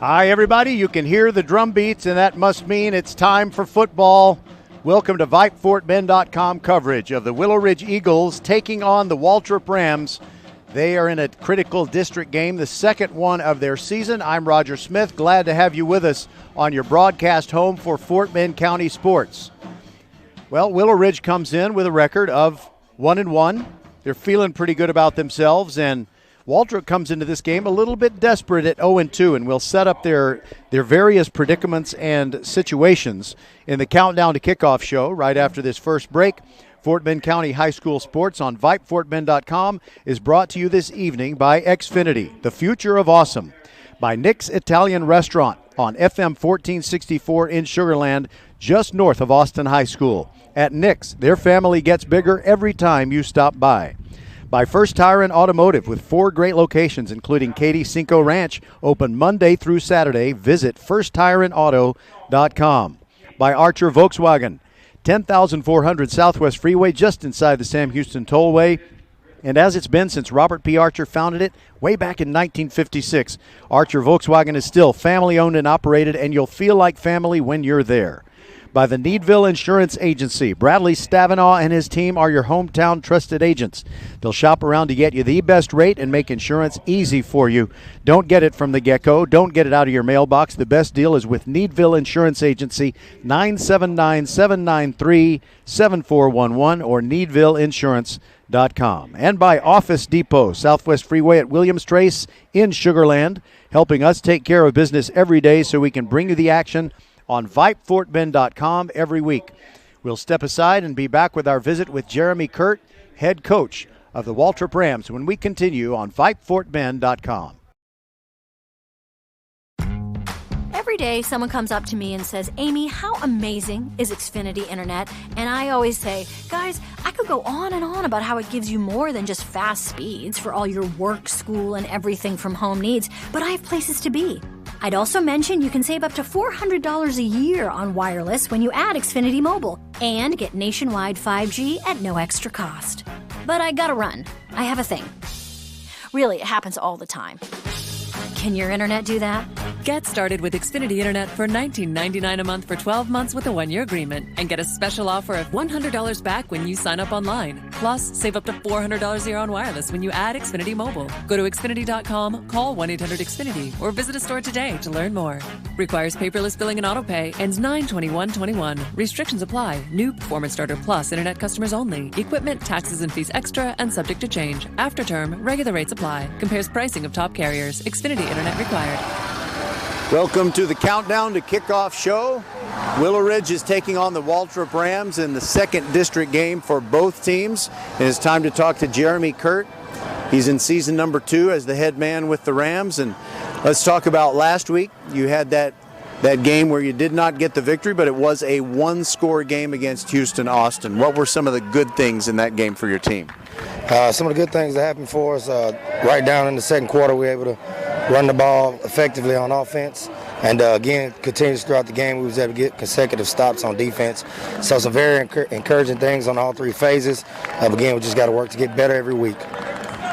Hi, everybody. You can hear the drum beats, and that must mean it's time for football. Welcome to VypeFortBend.com coverage of the Willow Ridge Eagles taking on the Waltrip Rams. They are in a critical district game, the second one of their season. I'm Roger Smith. Glad to have you with us on your broadcast home for Fort Bend County sports. Well, Willow Ridge comes in with a record of 1-1. They're feeling pretty good about themselves, and Waltrip comes into this game a little bit desperate at 0-2, and we'll set up their various predicaments and situations in the Countdown to Kickoff show right after this first break. Fort Bend County High School Sports on VypeFortBend.com is brought to you this evening by Xfinity, the future of awesome, by Nick's Italian Restaurant on FM 1464 in Sugar Land, just north of Austin High School. At Nick's, their family gets bigger every time you stop by. By First Tire and Automotive with 4 great locations, including Katy Cinco Ranch, open Monday through Saturday. Visit firsttireandauto.com. By Archer Volkswagen, 10,400 Southwest Freeway, just inside the Sam Houston Tollway. And as it's been since Robert P. Archer founded it way back in 1956, Archer Volkswagen is still family-owned and operated, and you'll feel like family when you're there. By the Needville Insurance Agency, Bradley Stavinaugh and his team are your hometown trusted agents. They'll shop around to get you the best rate and make insurance easy for you. Don't get it from the get-go. Don't get it out of your mailbox. The best deal is with Needville Insurance Agency, 979-793-7411 or needvilleinsurance.com. And by Office Depot, Southwest Freeway at Williams Trace in Sugar Land, helping us take care of business every day so we can bring you the action on VypeFortBend.com every week. We'll step aside and be back with our visit with Jeremy Kurt, head coach of the Waltrip Rams, when we continue on VypeFortBend.com. Every day someone comes up to me and says, Amy, how amazing is Xfinity Internet? And I always say, guys, I could go on and on about how it gives you more than just fast speeds for all your work, school, and everything from home needs, but I have places to be. I'd also mention you can save up to $400 a year on wireless when you add Xfinity Mobile and get nationwide 5G at no extra cost. But I gotta run. I have a thing. Really, it happens all the time. Can your internet do that? Get started with Xfinity Internet for $19.99 a month for 12 months with a 1-year agreement and get a special offer of $100 back when you sign up online. Plus, save up to $400 a year on wireless when you add Xfinity Mobile. Go to Xfinity.com, call 1-800-XFINITY, or visit a store today to learn more. Requires paperless billing and autopay. Ends 9/21/21. Restrictions apply. New Performance Starter Plus Internet customers only. Equipment, taxes, and fees extra and subject to change. After term, regular rates apply. Compares pricing of top carriers. Xfinity Internet required. Welcome to the Countdown to Kickoff show. Willow Ridge is taking on the Waltrip Rams in the second district game for both teams. And it's time to talk to Jeremy Kurt. He's in season number 2 as the head man with the Rams. And let's talk about last week. You had that game where you did not get the victory, but it was a 1-score game against Houston Austin. What were some of the good things in that game for your team? Some of the good things that happened for us, right down in the second quarter, we were able to run the ball effectively on offense. And again, continues throughout the game, we was able to get consecutive stops on defense. So some very encouraging things on all 3 phases. Again, we just got to work to get better every week.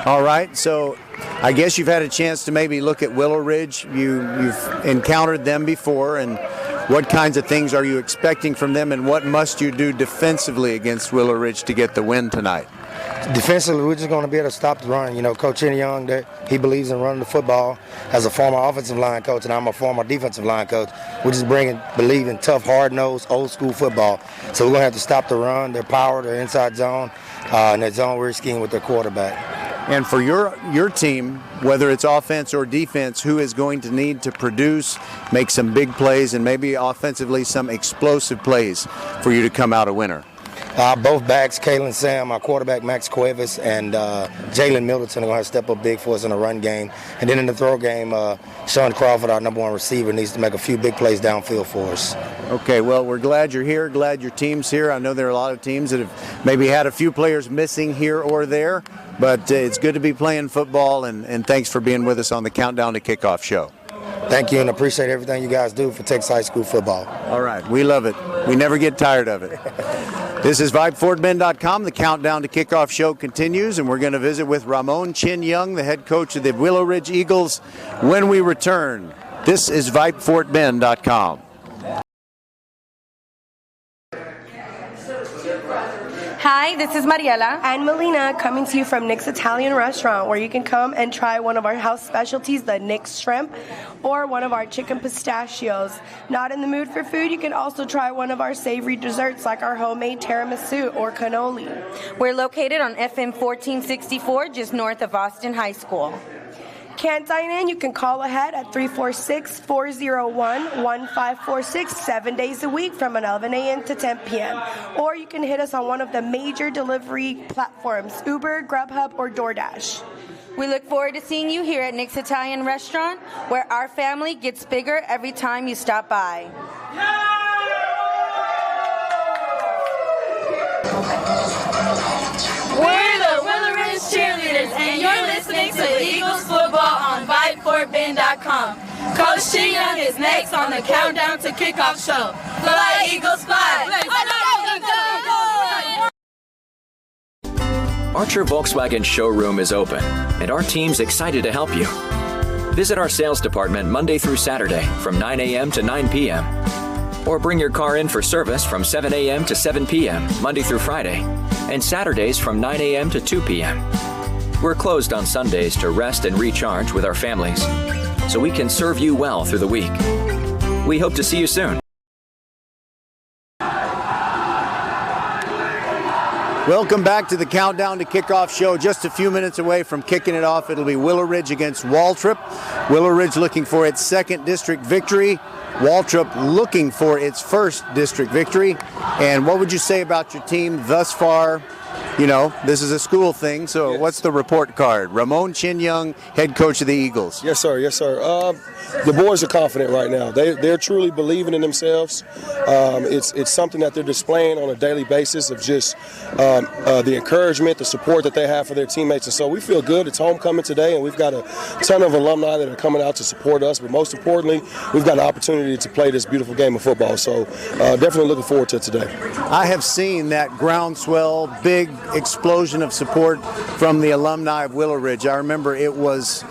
All right, so I guess you've had a chance to maybe look at Willow Ridge. You've encountered them before, and what kinds of things are you expecting from them, and what must you do defensively against Willow Ridge to get the win tonight? Defensively, we're just going to be able to stop the run. You know, Coach Henny Young, he believes in running the football. As a former offensive line coach, and I'm a former defensive line coach, we just believe in tough, hard-nosed, old-school football. So we're going to have to stop the run, their power, their inside zone, and their zone read scheme with their quarterback. And for your team, whether it's offense or defense, who is going to need to produce, make some big plays, and maybe offensively some explosive plays for you to come out a winner? Both backs, Kalen Sam, our quarterback Max Cuevas, and Jalen Middleton are going to have to step up big for us in the run game. And then in the throw game, Sean Crawford, our number 1 receiver, needs to make a few big plays downfield for us. Okay, well, we're glad you're here, glad your team's here. I know there are a lot of teams that have maybe had a few players missing here or there, but it's good to be playing football, and thanks for being with us on the Countdown to Kickoff show. Thank you, and appreciate everything you guys do for Texas high school football. All right, we love it. We never get tired of it. This is VypeFortBend.com. The Countdown to Kickoff show continues, and we're going to visit with Ramon Chin Young, the head coach of the Willow Ridge Eagles, when we return This is VypeFortBend.com. Hi, this is Mariela and Melina coming to you from Nick's Italian Restaurant, where you can come and try one of our house specialties, the Nick's Shrimp, or one of our chicken pistachios. Not in the mood for food, you can also try one of our savory desserts like our homemade tiramisu or cannoli. We're located on FM 1464, just north of Austin High School. Can't dine in? You can call ahead at 346-401-1546 7 days a week from 11 a.m. to 10 p.m. Or you can hit us on one of the major delivery platforms, Uber, Grubhub, or DoorDash. We look forward to seeing you here at Nick's Italian Restaurant, where our family gets bigger every time you stop by. We're the WILLOWRIDGE cheerleaders, and you're listening to Eagles football on VypeFortBend.com. Coach Chi Young is next on the Countdown to Kickoff show. Fly, Eagles, fly! Archer Volkswagen showroom is open, and our team's excited to help you. Visit our sales department Monday through Saturday from 9 a.m. to 9 p.m. Or bring your car in for service from 7 a.m. to 7 p.m. Monday through Friday, and Saturdays from 9 a.m. to 2 p.m. We're closed on Sundays to rest and recharge with our families, so we can serve you well through the week. We hope to see you soon. Welcome back to the Countdown to Kickoff show. Just a few minutes away from kicking it off, it'll be WILLOWRIDGE against Waltrip. WILLOWRIDGE looking for its second district victory. Waltrip looking for its first district victory. And what would you say about your team thus far? You know, this is a school thing, so what's the report card? Ramon Chin Young, head coach of the Eagles. Yes, sir. Yes, sir. The boys are confident right now. They're truly believing in themselves. It's something that they're displaying on a daily basis of just the encouragement, the support that they have for their teammates. And so we feel good. It's homecoming today, and we've got a ton of alumni that are coming out to support us. But most importantly, we've got an opportunity to play this beautiful game of football. So definitely looking forward to it today. I have seen that groundswell, big explosion of support from the alumni of WILLOWRIDGE. I remember it was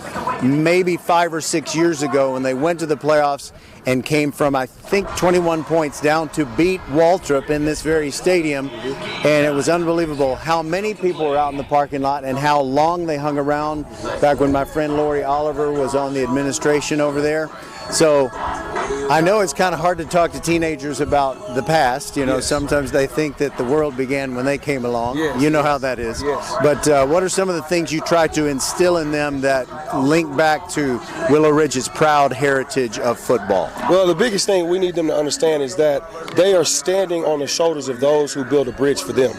maybe 5 or 6 years ago when they went to the playoffs and came from, I think, 21 points down to beat Waltrip in this very stadium. And it was unbelievable how many people were out in the parking lot and how long they hung around back when my friend Lori Oliver was on the administration over there. So I know it's kind of hard to talk to teenagers about the past. You know, sometimes they think that the world began when they came along. You know how that is. But what are some of the things you try to instill in them that link back to WILLOWRIDGE's proud heritage of football? Well, the biggest thing we need them to understand is that they are standing on the shoulders of those who built a bridge for them.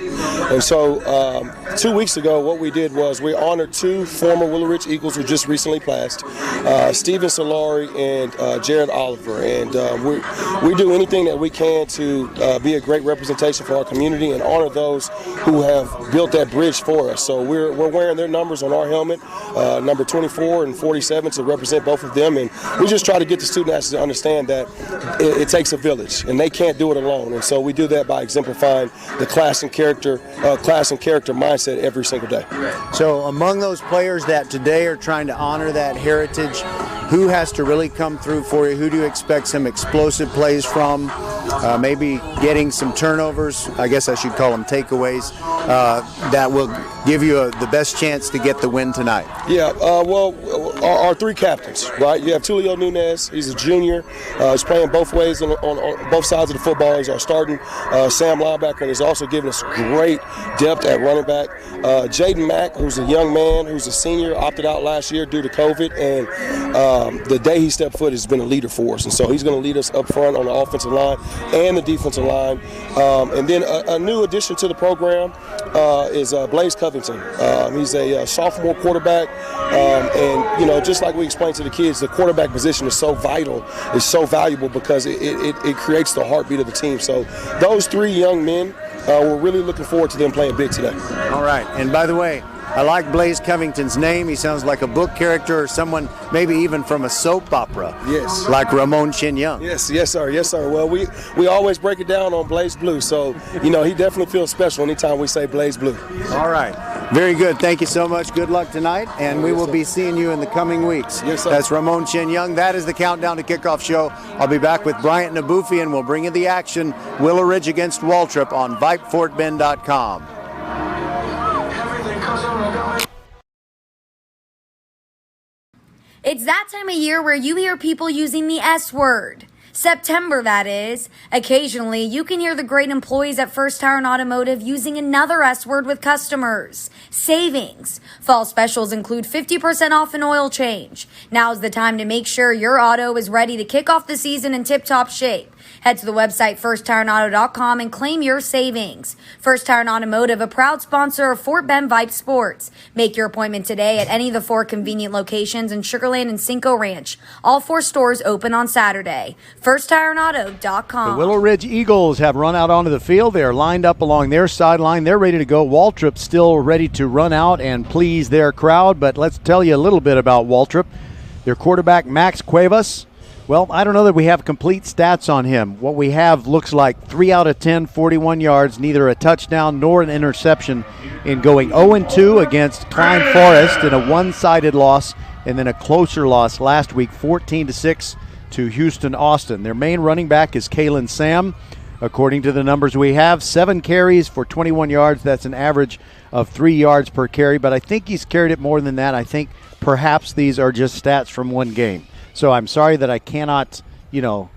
And so 2 weeks ago, what we did was we honored 2 former WILLOWRIDGE Eagles who just recently passed, Steven Solari and Jared Oliver. And we do anything that we can to be a great representation for our community and honor those who have built that bridge for us. So we're wearing their numbers on our helmet, number 24 and 47, to represent both of them. And we just try to get the student athletes to understand that it takes a village, and they can't do it alone. And so we do that by exemplifying the class and character mindset every single day. So among those players that today are trying to honor that heritage, who has to really come through for you? Who do you expect some explosive plays from? Maybe getting some turnovers, I guess I should call them takeaways, that will give you the best chance to get the win tonight? Yeah, well, our 3 captains, right? You have Tulio Nunez, he's a junior. He's playing both ways on both sides of the football. He's our starting Sam linebacker, and he's also giving us great depth at running back. Jaden Mack, who's a young man, who's a senior, opted out last year due to COVID, and the day he stepped foot has been a leader for us. And so he's going to lead us up front on the offensive line and the defensive line. And then a new addition to the program is Blaze Covington. He's a sophomore quarterback, and you know, just like we explained to the kids, the quarterback position is so vital, is so valuable because it creates the heartbeat of the team. So those 3 young men, we're really looking forward to them playing big today. All right, and by the way, I like Blaze Covington's name. He sounds like a book character or someone maybe even from a soap opera. Yes. Like Ramon Chin Young. Yes, sir. Yes, sir. Well, we always break it down on Blaze Blue. So, you know, he definitely feels special anytime we say Blaze Blue. All right. Very good. Thank you so much. Good luck tonight, and we will be seeing you in the coming weeks. Yes, sir. That's Ramon Chin Young. That is the Countdown to Kickoff show. I'll be back with Bryant Nabufi, and we'll bring you the action. Willow Ridge against Waltrip on VypeFortBend.com. It's that time of year where you hear people using the S word. September, that is. Occasionally, you can hear the great employees at First Tire and Automotive using another S word with customers. Savings. Fall specials include 50% off an oil change. Now's the time to make sure your auto is ready to kick off the season in tip-top shape. Head to the website firsttireandauto.com and claim your savings. First Tire and Automotive, a proud sponsor of Fort Bend Vype Sports. Make your appointment today at any of the 4 convenient locations in Sugar Land and Cinco Ranch. All 4 stores open on Saturday. firsttireandauto.com. The Willow Ridge Eagles have run out onto the field. They are lined up along their sideline. They're ready to go. Waltrip still ready to run out and please their crowd. But let's tell you a little bit about Waltrip. Their quarterback, Max Cuevas. Well, I don't know that we have complete stats on him. What we have looks like 3 out of 10, 41 yards, neither a touchdown nor an interception in going 0-2 against Klein Forest in a one-sided loss and then a closer loss last week, 14-6 to Houston Austin. Their main running back is Kalen Sam. According to the numbers we have, 7 carries for 21 yards. That's an average of 3 yards per carry, but I think he's carried it more than that. I think perhaps these are just stats from one game. So I'm sorry that I cannot,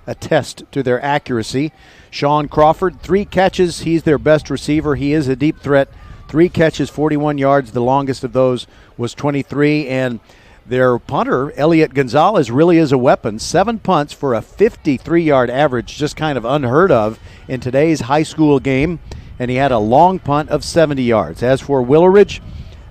attest to their accuracy. Sean Crawford, 3 catches. He's their best receiver. He is a deep threat. 3 catches, 41 yards. The longest of those was 23. And their punter, Elliot Gonzalez, really is a weapon. 7 punts for a 53-yard average, just kind of unheard of in today's high school game. And he had a long punt of 70 yards. As for Willow Ridge,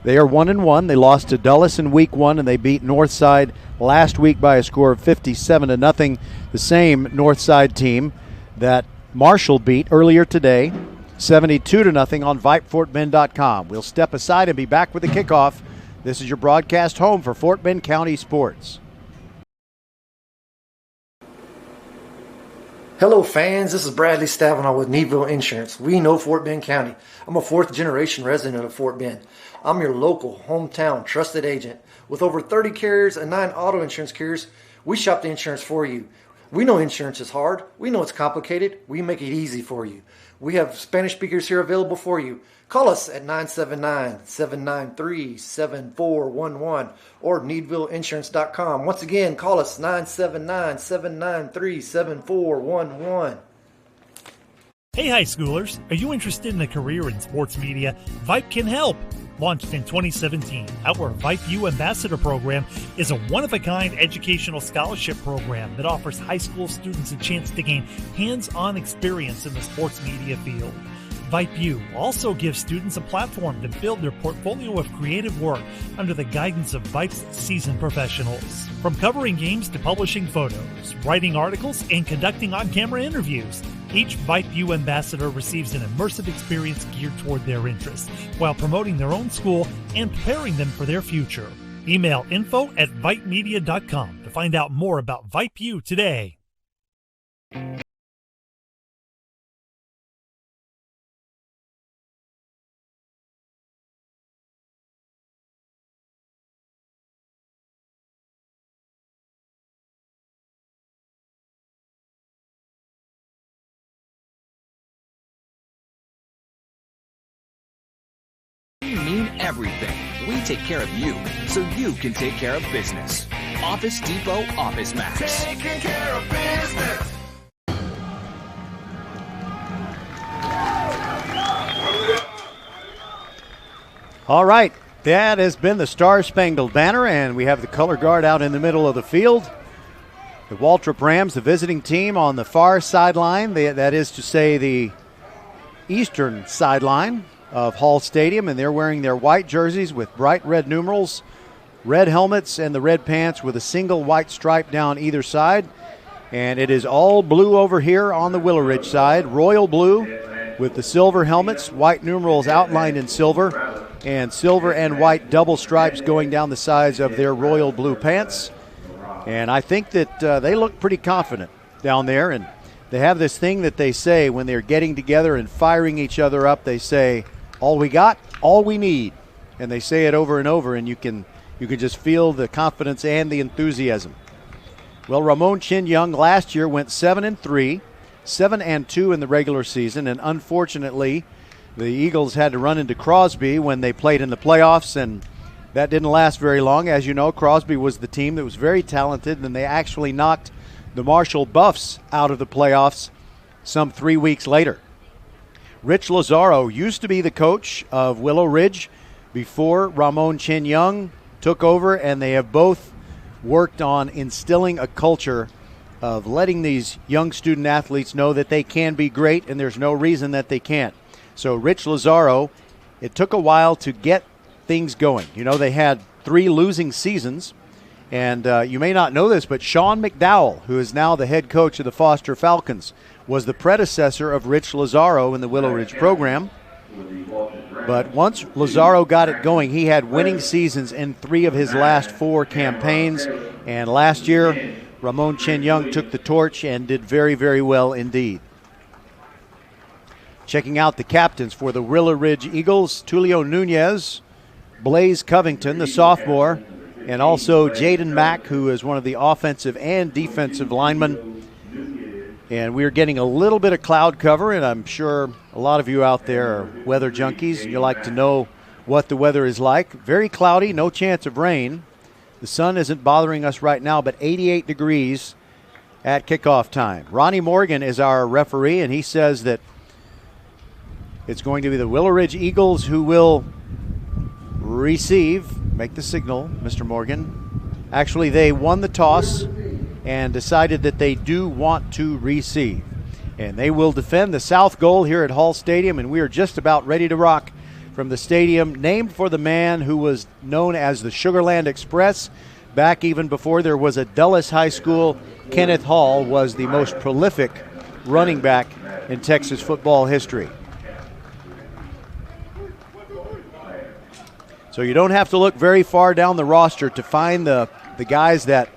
they are 1-1. They lost to Dulles in week 1, and they beat Northside last week by a score of 57-0. The same Northside team that Marshall beat earlier today, 72-0 on VypeFortBend.com. We'll step aside and be back with the kickoff. This is your broadcast home for Fort Bend County Sports. Hello fans, this is Bradley Stavanaugh with Needville Insurance. We know Fort Bend County. I'm a 4th generation resident of Fort Bend. I'm your local, hometown, trusted agent. With over 30 carriers and 9 auto insurance carriers, we shop the insurance for you. We know insurance is hard. We know it's complicated. We make it easy for you. We have Spanish speakers here available for you. Call us at 979-793-7411 or NeedvilleInsurance.com. Once again, call us 979-793-7411. Hey high schoolers, are you interested in a career in sports media? Vype can help. Launched in 2017, our Vype U Ambassador Program is a one-of-a-kind educational scholarship program that offers high school students a chance to gain hands-on experience in the sports media field. Vype U also gives students a platform to build their portfolio of creative work under the guidance of Vype's seasoned professionals. From covering games to publishing photos, writing articles, and conducting on-camera interviews, each Vype U ambassador receives an immersive experience geared toward their interests, while promoting their own school and preparing them for their future. Email info@vypemedia.com to find out more about Vype U today. We mean everything. We take care of you, so you can take care of business. Office Depot Office Max. Taking care of business. All right, that has been the Star-Spangled Banner, and we have the color guard out in the middle of the field. The Waltrip Rams, the visiting team, on the far sideline, that is to say the eastern sideline of Hall Stadium, and they're wearing their white jerseys with bright red numerals, red helmets, and the red pants with a single white stripe down either side. And it is all blue over here on the Willow Ridge side, royal blue with the silver helmets, white numerals outlined in silver, and silver and white double stripes going down the sides of their royal blue pants. And I think that they look pretty confident down there, and they have this thing that they say when they're getting together and firing each other up. They say, all we got, all we need. and they say it over and over, and you can just feel the confidence and the enthusiasm. Well, Ramon Chin Young last year went 7-3, 7-2 in the regular season, and unfortunately, the Eagles had to run into Crosby when they played in the playoffs, and that didn't last very long. As you know, Crosby was the team that was very talented, and they actually knocked the Marshall Buffs out of the playoffs some 3 weeks later. Rich Lazaro used to be the coach of Willow Ridge before Ramon Chin Young took over, and they have both worked on instilling a culture of letting these young student athletes know that they can be great and there's no reason that they can't. So Rich Lazaro, it took a while to get things going. You know, they had 3 losing seasons, and you may not know this, but Sean McDowell, who is now the head coach of the Foster Falcons, was the predecessor of Rich Lazaro in the Willow Ridge program. But once Lazaro got it going, he had winning seasons in 3 of his last 4 campaigns, and last year Ramon Chin Young took the torch and did very, very well indeed. Checking out the captains for the Willow Ridge Eagles, Tulio Nunez, Blaze Covington, the sophomore, and also Jaden Mack, who is one of the offensive and defensive linemen. And we're getting a little bit of cloud cover, and I'm sure a lot of you out there are weather junkies, and you like to know what the weather is like. Very cloudy, no chance of rain. The sun isn't bothering us right now, but 88 degrees at kickoff time. Ronnie Morgan is our referee, and he says that it's going to be the Willow Ridge Eagles who will receive. Make the signal, Mr. Morgan. Actually, they won the toss and decided that they do want to receive. And they will defend the south goal here at Hall Stadium, and we are just about ready to rock from the stadium, named for the man who was known as the Sugarland Express. Back even before there was a Dulles High School, Kenneth Hall was the most prolific running back in Texas football history. So you don't have to look very far down the roster to find the guys that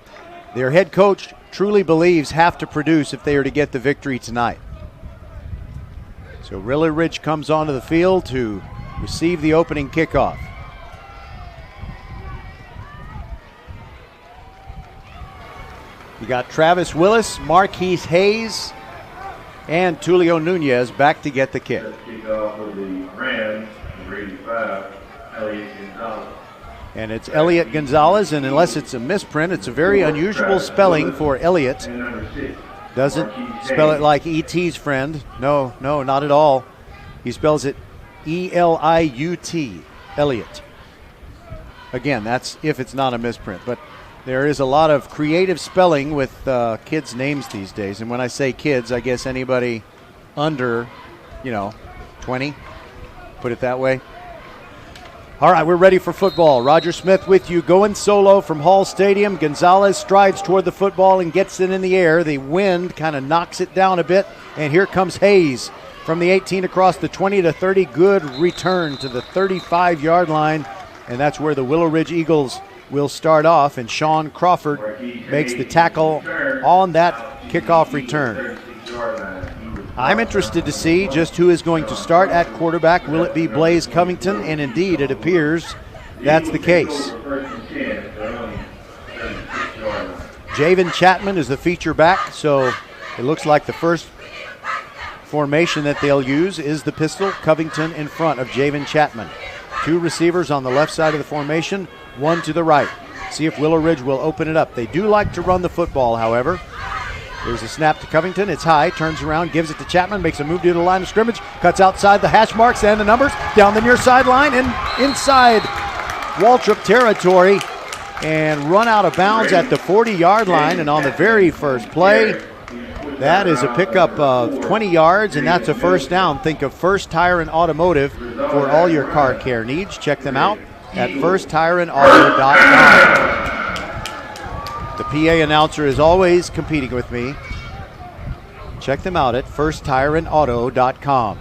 their head coach truly believes have to produce if they are to get the victory tonight. So Willow Ridge comes onto the field to receive the opening kickoff. You got Travis Willis, Marquise Hayes, and Tulio Nunez back to get the kick. Kickoff of the Rams, number 85, Elliot Gonzalez. And it's Elliot Gonzalez, and unless it's a misprint, it's a very unusual spelling for Elliot. Doesn't spell it like E.T.'s friend. No, not at all. He spells it E-L-I-U-T, Elliot. Again, that's if it's not a misprint. But there is a lot of creative spelling with kids' names these days. And when I say kids, I guess anybody under, 20, put it that way. All right, we're ready for football. Roger Smith with you, going solo from Hall Stadium. Gonzalez strides toward the football and gets it in the air. The wind kind of knocks it down a bit, and here comes Hayes from the 18 across the 20 to 30. Good return to the 35-yard line, and that's where the Willow Ridge Eagles will start off, and Sean Crawford makes the tackle on that kickoff return. I'm interested to see just who is going to start at quarterback. Will it be Blaze Covington? And indeed, it appears that's the case. Javen Chapman is the feature back, so it looks like the first formation that they'll use is the pistol. Covington in front of Javen Chapman. 2 receivers on the left side of the formation, 1 to the right. See if Willow Ridge will open it up. They do like to run the football, however. There's a snap to Covington. It's high, turns around, gives it to Chapman, makes a move to the line of scrimmage, cuts outside the hash marks and the numbers, down the near sideline and inside Waltrip territory, and run out of bounds at the 40-yard line. And on the very first play, that is a pickup of 20 yards, and that's a first down. Think of First Tire and Automotive for all your car care needs. Check them out at firsttireandauto.com. The PA announcer is always competing with me. Check them out at firsttireandauto.com.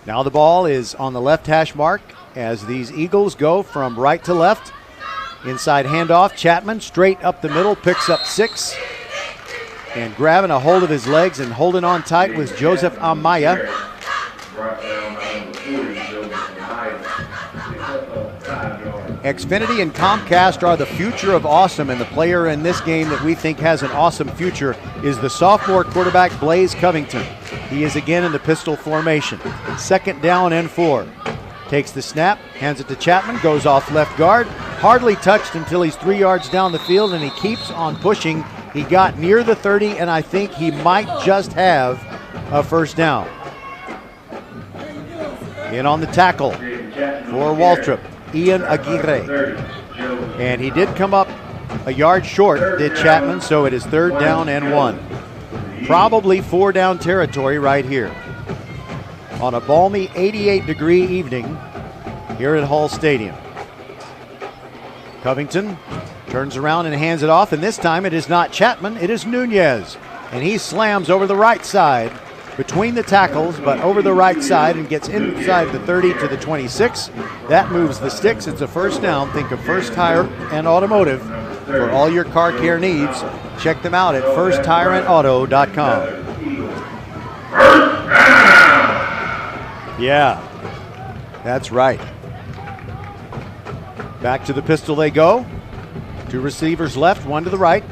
Now the ball is on the left hash mark as these Eagles go from right to left. Inside handoff, Chapman straight up the middle, picks up 6. And grabbing a hold of his legs and holding on tight was Joseph Amaya. Xfinity and Comcast are the future of awesome, and the player in this game that we think has an awesome future is the sophomore quarterback Blaze Covington. He is again in the pistol formation. 2nd down and 4. Takes the snap, hands it to Chapman, goes off left guard, hardly touched until he's 3 yards down the field, and he keeps on pushing. He got near the 30, and I think he might just have a first down. In on the tackle for Waltrip, Ian Aguirre. And he did come up a yard short, did Chapman, so it is 3rd down and 1. Probably 4 down territory right here. On a balmy 88-degree evening here at Hall Stadium. Covington turns around and hands it off, and this time it is not Chapman, it is Nunez. And he slams over the right side between the tackles, but over the right side and gets inside the 30 to the 26. That moves the sticks. It's a first down. Think of First Tire and Automotive for all your car care needs. Check them out at firsttireandauto.com. Yeah, that's right. Back to the pistol they go. 2 receivers left, 1 to the right.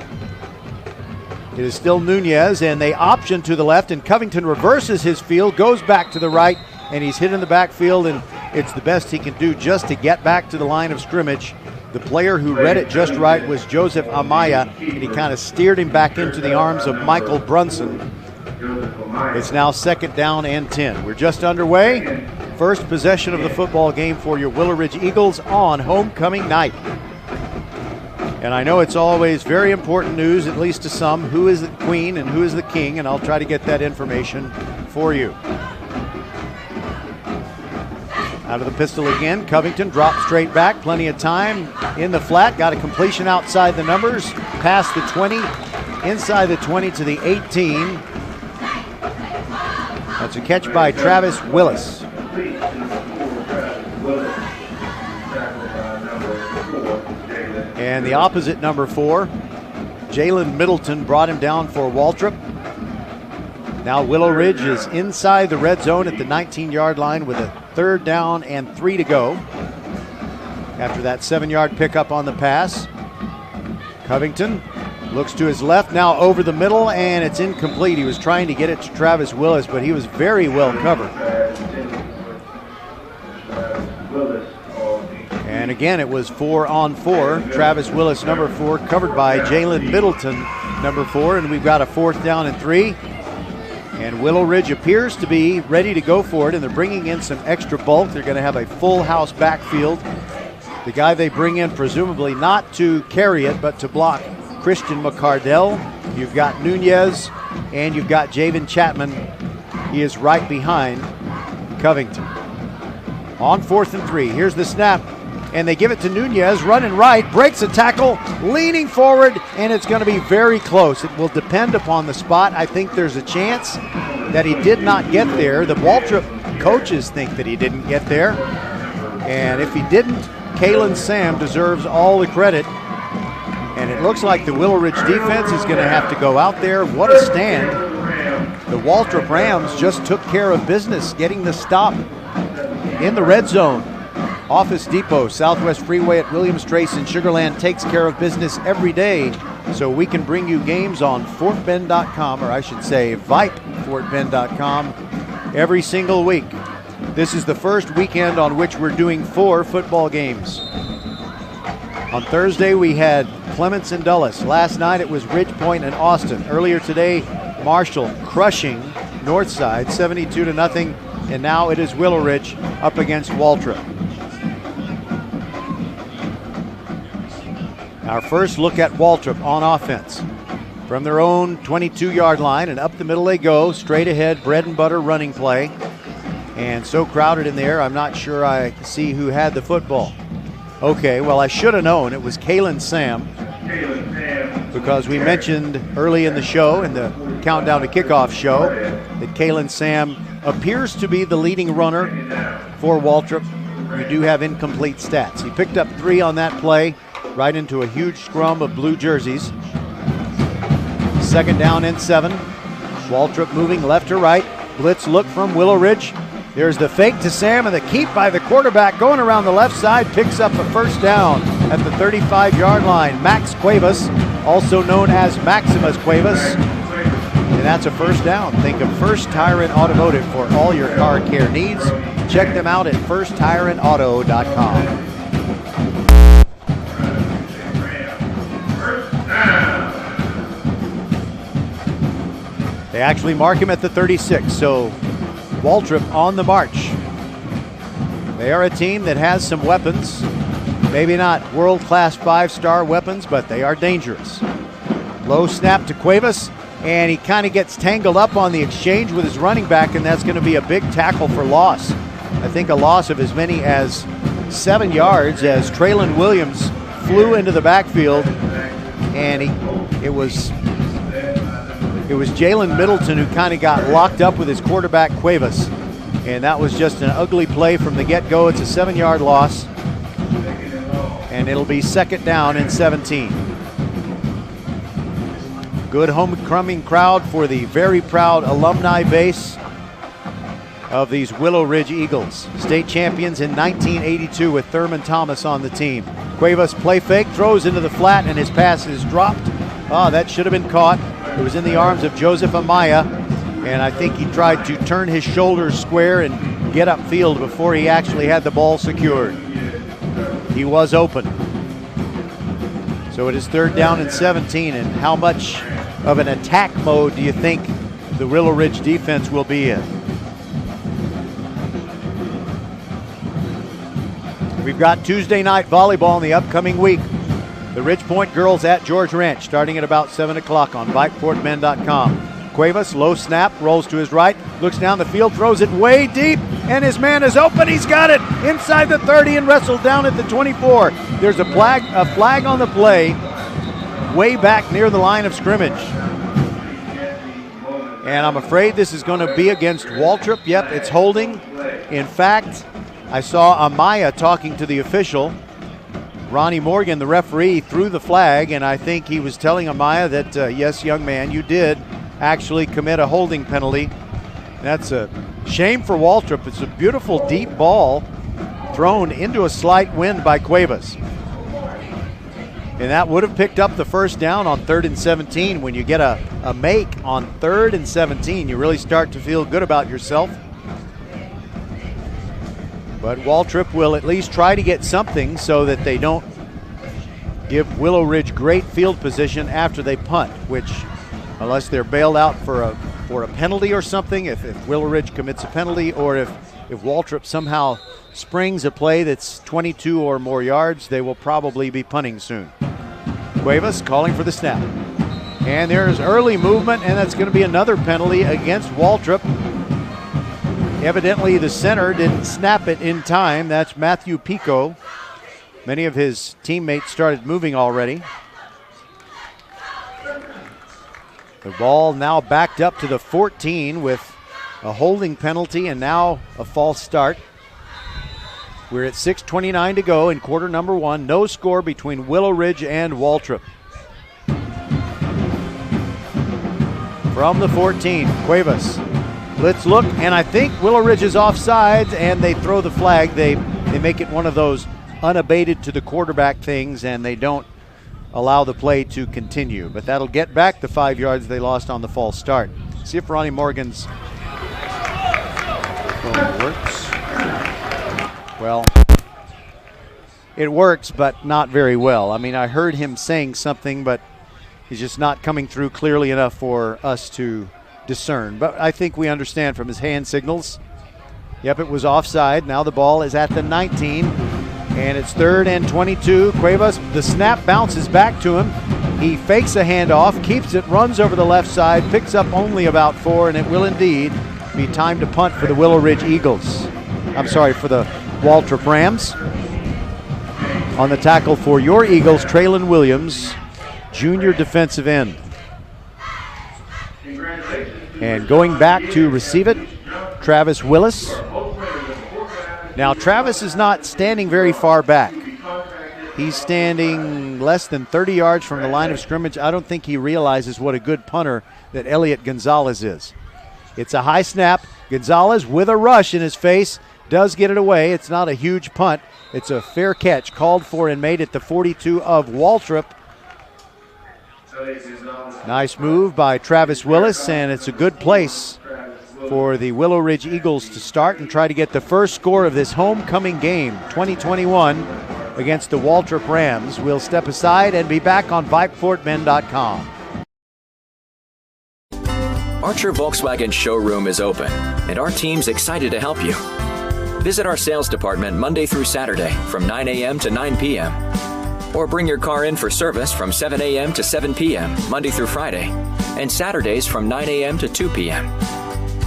It is still Nunez, and they option to the left, and Covington reverses his field, goes back to the right, and he's hit in the backfield, and it's the best he can do just to get back to the line of scrimmage. The player who read it just right was Joseph Amaya, and he kind of steered him back into the arms of Michael Brunson. It's now 2nd down and 10. We're just underway. First possession of the football game for your Willow Ridge Eagles on homecoming night. And I know it's always very important news, at least to some, who is the queen and who is the king, and I'll try to get that information for you. Out of the pistol again, Covington drops straight back, plenty of time in the flat, got a completion outside the numbers, past the 20, inside the 20 to the 18. That's a catch by Travis Willis. And the opposite number 4, Jalen Middleton, brought him down for Waltrip. Now Willow Ridge is inside the red zone at the 19-yard line with a 3rd down and 3 to go. After that 7-yard pickup on the pass, Covington looks to his left, now over the middle, and it's incomplete. He was trying to get it to Travis Willis, but he was very well covered. And again, it was 4 on 4. Travis Willis, number 4, covered by Jalen Middleton, number 4, and we've got a 4th down and 3. And Willow Ridge appears to be ready to go for it, and they're bringing in some extra bulk. They're going to have a full house backfield. The guy they bring in, presumably not to carry it, but to block Christian McCardell. You've got Nunez, and you've got Javen Chapman. He is right behind Covington. On 4th and 3, here's the snap. And they give it to Nunez, running right, breaks a tackle, leaning forward, and it's going to be very close. It will depend upon the spot. I think there's a chance that he did not get there. The Waltrip coaches think that he didn't get there. And if he didn't, Kalen Sam deserves all the credit. And it looks like the Willow Ridge defense is going to have to go out there. What a stand. The Waltrip Rams just took care of business, getting the stop in the red zone. Office Depot, Southwest Freeway at Williams Trace in Sugar Land takes care of business every day, so we can bring you games on FortBend.com, or I should say VypeFortBend.com, every single week. This is the first weekend on which we're doing 4 football games. On Thursday, we had Clements and Dulles. Last night, it was Ridge Point and Austin. Earlier today, Marshall crushing Northside 72-0, and now it is Willow Ridge up against Waltrip. Our first look at Waltrip on offense. From their own 22-yard line and up the middle they go, straight ahead, bread and butter running play. And so crowded in there, I'm not sure I see who had the football. Okay, well, I should have known it was Kalen Sam, because we mentioned early in the show, in the Countdown to Kickoff show, that Kalen Sam appears to be the leading runner for Waltrip. We do have incomplete stats. He picked up 3 on that play, right into a huge scrum of blue jerseys. 2nd down and 7. Waltrip moving left to right. Blitz look from Willow Ridge. There's the fake to Sam and the keep by the quarterback going around the left side, picks up a first down at the 35-yard line. Max Cuevas, also known as Maximus Cuevas, and that's a first down. Think of First Tire and Automotive for all your car care needs. Check them out at firsttireandauto.com. They actually mark him at the 36, so Waltrip on the march. They are a team that has some weapons. Maybe not world-class 5-star weapons, but they are dangerous. Low snap to Cuevas, and he kind of gets tangled up on the exchange with his running back, and that's going to be a big tackle for loss. I think a loss of as many as 7 yards as Traylon Williams flew into the backfield, and it was Jalen Middleton who kind of got locked up with his quarterback Cuevas, and that was just an ugly play from the get-go. It's a 7-yard loss, and it'll be second down and 17. Good homecoming crowd for the very proud alumni base of these Willow Ridge Eagles. State champions in 1982 with Thurman Thomas on the team. Cuevas play fake, throws into the flat, and his pass is dropped. That should have been caught. It was in the arms of Joseph Amaya, and I think he tried to turn his shoulders square and get upfield before he actually had the ball secured. He was open. So it is third down and 17, and how much of an attack mode do you think the Willow Ridge defense will be in? We've got Tuesday night volleyball in the upcoming week. The Ridge Point girls at George Ranch starting at about 7 o'clock on VypeFortBend.com. Cuevas, low snap, rolls to his right, looks down the field, throws it way deep, and his man is open. He's got it inside the 30 and wrestled down at the 24. There's a flag on the play way back near the line of scrimmage. And I'm afraid this is going to be against Waltrip. Yep, it's holding. In fact, I saw Amaya talking to the official. Ronnie Morgan, the referee, threw the flag, and I think he was telling Amaya that, yes, young man, you did actually commit a holding penalty. That's a shame for Waltrip. It's a beautiful deep ball thrown into a slight wind by Cuevas. And that would have picked up the first down on 3rd and 17. When you get a make on 3rd and 17, you really start to feel good about yourself. But Waltrip will at least try to get something so that they don't give Willow Ridge great field position after they punt, which, unless they're bailed out for a penalty or something, if Willow Ridge commits a penalty, or if Waltrip somehow springs a play that's 22 or more yards, they will probably be punting soon. Cuevas calling for the snap. And there's early movement, and that's going to be another penalty against Waltrip. Evidently the center didn't snap it in time. That's Matthew Pico. Many of his teammates started moving already. The ball now backed up to the 14 with a holding penalty and now a false start. We're at 6:29 to go in quarter number 1. No score between Willow Ridge and Waltrip. From the 14, Cuevas. Let's look, and I think Willow Ridge is offsides, and they throw the flag. They make it one of those unabated to the quarterback things, and they don't allow the play to continue. But that'll get back the 5 yards they lost on the false start. See if Ronnie Morgan's phone works. Well, it works, but not very well. I mean, I heard him saying something, but he's just not coming through clearly enough for us to discern. But I think we understand from his hand signals. Yep, it was offside. Now the ball is at the 19, and it's 3rd and 22. Cuevas, the snap bounces back to him. He fakes a handoff, keeps it, runs over the left side, picks up only about 4, and it will indeed be time to punt for the Willow Ridge Eagles. I'm sorry, for the Waltrip Rams. On the tackle for your Eagles, Traylon Williams, junior defensive end. And going back to receive it, Travis Willis. Now, Travis is not standing very far back. He's standing less than 30 yards from the line of scrimmage. I don't think he realizes what a good punter that Elliot Gonzalez is. It's a high snap. Gonzalez with a rush in his face does get it away. It's not a huge punt. It's a fair catch called for and made at the 42 of Waltrip. Nice move by Travis Willis, and it's a good place for the Willow Ridge Eagles to start and try to get the first score of this homecoming game, 2021, against the Waltrip Rams. We'll step aside and be back on VypeFortBend.com. Archer Volkswagen showroom is open, and our team's excited to help you. Visit our sales department Monday through Saturday from 9 a.m. to 9 p.m. Or bring your car in for service from 7 a.m. to 7 p.m. Monday through Friday, and Saturdays from 9 a.m. to 2 p.m.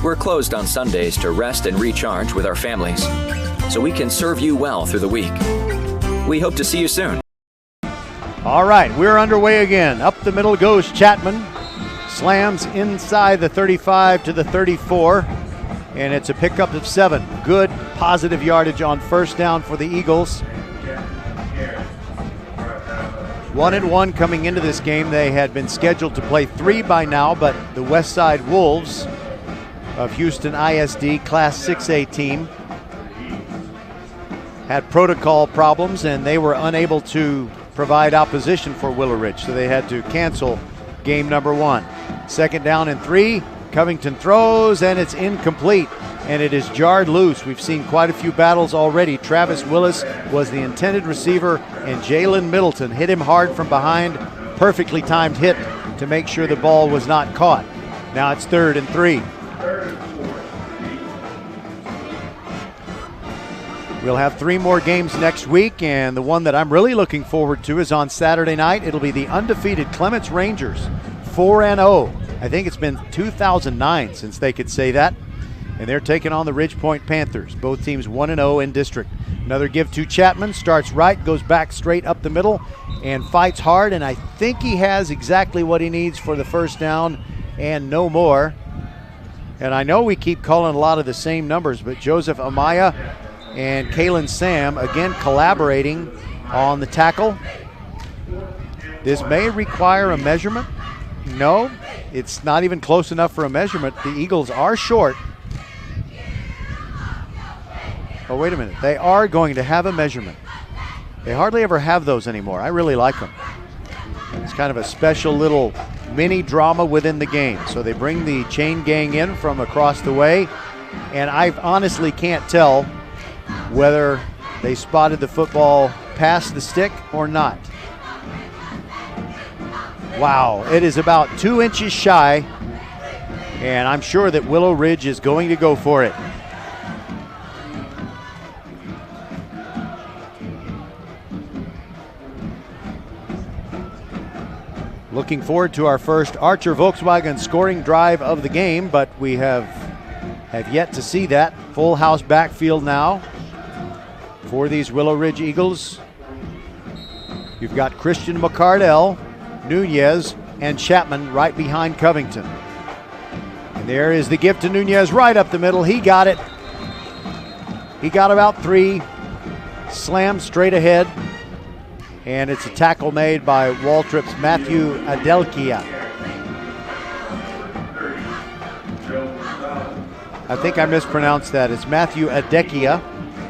We're closed on Sundays to rest and recharge with our families, so we can serve you well through the week. We hope to see you soon. All right, we're underway again. Up the middle goes Chapman. Slams inside the 35 to the 34, and it's a pickup of 7. Good positive yardage on first down for the Eagles. 1-1 coming into this game. They had been scheduled to play 3 by now, but the Westside Wolves of Houston ISD Class 6A team had protocol problems, and they were unable to provide opposition for Willow Ridge, so they had to cancel game number 1. Second down and 3. Covington throws, and it's incomplete, and it is jarred loose. We've seen quite a few battles already. Travis Willis was the intended receiver, and Jalen Middleton hit him hard from behind. Perfectly timed hit to make sure the ball was not caught. Now it's 3rd and 3. We'll have 3 more games next week, and the one that I'm really looking forward to is on Saturday night. It'll be the undefeated Clements Rangers, 4-0. I think it's been 2009 since they could say that. And they're taking on the Ridge Point Panthers. Both teams 1-0 in district. Another give to Chapman. Starts right, goes back straight up the middle, and fights hard. And I think he has exactly what he needs for the first down and no more. And I know we keep calling a lot of the same numbers, but Joseph Amaya and Kalen Sam again collaborating on the tackle. This may require a measurement. No, it's not even close enough for a measurement. The Eagles are short. Oh, wait a minute. They are going to have a measurement. They hardly ever have those anymore. I really like them. It's kind of a special little mini drama within the game. So they bring the chain gang in from across the way, and I honestly can't tell whether they spotted the football past the stick or not. Wow, it is about 2 inches shy, and I'm sure that Willow Ridge is going to go for it. Looking forward to our first Archer Volkswagen scoring drive of the game, but we have yet to see that. Full house backfield now for these Willow Ridge Eagles. You've got Christian McCardell, Nunez, and Chapman right behind Covington. And there is the give to Nunez right up the middle. He got it. He got about 3. Slammed straight ahead. And it's a tackle made by Waltrip's Matthew Adelkia. I think I mispronounced that. It's Matthew Adekia.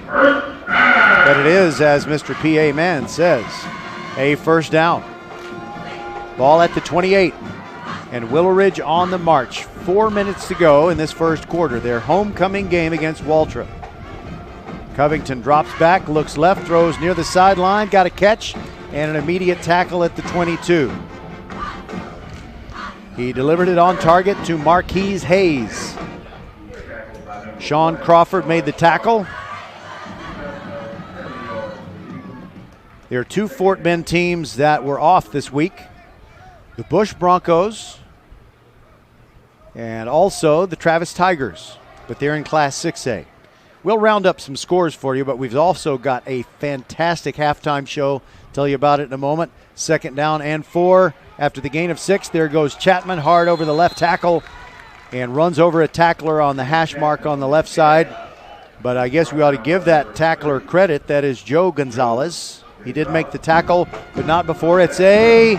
But it is, as Mr. P.A. Mann says, a first down. Ball at the 28. And Willow Ridge on the march. 4 minutes to go in this first quarter. Their homecoming game against Waltrip. Covington drops back, looks left, throws near the sideline, got a catch, and an immediate tackle at the 22. He delivered it on target to Marquise Hayes. Sean Crawford made the tackle. There are 2 Fort Bend teams that were off this week. The Bush Broncos and also the Travis Tigers, but they're in Class 6A. We'll round up some scores for you, but we've also got a fantastic halftime show. Tell you about it in a moment. 2nd down and 4. After the gain of 6, there goes Chapman hard over the left tackle and runs over a tackler on the hash mark on the left side. But I guess we ought to give that tackler credit. That is Joe Gonzalez. He did make the tackle, but not before. It's a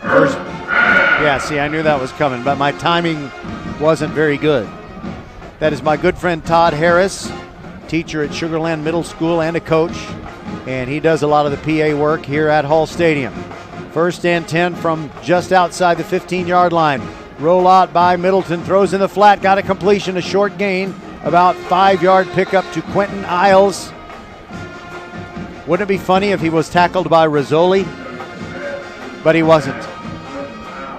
first. Yeah, see, I knew that was coming, but my timing wasn't very good. That is my good friend Todd Harris, teacher at Sugarland Middle School and a coach, and he does a lot of the PA work here at Hall Stadium. 1st and 10 from just outside the 15-yard line. Roll out by Middleton, throws in the flat, got a completion, a short gain, about 5-yard pickup to Quentin Isles. Wouldn't it be funny if he was tackled by Rizzoli? But he wasn't.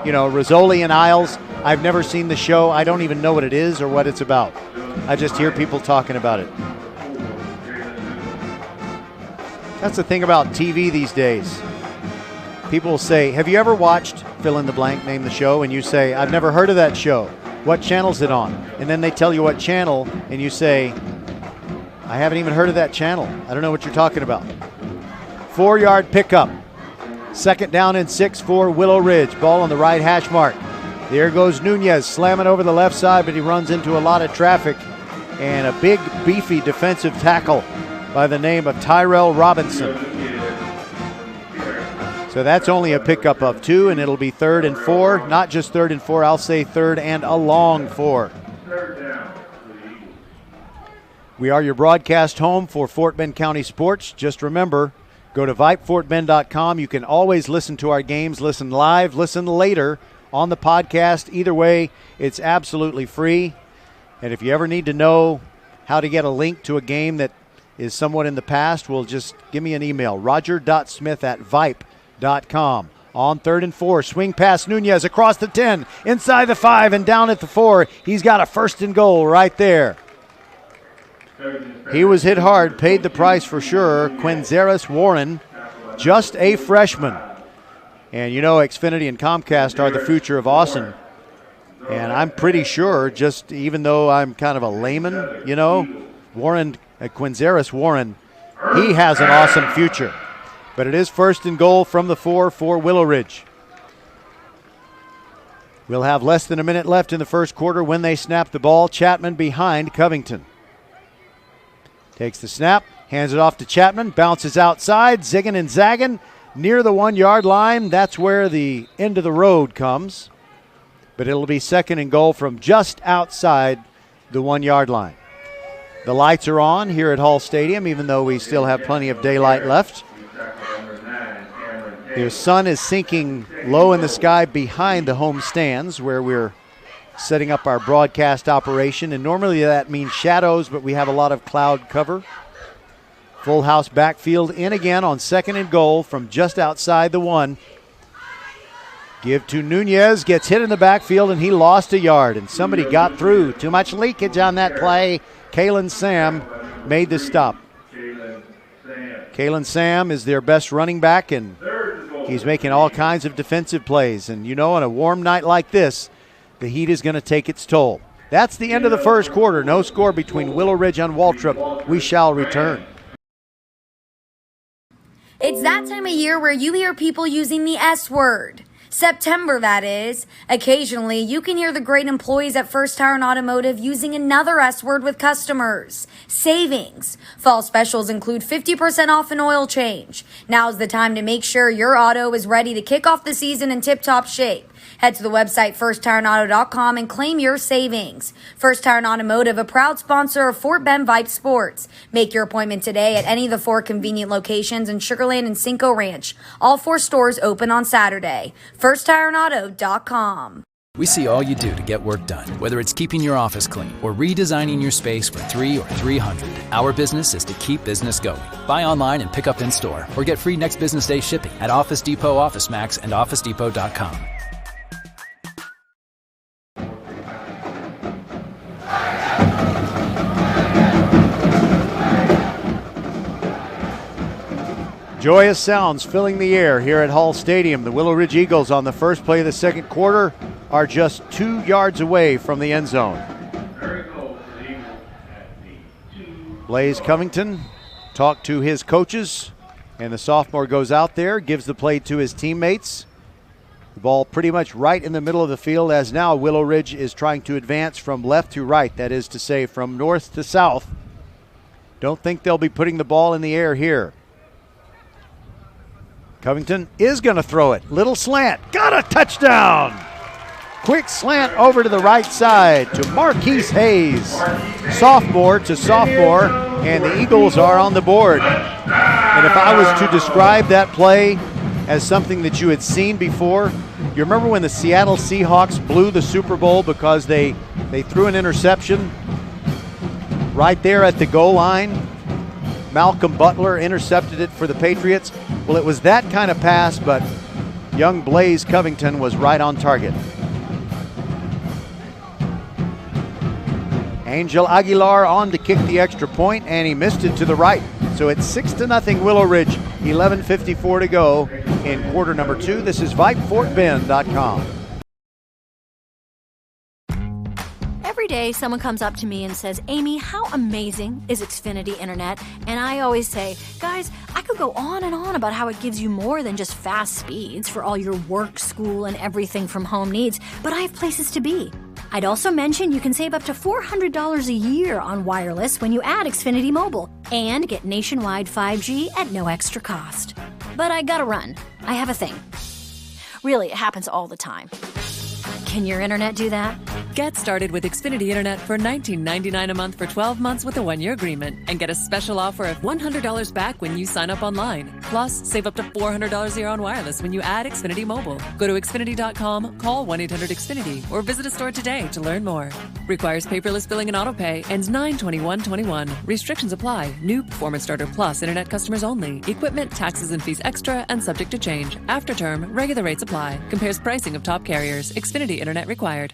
You know, Rizzoli and Isles, I've never seen the show. I don't even know what it is or what it's about. I just hear people talking about it. That's the thing about TV these days. People will say, have you ever watched fill in the blank, name the show, and you say, I've never heard of that show. What channel's it on? And then they tell you what channel, and you say, I haven't even heard of that channel. I don't know what you're talking about. 4-yard pickup. 2nd down and 6 for Willow Ridge. Ball on the right hash mark. There goes Nunez slamming over the left side, but he runs into a lot of traffic. And a big, beefy defensive tackle by the name of Tyrell Robinson. So that's only a pickup of 2, and it'll be 3rd and 4. Not just 3rd and 4, I'll say 3rd and a long 4. We are your broadcast home for Fort Bend County sports. Just remember, go to VypeFortBend.com. You can always listen to our games, listen live, listen later on the podcast. Either way, it's absolutely free. And if you ever need to know how to get a link to a game that is somewhat in the past, well, just give me an email, roger.smith@Vype.com. On 3rd and 4, swing pass Nunez across the 10, inside the 5, and down at the 4. He's got a 1st and goal right there. He was hit hard, paid the price for sure. Quinzeris Warren, just a freshman. And you know, Xfinity and Comcast are the future of Austin. And I'm pretty sure, just even though I'm kind of a layman, you know, Quinzeris Warren, he has an awesome future. But it is 1st and goal from the 4 for Willow Ridge. We'll have less than a minute left in the first quarter when they snap the ball. Chapman behind Covington. Takes the snap, hands it off to Chapman, bounces outside, zigging and zagging near the 1-yard line. That's where the end of the road comes. But it'll be 2nd and goal from just outside the 1-yard line. The lights are on here at Hall Stadium, even though we still have plenty of daylight left. The sun is sinking low in the sky behind the home stands where we're setting up our broadcast operation. And normally that means shadows, but we have a lot of cloud cover. Full house backfield in again on 2nd and goal from just outside the 1. Give to Nunez, gets hit in the backfield, and he lost a yard. And somebody got through. Too much leakage on that play. Kalen Sam made the stop. Kalen Sam is their best running back, and he's making all kinds of defensive plays. And you know, on a warm night like this, the heat is going to take its toll. That's the end of the first quarter. No score between Willow Ridge and Waltrip. We shall return. It's that time of year where you hear people using the S word. September, that is. Occasionally, you can hear the great employees at First Tire and Automotive using another S word with customers. Savings. Fall specials include 50% off an oil change. Now's the time to make sure your auto is ready to kick off the season in tip-top shape. Head to the website firsttireandauto.com and claim your savings. First Tire and Automotive, a proud sponsor of Fort Bend Vype Sports. Make your appointment today at any of the 4 convenient locations in Sugarland and Cinco Ranch. All 4 stores open on Saturday. firsttireandauto.com. We see all you do to get work done, whether it's keeping your office clean or redesigning your space for 3 or 300. Our business is to keep business going. Buy online and pick up in store, or get free next business day shipping at Office Depot, Office Max, and OfficeDepot.com. Joyous sounds filling the air here at Hall Stadium. The Willow Ridge Eagles on the first play of the second quarter are just 2 yards away from the end zone. Blaze Covington talked to his coaches, and the sophomore goes out there, gives the play to his teammates. The ball pretty much right in the middle of the field, as now Willow Ridge is trying to advance from left to right, that is to say from north to south. Don't think they'll be putting the ball in the air here. Covington is going to throw it. Little slant. Got a touchdown. Quick slant over to the right side to Marquise Hayes. Sophomore to sophomore, and the Eagles are on the board. And if I was to describe that play as something that you had seen before, you remember when the Seattle Seahawks blew the Super Bowl because they threw an interception right there at the goal line? Malcolm Butler intercepted it for the Patriots. Well, it was that kind of pass, but young Blaze Covington was right on target. Angel Aguilar on to kick the extra point, and he missed it to the right. So it's 6-0 Willow Ridge, 11:54 to go in quarter number 2. This is VypeFortBend.com. Every day, someone comes up to me and says, Amy, how amazing is Xfinity Internet? And I always say, guys, I could go on and on about how it gives you more than just fast speeds for all your work, school, and everything from home needs, but I have places to be. I'd also mention you can save up to $400 a year on wireless when you add Xfinity Mobile and get nationwide 5G at no extra cost. But I gotta run. I have a thing. Really, it happens all the time. Can your internet do that? Get started with Xfinity Internet for $19.99 a month for 12 months with a 1-year agreement and get a special offer of $100 back when you sign up online. Plus, save up to $400 a year on wireless when you add Xfinity Mobile. Go to Xfinity.com, call 1-800-XFINITY, or visit a store today to learn more. Requires paperless billing and autopay. Ends 9/21/21. Restrictions apply. New Performance Starter Plus Internet customers only. Equipment, taxes, and fees extra and subject to change. After term, regular rates apply. Compares pricing of top carriers. Xfinity Internet required.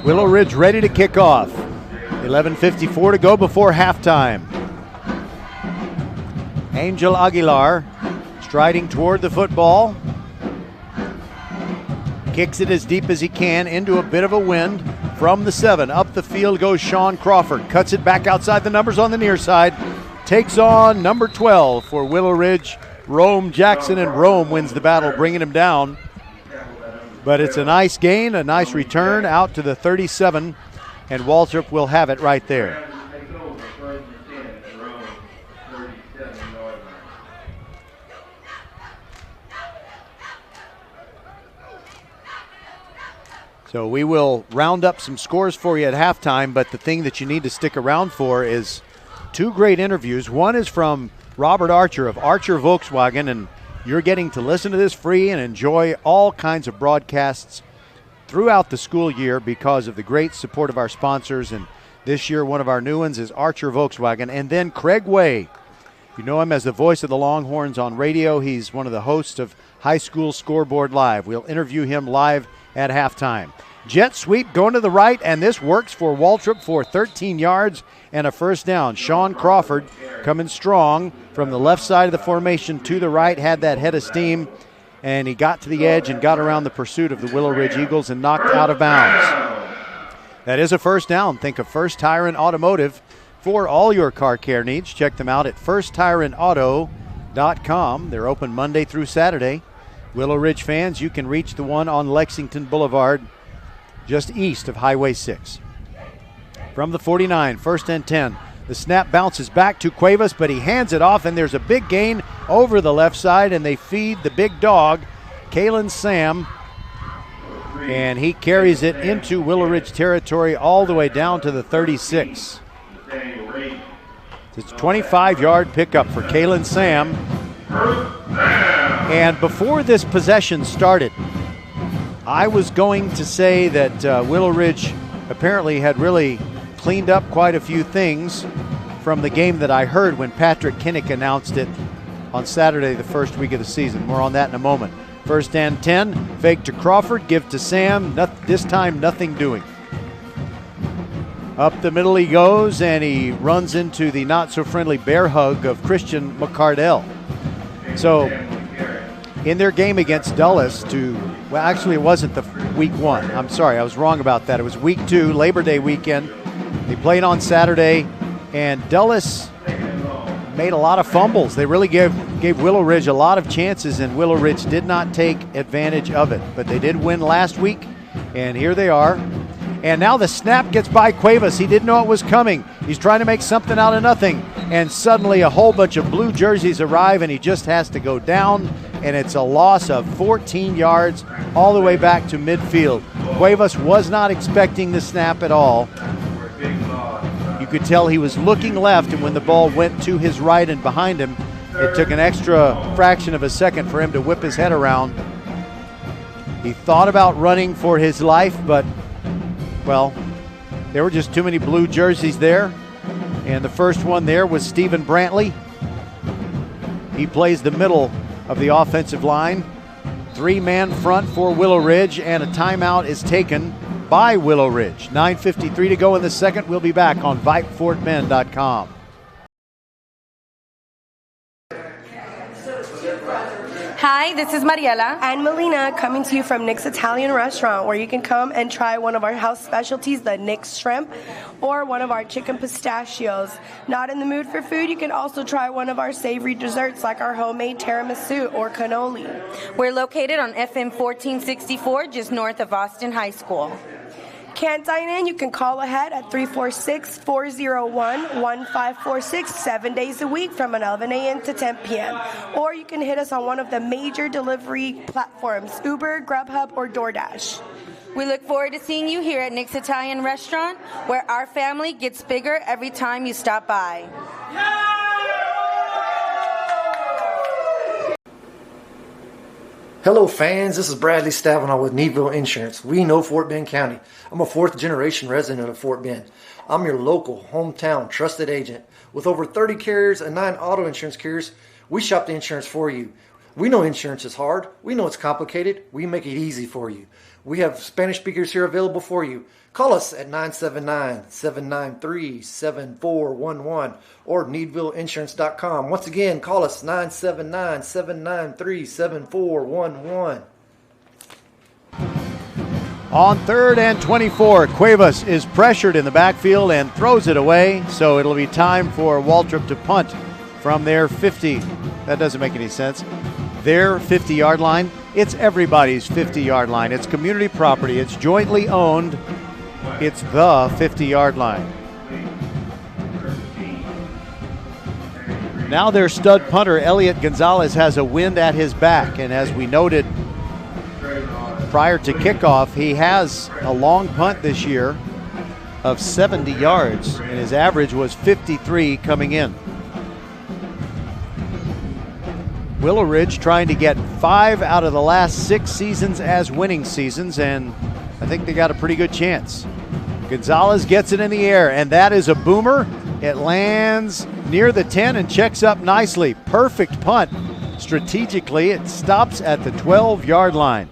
Willow Ridge ready to kick off. 11:54 to go before halftime. Angel Aguilar striding toward the football. Kicks it as deep as he can into a bit of a wind. From the 7, up the field goes Sean Crawford. Cuts it back outside the numbers on the near side. Takes on number 12 for Willow Ridge, Rome Jackson, and Rome wins the battle, bringing him down. But it's a nice gain, a nice return out to the 37, and Waltrip will have it right there. So we will round up some scores for you at halftime, but the thing that you need to stick around for is 2 great interviews. One is from Robert Archer of Archer Volkswagen, and you're getting to listen to this free and enjoy all kinds of broadcasts throughout the school year because of the great support of our sponsors. And this year, one of our new ones is Archer Volkswagen. And then Craig Way. You know him as the voice of the Longhorns on radio. He's one of the hosts of High School Scoreboard Live. We'll interview him live at halftime. Jet sweep going to the right, and this works for Waltrip for 13 yards and a first down. Sean Crawford coming strong from the left side of the formation to the right, had that head of steam, and he got to the edge and got around the pursuit of the Willow Ridge Eagles and knocked out of bounds. That is a first down. Think of First Tire and Automotive for all your car care needs. Check them out at firsttireandauto.com. They're open Monday through Saturday. Willow Ridge fans, you can reach the one on Lexington Boulevard just east of Highway 6. From the 49, 1st and 10. The snap bounces back to Cuevas, but he hands it off, and there's a big gain over the left side, and they feed the big dog, Kalen Sam, and he carries it into Willow Ridge territory all the way down to the 36. It's a 25-yard pickup for Kalen Sam. And before this possession started, I was going to say that Willow Ridge apparently had really cleaned up quite a few things from the game that I heard when Patrick Kinnick announced it on Saturday, the first week of the season. More on that in a moment. 1st and 10, fake to Crawford, give to Sam, this time nothing doing. Up the middle he goes, and he runs into the not-so-friendly bear hug of Christian McCardell. So in their game against Dulles well, actually it wasn't the week 1. I'm sorry, I was wrong about that. It was week 2, Labor Day weekend. They played on Saturday, and Dulles made a lot of fumbles. They really gave Willow Ridge a lot of chances, and Willow Ridge did not take advantage of it. But they did win last week, and here they are. And now the snap gets by Cuevas. He didn't know it was coming. He's trying to make something out of nothing. And suddenly a whole bunch of blue jerseys arrive, and he just has to go down. And it's a loss of 14 yards all the way back to midfield. Cuevas was not expecting the snap at all. You could tell he was looking left, and when the ball went to his right and behind him, it took an extra fraction of a second for him to whip his head around. He thought about running for his life, but, well, there were just too many blue jerseys there. And the first one there was Stephen Brantley. He plays the middle of the offensive line. 3-man front for Willow Ridge, and a timeout is taken by Willow Ridge. 9:53 to go in the second. We'll be back on VypeFortBend.com. Hi, this is Mariela and Melina coming to you from Nick's Italian Restaurant, where you can come and try one of our house specialties, the Nick's Shrimp, or one of our chicken pistachios. Not in the mood for food? You can also try one of our savory desserts like our homemade tiramisu or cannoli. We're located on FM 1464, just north of Austin High School. Can't dine in? You can call ahead at 346-401-1546 7 days a week from 11 a.m. to 10 p.m. Or you can hit us on one of the major delivery platforms, Uber, Grubhub, or DoorDash. We look forward to seeing you here at Nick's Italian Restaurant, where our family gets bigger every time you stop by. Hello fans, this is Bradley Stavanaugh with Needville Insurance. We know Fort Bend County. I'm a 4th generation resident of Fort Bend. I'm your local, hometown, trusted agent. With over 30 carriers and 9 auto insurance carriers, we shop the insurance for you. We know insurance is hard. We know it's complicated. We make it easy for you. We have Spanish speakers here available for you. Call us at 979-793-7411 or NeedvilleInsurance.com. Once again, call us 979-793-7411. On 3rd and 24, Cuevas is pressured in the backfield and throws it away, so it'll be time for Waltrip to punt from their 50. That doesn't make any sense. Their 50-yard line. It's everybody's 50-yard line. It's community property. It's jointly owned. It's the 50-yard line. Now their stud punter, Elliot Gonzalez, has a wind at his back. And as we noted prior to kickoff, he has a long punt this year of 70 yards. And his average was 53 coming in. Willow Ridge trying to get 5 out of the last 6 seasons as winning seasons, and I think they got a pretty good chance. Gonzalez gets it in the air, and that is a boomer. It lands near the 10 and checks up nicely. Perfect punt. Strategically, it stops at the 12-yard line.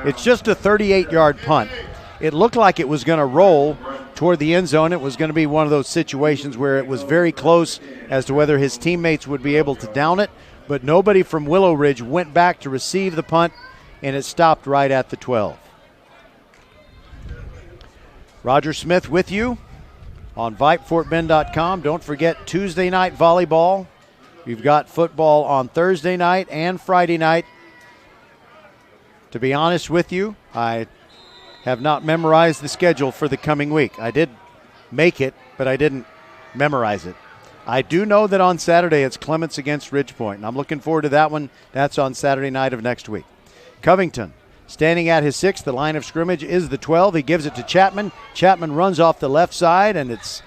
It's just a 38-yard punt. It looked like it was going to roll toward the end zone. It was going to be one of those situations where it was very close as to whether his teammates would be able to down it, but nobody from Willow Ridge went back to receive the punt, and it stopped right at the 12. Roger Smith with you on VypeFortBend.com. Don't forget Tuesday night volleyball. We've got football on Thursday night and Friday night. To be honest with you, I have not memorized the schedule for the coming week. I did make it, but I didn't memorize it. I do know that on Saturday it's Clements against Ridgepoint, and I'm looking forward to that one. That's on Saturday night of next week. Covington standing at his 6. The line of scrimmage is the 12. He gives it to Chapman. Chapman runs off the left side, and it's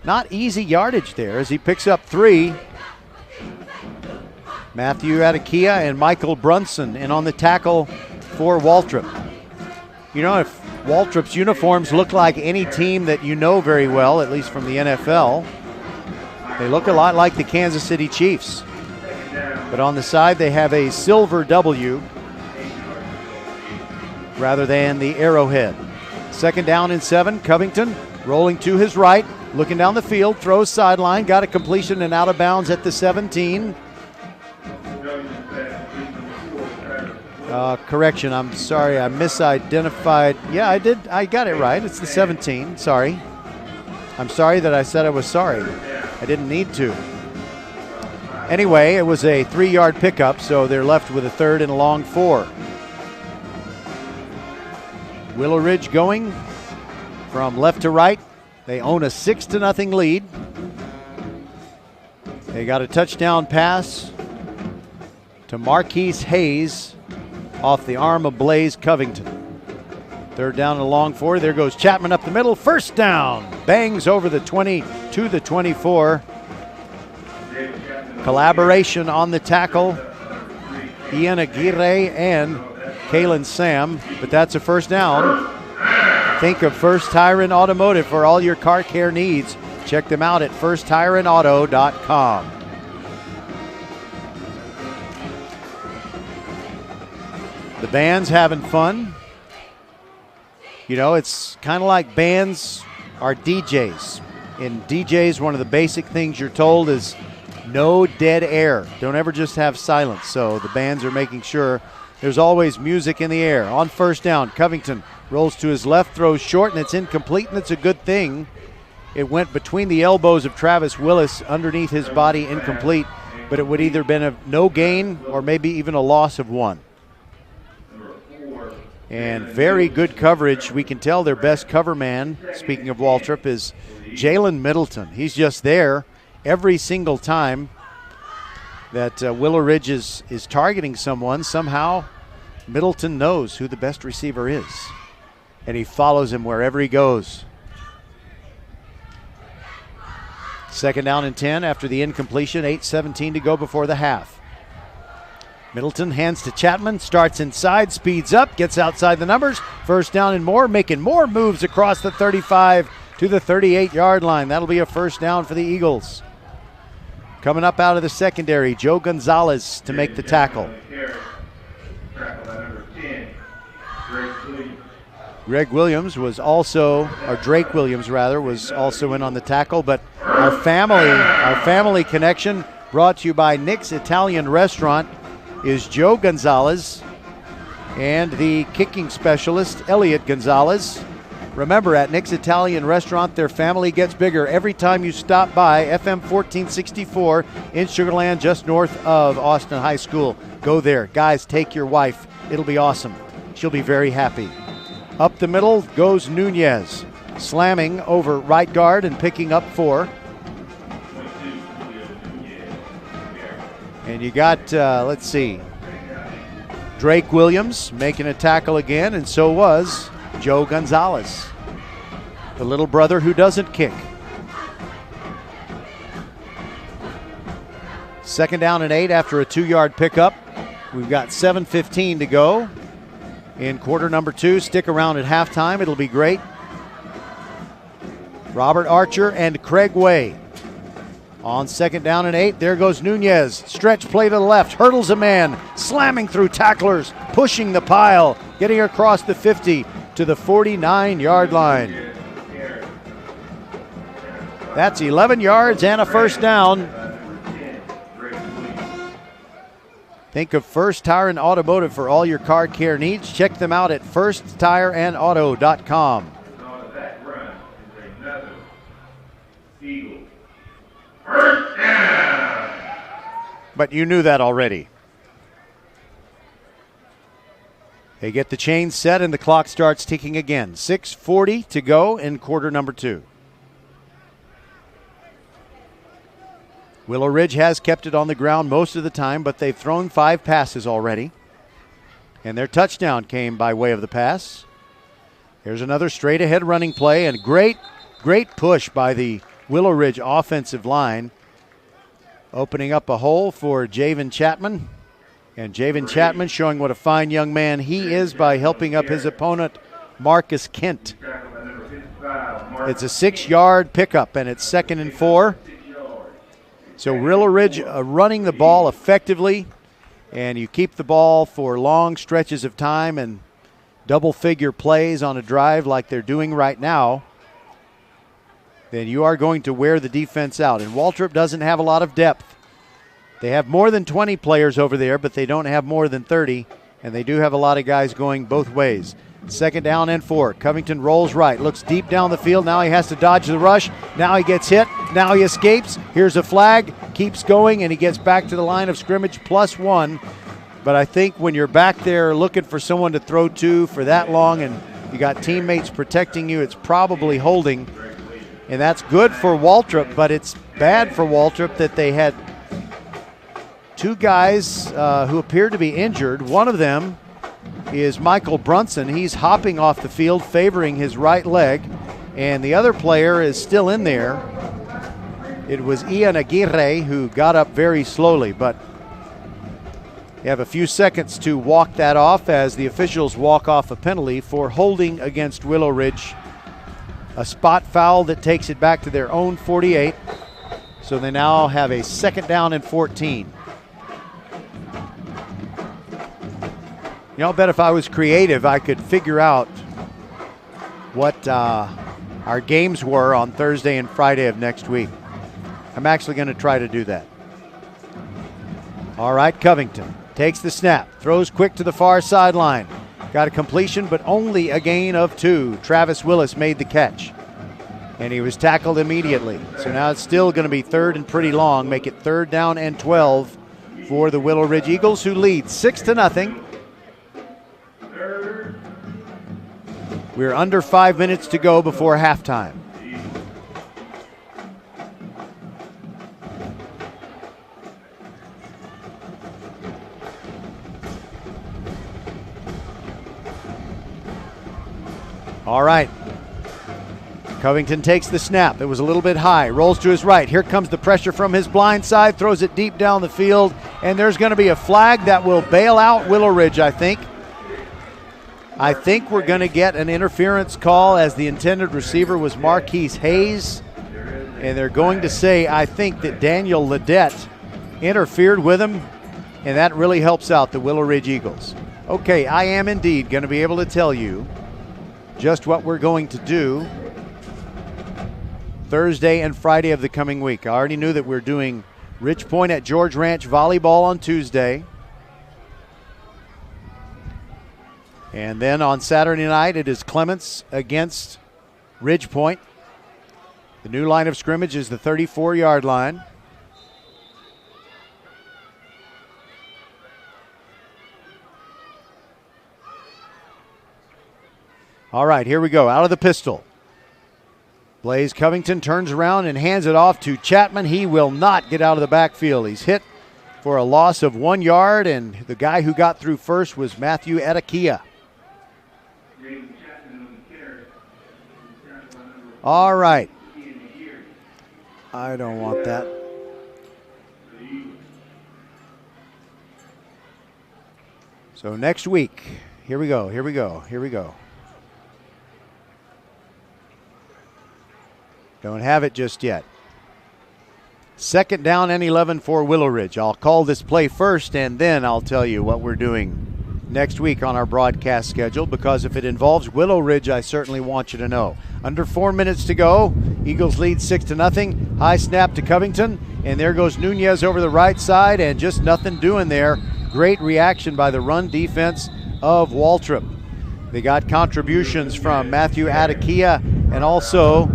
not easy yardage there as he picks up 3. Matthew Adekia and Michael Brunson in on the tackle for Waltrip. You know, if Waltrip's uniforms look like any team that you know very well, at least from the NFL, they look a lot like the Kansas City Chiefs. But on the side, they have a silver W rather than the arrowhead. 2nd down and 7. Covington rolling to his right, looking down the field, throws sideline, got a completion and out of bounds at the 17. Correction, I'm sorry, I misidentified. Yeah, I did. I got it right. It's the 17. Sorry. I'm sorry that I said I was sorry. I didn't need to. Anyway, it was a 3-yard pickup, so they're left with a 3rd and a long 4. Willow Ridge going from left to right. They own a 6-0 lead. They got a touchdown pass to Marquise Hayes off the arm of Blaze Covington. Third down and a long 4. There goes Chapman up the middle. First down. Bangs over the 20 to the 24. Collaboration on the tackle. Ian Aguirre and Kalen Sam, but that's a first down. Think of First Tire and Automotive for all your car care needs. Check them out at firsttireandauto.com. The band's having fun. You know, it's kind of like bands are DJs. In DJs, one of the basic things you're told is no dead air. Don't ever just have silence. So the bands are making sure there's always music in the air. On first down, Covington rolls to his left, throws short, and it's incomplete, and it's a good thing. It went between the elbows of Travis Willis, underneath his body, incomplete, but it would either been a no gain or maybe even a loss of 1. And very good coverage. We can tell their best cover man, speaking of Waltrip, is Jalen Middleton. He's just there every single time that Willow Ridge is targeting someone. Somehow Middleton knows who the best receiver is, and he follows him wherever he goes. Second down and 10 after the incompletion. 8:17 to go before the half. Middleton hands to Chapman, starts inside, speeds up, gets outside the numbers. First down and more, making more moves across the 35 to the 38-yard line. That'll be a first down for the Eagles. Coming up out of the secondary, Joe Gonzalez to make the tackle. Greg Williams was also, or Drake Williams rather, was also in on the tackle. But our family connection, brought to you by Nick's Italian Restaurant, is Joe Gonzalez and the kicking specialist, Elliot Gonzalez. Remember, at Nick's Italian Restaurant, their family gets bigger every time you stop by. FM 1464 in Sugar Land, just north of Austin High School. Go there. Guys, take your wife. It'll be awesome. She'll be very happy. Up the middle goes Nunez, slamming over right guard and picking up 4. And you got, let's see, Drake Williams making a tackle again, and so was Joe Gonzalez, the little brother who doesn't kick. Second down and 8 after a 2-yard pickup. We've got 7:15 to go in quarter number 2. Stick around at halftime. It'll be great. Robert Archer and Craig Way. On second down and 8, there goes Nunez. Stretch play to the left, hurdles a man, slamming through tacklers, pushing the pile, getting across the 50 to the 49-yard line. That's 11 yards and a first down. Think of First Tire and Automotive for all your car care needs. Check them out at firsttireandauto.com. But you knew that already. They get the chain set and the clock starts ticking again. 6:40 to go in quarter number 2. Willow Ridge has kept it on the ground most of the time, but they've thrown 5 passes already. And their touchdown came by way of the pass. Here's another straight ahead running play, and great push by the Willow Ridge offensive line, opening up a hole for Javen Chapman. And Javen Chapman showing what a fine young man he is by helping up his opponent, Marcus Kent. It's a 6-yard pickup, and it's 2nd and 4. So Willow Ridge running the ball effectively, and you keep the ball for long stretches of time and double-figure plays on a drive like they're doing right now, then you are going to wear the defense out. And Waltrip doesn't have a lot of depth. They have more than 20 players over there, but they don't have more than 30, and they do have a lot of guys going both ways. 2nd down and 4. Covington rolls right, looks deep down the field. Now he has to dodge the rush. Now he gets hit. Now he escapes. Here's a flag. Keeps going, and he gets back to the line of scrimmage +1. But I think when you're back there looking for someone to throw to for that long and You got teammates protecting you. It's probably holding, and that's good for Waltrip, but it's bad for Waltrip that they had two guys who appeared to be injured. One of them is Michael Brunson. He's hopping off the field, favoring his right leg, and the other player is still in there. It was Ian Aguirre who got up very slowly, but you have a few seconds to walk that off as the officials walk off a penalty for holding against Willow Ridge. A spot foul that takes it back to their own 48. So they now have a 2nd down and 14. You know, I'll bet if I was creative, I could figure out what our games were on Thursday and Friday of next week. I'm actually going to try to do that. All right, Covington takes the snap, throws quick to the far sideline. Got a completion, but only a gain of 2. Travis Willis made the catch, and he was tackled immediately. So now it's still going to be 3rd and pretty long, make it 3rd down and 12 for the Willow Ridge Eagles, who lead 6-0. We're under 5 minutes to go before halftime. All right. Covington takes the snap. It was a little bit high. Rolls to his right. Here comes the pressure from his blind side. Throws it deep down the field. And there's going to be a flag that will bail out Willow Ridge, I think. I think we're going to get an interference call, as the intended receiver was Marquise Hayes. And they're going to say, I think, that Daniel Ledette interfered with him. And that really helps out the Willow Ridge Eagles. Okay, I am indeed going to be able to tell you just what we're going to do Thursday and Friday of the coming week. I already knew that we're doing Ridge Point at George Ranch volleyball on Tuesday. And then on Saturday night, it is Clements against Ridge Point. The new line of scrimmage is the 34-yard line. All right, here we go. Out of the pistol. Blaze Covington turns around and hands it off to Chapman. He will not get out of the backfield. He's hit for a loss of 1 yard, and the guy who got through first was Matthew Adakia. All right. I don't want that. So next week, here we go. Don't have it just yet. 2nd down and 11 for Willow Ridge. I'll call this play first, and then I'll tell you what we're doing next week on our broadcast schedule, because if it involves Willow Ridge, I certainly want you to know. Under 4 minutes to go. Eagles lead 6-0. High snap to Covington, and there goes Nunez over the right side, and just nothing doing there. Great reaction by the run defense of Waltrip. They got contributions from Matthew Adakia and also,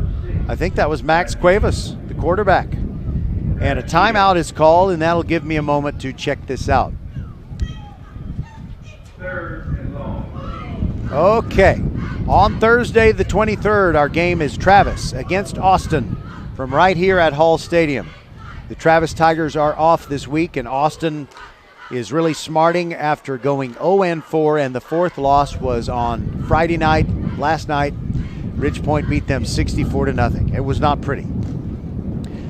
I think that was Max Cuevas, the quarterback. And a timeout is called, and that'll give me a moment to check this out. Okay. On Thursday the 23rd, our game is Travis against Austin from right here at Hall Stadium. The Travis Tigers are off this week, and Austin is really smarting after going 0-4, and the 4th loss was on Friday night, last night. Ridge Point beat them 64-0. It was not pretty.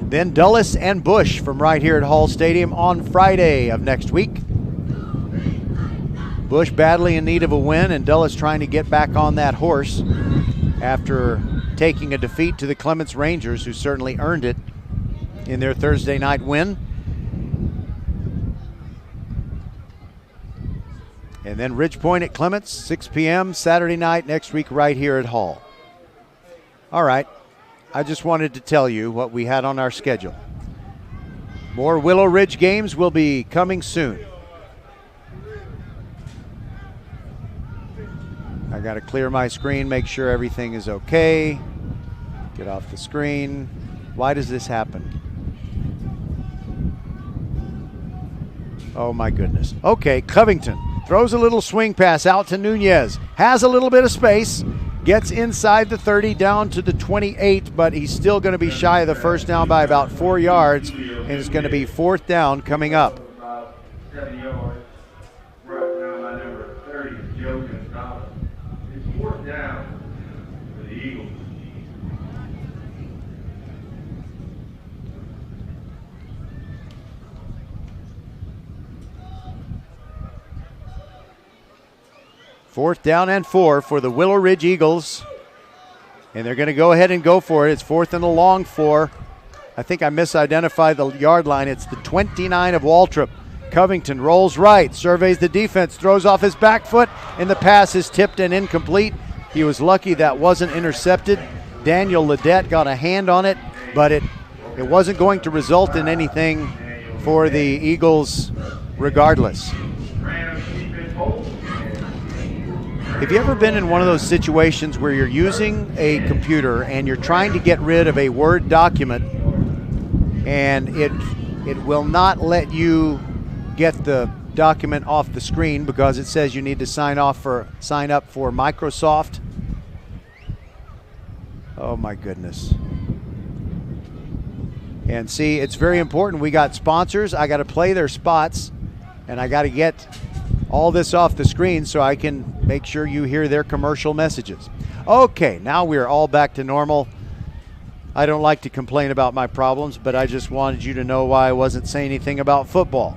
Then Dulles and Bush from right here at Hall Stadium on Friday of next week. Bush badly in need of a win, and Dulles trying to get back on that horse after taking a defeat to the Clements Rangers, who certainly earned it in their Thursday night win. And then Ridge Point at Clements, 6 p.m. Saturday night next week right here at Hall. All right, I just wanted to tell you what we had on our schedule. More Willow Ridge games will be coming soon. I got to clear my screen, make sure everything is okay. Get off the screen. Why does this happen? Oh my goodness. Okay, Covington Throws a little swing pass out to Nunez. Has a little bit of space. Gets inside the 30 down to the 28, but he's still going to be shy of the first down by about 4 yards, and it's going to be 4th down coming up. About 7 yards. Right now, my number 30, Joe Gonzalez. It's 4th down for the Eagles. Fourth down and 4 for the Willow Ridge Eagles. And they're going to go ahead and go for it. It's 4th and a long 4. I think I misidentified the yard line. It's the 29 of Waltrip. Covington rolls right, surveys the defense, throws off his back foot, and the pass is tipped and incomplete. He was lucky that wasn't intercepted. Daniel Ledette got a hand on it, but it wasn't going to result in anything for the Eagles regardless. Have you ever been in one of those situations where you're using a computer and you're trying to get rid of a Word document and it will not let you get the document off the screen because it says you need to sign up for Microsoft? Oh my goodness. And see, it's very important. We got sponsors. I got to play their spots and I got to get all this off the screen so I can make sure you hear their commercial messages. Okay, now we're all back to normal. I don't like to complain about my problems, but I just wanted you to know why I wasn't saying anything about football.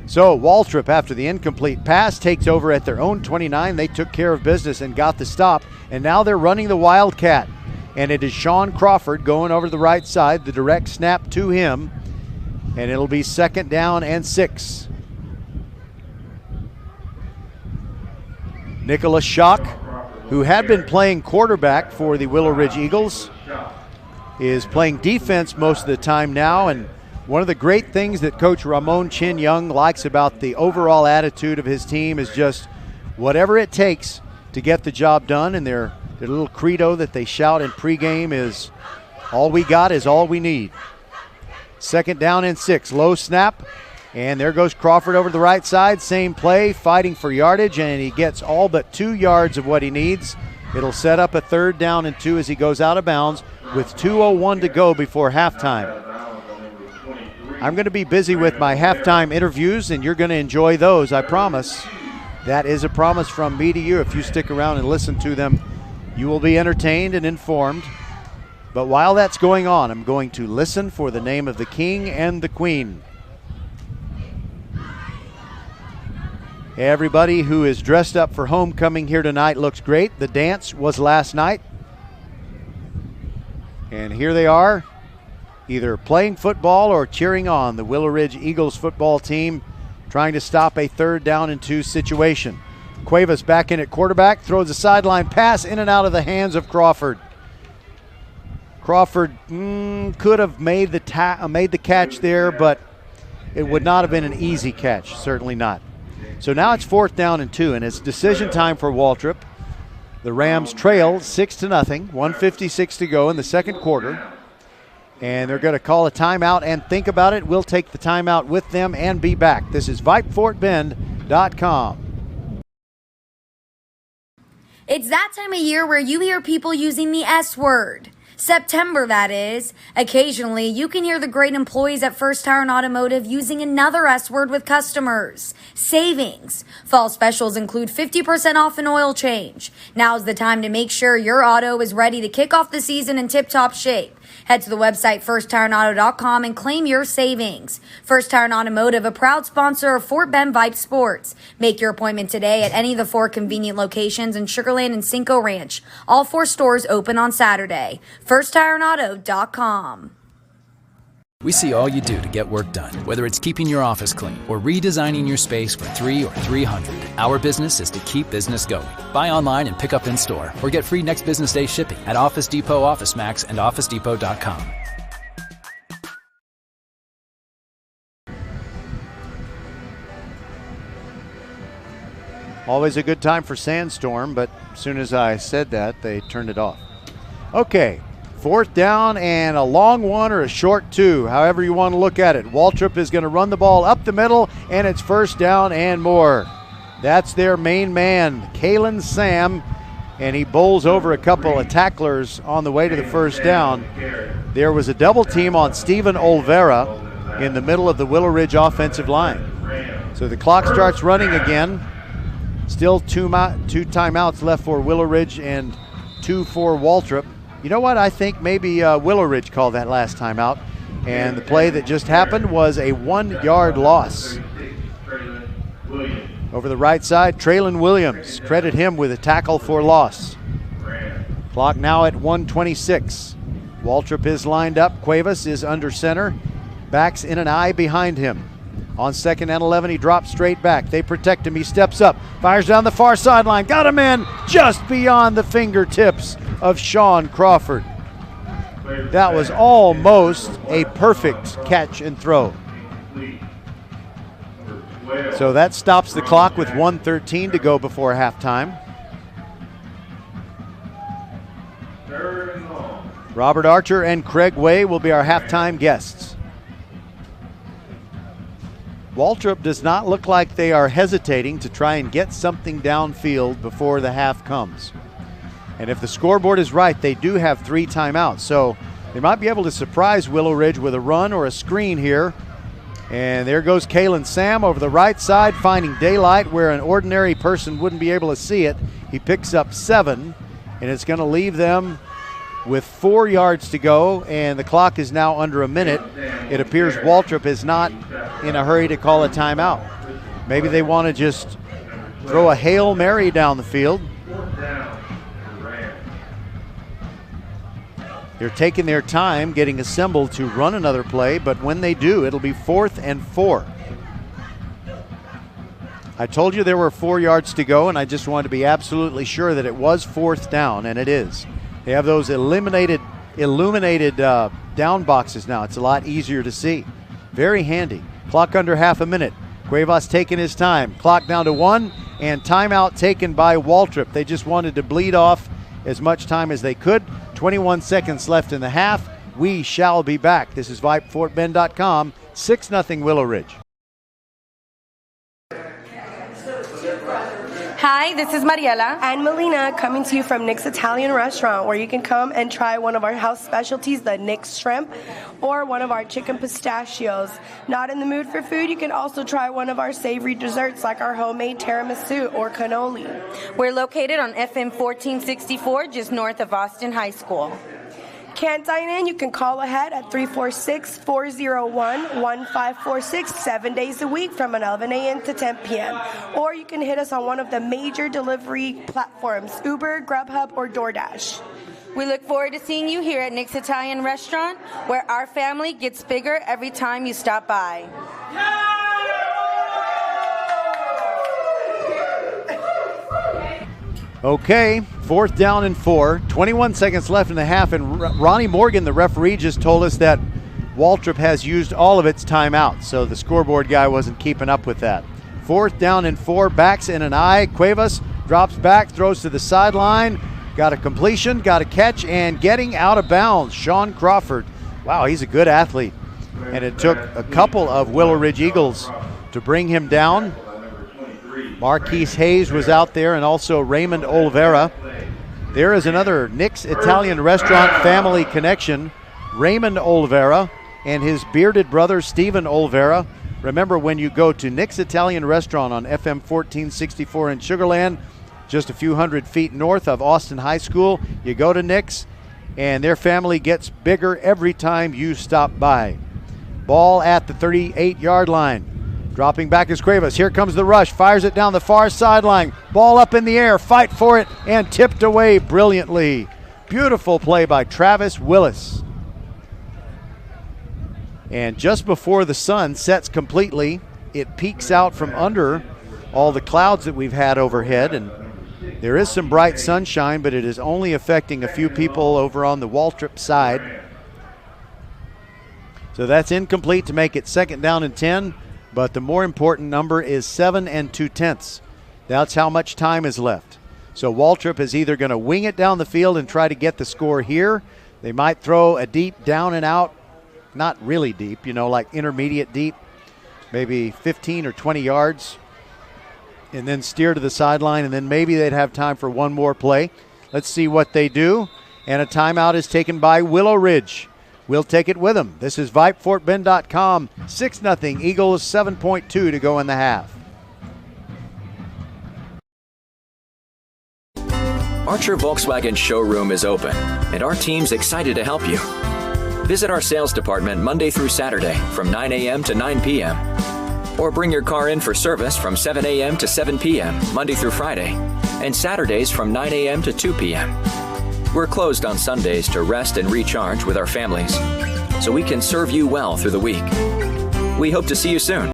So Waltrip, after the incomplete pass, takes over at their own 29. They took care of business and got the stop, and now they're running the Wildcat. And it is Sean Crawford going over the right side, the direct snap to him, and it'll be 2nd down and 6. Nicholas Schock, who had been playing quarterback for the Willow Ridge Eagles, is playing defense most of the time now. And one of the great things that Coach Ramon Chin Young likes about the overall attitude of his team is just whatever it takes to get the job done. And their little credo that they shout in pregame is, all we got is all we need. 2nd down and 6, low snap. And there goes Crawford over the right side, same play, fighting for yardage, and he gets all but 2 yards of what he needs. It'll set up a 3rd down and 2 as he goes out of bounds with 2:01 to go before halftime. I'm going to be busy with my halftime interviews, and you're going to enjoy those, I promise. That is a promise from me to you. If you stick around and listen to them, you will be entertained and informed. But while that's going on, I'm going to listen for the name of the king and the queen. Everybody who is dressed up for homecoming here tonight looks great. The dance was last night. And here they are, either playing football or cheering on the Willow Ridge Eagles football team, trying to stop a 3rd down and 2 situation. Cuevas back in at quarterback, throws a sideline pass in and out of the hands of Crawford. Crawford could have made the catch there, but it would not have been an easy catch, certainly not. So now it's 4th down and 2, and it's decision time for Waltrip. The Rams trail 6-0, 1:56 to go in the 2nd quarter. And they're going to call a timeout and think about it. We'll take the timeout with them and be back. This is VypeFortBend.com. It's that time of year where you hear people using the S word. September, that is. Occasionally, you can hear the great employees at First Tire and Automotive using another S word with customers. Savings. Fall specials include 50% off an oil change. Now's the time to make sure your auto is ready to kick off the season in tip-top shape. Head to the website firsttireandauto.com and claim your savings. First Tire and Automotive, a proud sponsor of Fort Bend Vype Sports. Make your appointment today at any of the 4 convenient locations in Sugar Land and Cinco Ranch. All 4 stores open on Saturday. firsttireandauto.com. We see all you do to get work done, whether it's keeping your office clean or redesigning your space for 3 or 300. Our business is to keep business going. Buy online and pick up in store or get free next business day shipping at Office Depot, Office Max, and OfficeDepot.com. Always a good time for Sandstorm, but as soon as I said that, they turned it off. Okay. 4th down and a long 1 or a short 2, however you want to look at it. Waltrip is going to run the ball up the middle, and it's 1st down and more. That's their main man, Kalen Sam, and he bowls over a couple of tacklers on the way to the first down. There was a double team on Stephen Olvera in the middle of the Willow Ridge offensive line. So the clock starts running again. Still two timeouts left for Willow Ridge and 2 for Waltrip. You know what? I think maybe Willow Ridge called that last timeout. And the play that just happened was a 1-yard loss. Over the right side, Traylon Williams. Credit him with a tackle for loss. Clock now at 1:26. Waltrip is lined up. Cuevas is under center. Backs in an eye behind him. On 2nd and 11, he drops straight back. They protect him. He steps up, fires down the far sideline. Got him in just beyond the fingertips of Sean Crawford. That was almost a perfect catch and throw. So that stops the clock with 1:13 to go before halftime. Robert Archer and Craig Way will be our halftime guests. Waltrip does not look like they are hesitating to try and get something downfield before the half comes. And if the scoreboard is right, they do have 3 timeouts. So they might be able to surprise Willow Ridge with a run or a screen here. And there goes Kalen Sam over the right side, finding daylight where an ordinary person wouldn't be able to see it. He picks up 7, and it's going to leave them with 4 yards to go, and the clock is now under a minute. It appears Waltrip is not in a hurry to call a timeout. Maybe they want to just throw a Hail Mary down the field. They're taking their time getting assembled to run another play, but when they do, it'll be 4th and 4. I told you there were 4 yards to go, and I just wanted to be absolutely sure that it was 4th down, and it is. They have those illuminated down boxes now. It's a lot easier to see. Very handy. Clock under half a minute. Cuevas taking his time. Clock down to 1, and timeout taken by Waltrip. They just wanted to bleed off as much time as they could. 21 seconds left in the half. We shall be back. This is VypeFortBend.com. 6-0 Willow Ridge. Hi, this is Mariela and Melina coming to you from Nick's Italian Restaurant, where you can come and try one of our house specialties, the Nick's Shrimp, or one of our chicken pistachios. Not in the mood for food, you can also try one of our savory desserts like our homemade tiramisu or cannoli. We're located on FM 1464, just north of Austin High School. Can't dine in? You can call ahead at 346-401-1546 7 days a week from 11 a.m. to 10 p.m. Or you can hit us on one of the major delivery platforms, Uber, Grubhub, or DoorDash. We look forward to seeing you here at Nick's Italian Restaurant, where our family gets bigger every time you stop by. Okay, 4th down and 4. 21 seconds left in the half, and Ronnie Morgan, the referee, just told us that Waltrip has used all of its timeouts, so the scoreboard guy wasn't keeping up with that. 4th down and 4, backs in an eye. Cuevas drops back, throws to the sideline, got a completion, got a catch, and getting out of bounds, Sean Crawford. Wow, he's a good athlete. And it took a couple of Willow Ridge Eagles to bring him down. Marquise Hayes was out there, and also Raymond Olvera. There is another Nick's Italian Restaurant family connection, Raymond Olvera and his bearded brother Stephen Olvera. Remember, when you go to Nick's Italian Restaurant on FM 1464 in Sugar Land, just a few hundred feet north of Austin High School, you go to Nick's, and their family gets bigger every time you stop by. Ball at the 38-yard line. Dropping back is Cuevas. Here comes the rush. Fires it down the far sideline. Ball up in the air. Fight for it, and tipped away brilliantly. Beautiful play by Travis Willis. And just before the sun sets completely, it peeks out from under all the clouds that we've had overhead, and there is some bright sunshine, but it is only affecting a few people over on the Waltrip side. So that's incomplete to make it 2nd down and 10. But the more important number is 7 2/10. That's how much time is left. So Waltrip is either going to wing it down the field and try to get the score here. They might throw a deep down and out, not really deep, like intermediate deep, maybe 15 or 20 yards. and then steer to the sideline, and then maybe they'd have time for one more play. Let's see what they do. And a timeout is taken by Willow Ridge. We'll take it with them. This is VypeFortBend.com. 6-0 Eagles, 7.2 to go in the half. Archer Volkswagen showroom is open, and our team's excited to help you. Visit our sales department Monday through Saturday from 9 a.m. to 9 p.m. Or bring your car in for service from 7 a.m. to 7 p.m. Monday through Friday, and Saturdays from 9 a.m. to 2 p.m. We're closed on Sundays to rest and recharge with our families, so we can serve you well through the week. We hope to see you soon.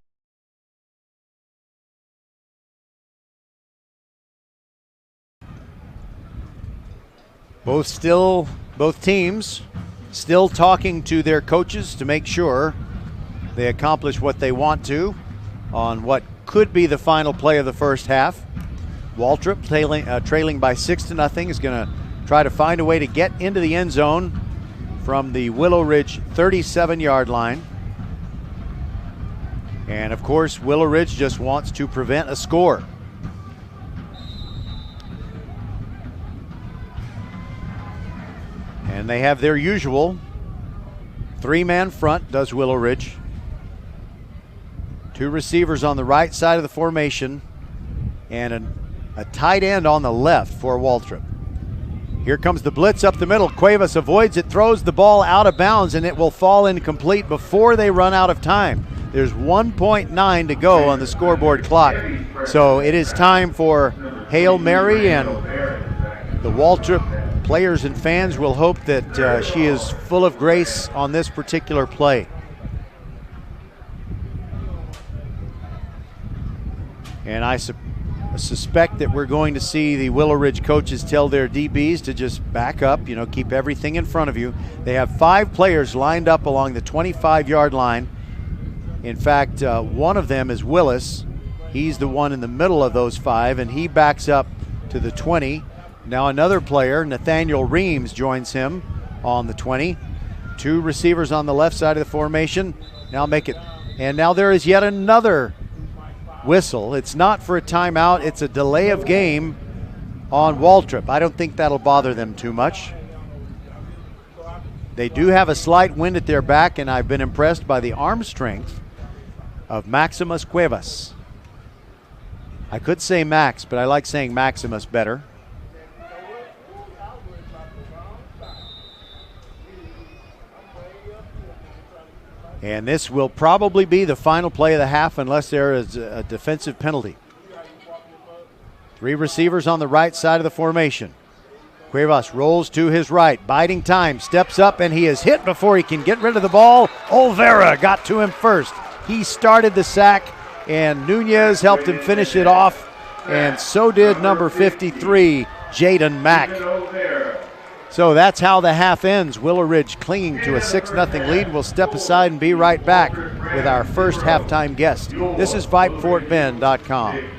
Both teams still talking to their coaches to make sure they accomplish what they want to on what could be the final play of the first half. Waltrip trailing by 6-0 is going to try to find a way to get into the end zone from the Willow Ridge 37-yard line. And of course, Willow Ridge just wants to prevent a score. And they have their usual three-man front, does Willow Ridge. Two receivers on the right side of the formation and a tight end on the left for Waltrip. Here comes the blitz up the middle. Cuevas avoids it, throws the ball out of bounds, and it will fall incomplete before they run out of time. There's 1.9 to go on the scoreboard clock. So it is time for Hail Mary, and the Waltrip players and fans will hope that she is full of grace on this particular play. And I suspect that we're going to see the Willow Ridge coaches tell their DBs to just back up, keep everything in front of you. They have 5 players lined up along the 25-yard line. In fact, one of them is Willis. He's the one in the middle of those 5, and he backs up to the 20. Now another player, Nathaniel Reams, joins him on the 20. 2 receivers on the left side of the formation. Now make it. And now there is yet another whistle. It's not for a timeout. It's a delay of game on Waltrip. I don't think that'll bother them too much. They do have a slight wind at their back, and I've been impressed by the arm strength of Maximus Cuevas. I could say Max, but I like saying Maximus better. And this will probably be the final play of the half unless there is a defensive penalty. 3 receivers on the right side of the formation. Cuevas rolls to his right, biding time, steps up, and he is hit before he can get rid of the ball. Olvera got to him first. He started the sack, and Nunez helped him finish it off, and so did number 53, Jaden Mack. So that's how the half ends. Willow Ridge clinging to a 6-0 lead. We'll step aside and be right back with our first halftime guest. This is VypeFortBend.com.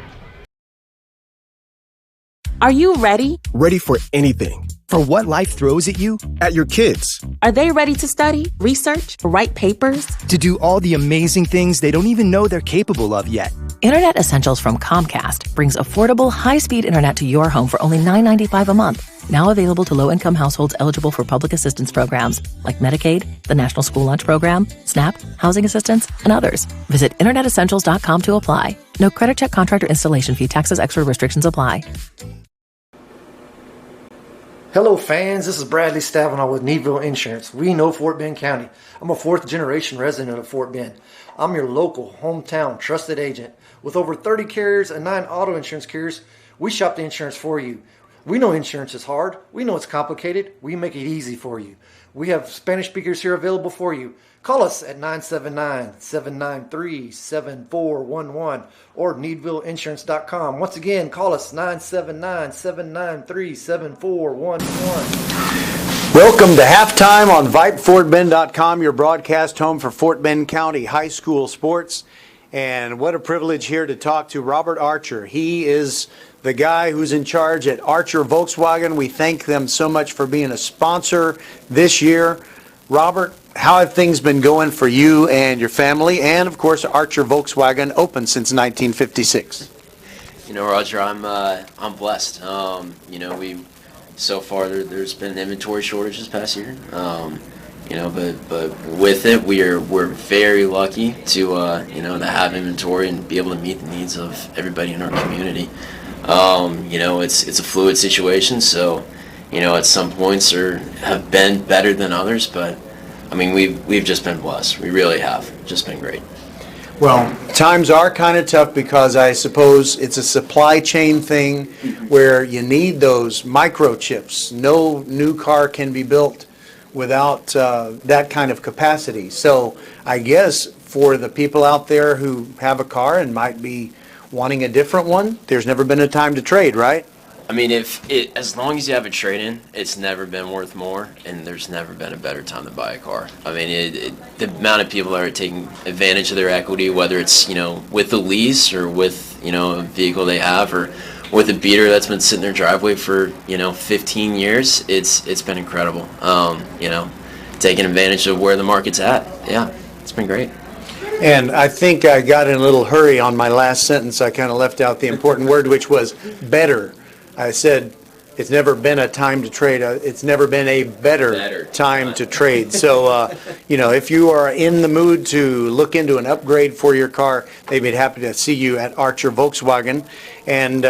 Are you ready? Ready for anything. For what life throws at you, at your kids. Are they ready to study, research, write papers? To do all the amazing things they don't even know they're capable of yet. Internet Essentials from Comcast brings affordable, high-speed internet to your home for only $9.95 a month. Now available to low-income households eligible for public assistance programs like Medicaid, the National School Lunch Program, SNAP, housing assistance, and others. Visit InternetEssentials.com to apply. No credit check, contract, or installation fee. Taxes, extra restrictions apply. Hello fans, this is Bradley Stavanaugh with Needville Insurance. We know Fort Bend County. I'm a 4th generation resident of Fort Bend. I'm your local, hometown, trusted agent. With over 30 carriers and 9 auto insurance carriers, we shop the insurance for you. We know insurance is hard. We know it's complicated. We make it easy for you. We have Spanish speakers here available for you. Call us at 979-793-7411 or NeedvilleInsurance.com. Once again, call us 979-793-7411. Welcome to halftime on VypeFortBend.com, your broadcast home for Fort Bend County high school sports. And what a privilege here to talk to Robert Archer. He is the guy who's in charge at Archer Volkswagen. We thank them so much for being a sponsor this year. Robert, how have things been going for you and your family? And, of course, Archer Volkswagen, open since 1956. You know, Roger, I'm blessed. You know, so far there's been an inventory shortage this past year. You know, but with it, we're very lucky to you know, to have inventory and be able to meet the needs of everybody in our community. You know, it's a fluid situation, so you know, at some points have been better than others, but I mean, we've just been blessed. We really have just been great. Well, times are kind of tough because I suppose it's a supply chain thing where you need those microchips. No new car can be built without that kind of capacity. So I guess for the people out there who have a car and might be wanting a different one, there's never been a time to trade, right? I mean, as long as you have a trade-in, it's never been worth more, and there's never been a better time to buy a car. I mean, the amount of people that are taking advantage of their equity, whether it's, you know, with a lease or with, you know, a vehicle they have, or with a beater that's been sitting in their driveway for, you know, 15 years, it's been incredible. You know, taking advantage of where the market's at. Yeah, it's been great. And I think I got in a little hurry on my last sentence. I kind of left out the important word, which was better. I said it's never been a time to trade. It's never been a better time to trade. So, you know, if you are in the mood to look into an upgrade for your car, they'd be happy to see you at Archer Volkswagen. And,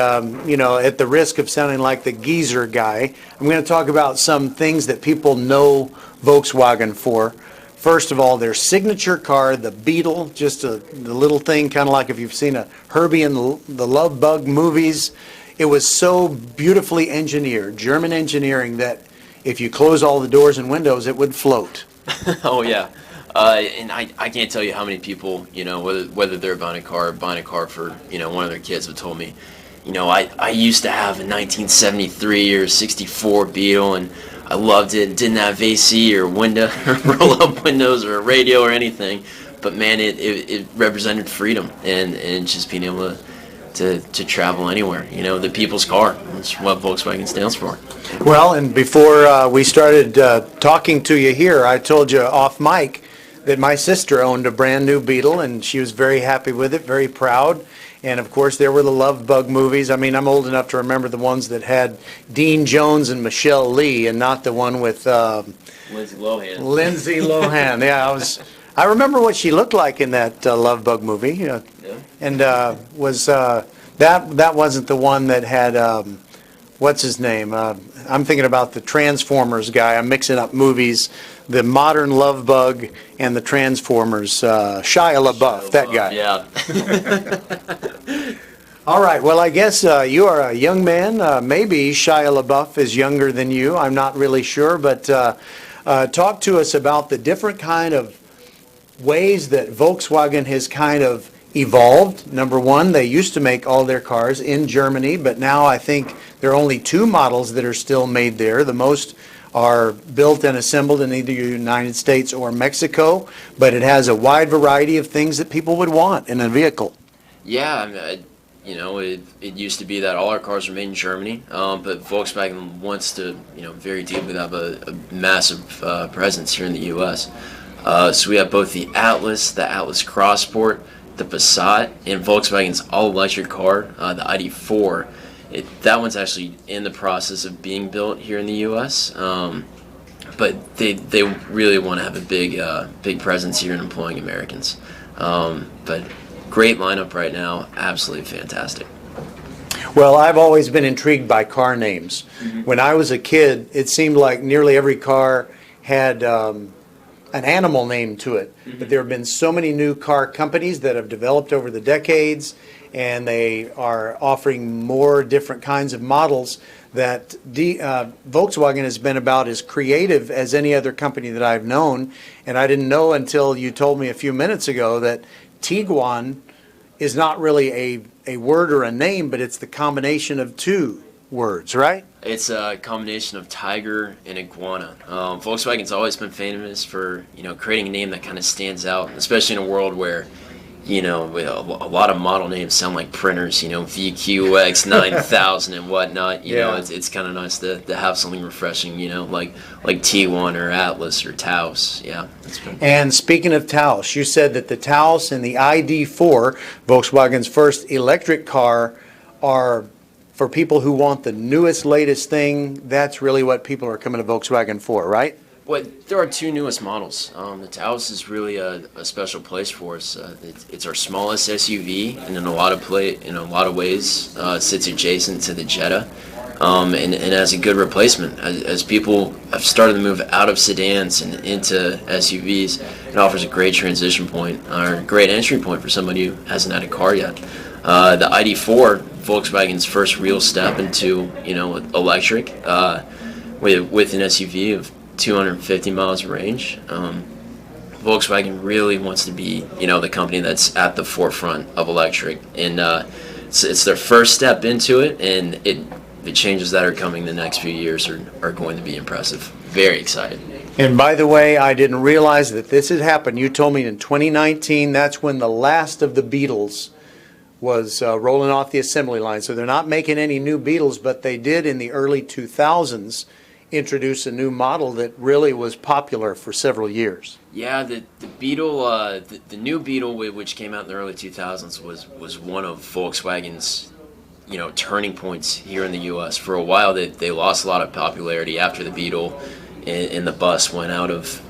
you know, at the risk of sounding like the geezer guy, I'm going to talk about some things that people know Volkswagen for. First of all, their signature car, the Beetle, just the little thing, kind of like if you've seen a Herbie and the Love Bug movies. It was so beautifully engineered, German engineering, that if you close all the doors and windows, it would float. Oh, yeah. And I can't tell you how many people, you know, whether they're buying a car for, you know, one of their kids, have told me, you know, I used to have a 1973 or 64 Beetle, and I loved it. Didn't have AC or window, roll-up windows or a radio or anything. But, man, it represented freedom and just being able to travel anywhere. You know, the people's car. That's what Volkswagen stands for. Well, and before we started talking to you here, I told you off mic that my sister owned a brand new Beetle, and she was very happy with it, very proud. And, of course, there were the Love Bug movies. I mean, I'm old enough to remember the ones that had Dean Jones and Michelle Lee, and not the one with Lindsay Lohan. Lindsay Lohan. Yeah, I remember what she looked like in that Love Bug movie. Yeah. And was that wasn't the one that had what's his name? I'm thinking about the Transformers guy. I'm mixing up movies. The modern Love Bug and the Transformers. Shia LaBeouf, that guy. Yeah. All right. Well, I guess you are a young man. Maybe Shia LaBeouf is younger than you. I'm not really sure. But talk to us about the different kind of ways that Volkswagen has kind of evolved. Number one, they used to make all their cars in Germany, but now I think there are only 2 models that are still made there. The most are built and assembled in either the United States or Mexico, but it has a wide variety of things that people would want in a vehicle. Yeah, I mean, you know, it used to be that all our cars were made in Germany, but Volkswagen wants to, you know, very deeply have a massive presence here in the U.S. So we have both the Atlas Crossport, the Passat, and Volkswagen's all-electric car, the ID4. That one's actually in the process of being built here in the U.S., but they really want to have a big presence here in employing Americans. But great lineup right now, absolutely fantastic. Well, I've always been intrigued by car names. Mm-hmm. When I was a kid, it seemed like nearly every car had an animal name to it. Mm-hmm. But there have been so many new car companies that have developed over the decades, and they are offering more different kinds of models that Volkswagen has been about as creative as any other company that I've known. And I didn't know until you told me a few minutes ago that Tiguan is not really a word or a name, but it's the combination of 2 words, right? It's a combination of tiger and iguana. Volkswagen's always been famous for, you know, creating a name that kind of stands out, especially in a world where, you know, a lot of model names sound like printers, you know, VQX 9000 and whatnot. You know, it's kind of nice to have something refreshing, you know, like T1 or Atlas or Taos. Yeah. And speaking of Taos, you said that the Taos and the ID4, Volkswagen's first electric car, are for people who want the newest, latest thing. That's really what people are coming to Volkswagen for, right? Well, there are two newest models. The Taos is really a special place for us. It's our smallest SUV, and in a lot of ways, sits adjacent to the Jetta, and as a good replacement. As people have started to move out of sedans and into SUVs, it offers a great transition point, or a great entry point for somebody who hasn't had a car yet. The ID4, Volkswagen's first real step into electric, with an SUV of 250 miles of range. Volkswagen really wants to be, the company that's at the forefront of electric, and it's their first step into it, and the changes that are coming the next few years are going to be impressive. Very excited. And by the way, I didn't realize that this had happened. You told me in 2019, that's when the last of the Beetles was rolling off the assembly line. So they're not making any new Beetles, but they did in the early 2000s introduce a new model that really was popular for several years. Yeah, the Beetle, the new Beetle, which came out in the early 2000s, was one of Volkswagen's turning points here in the U.S. For a while, they lost a lot of popularity after the Beetle and the bus went out of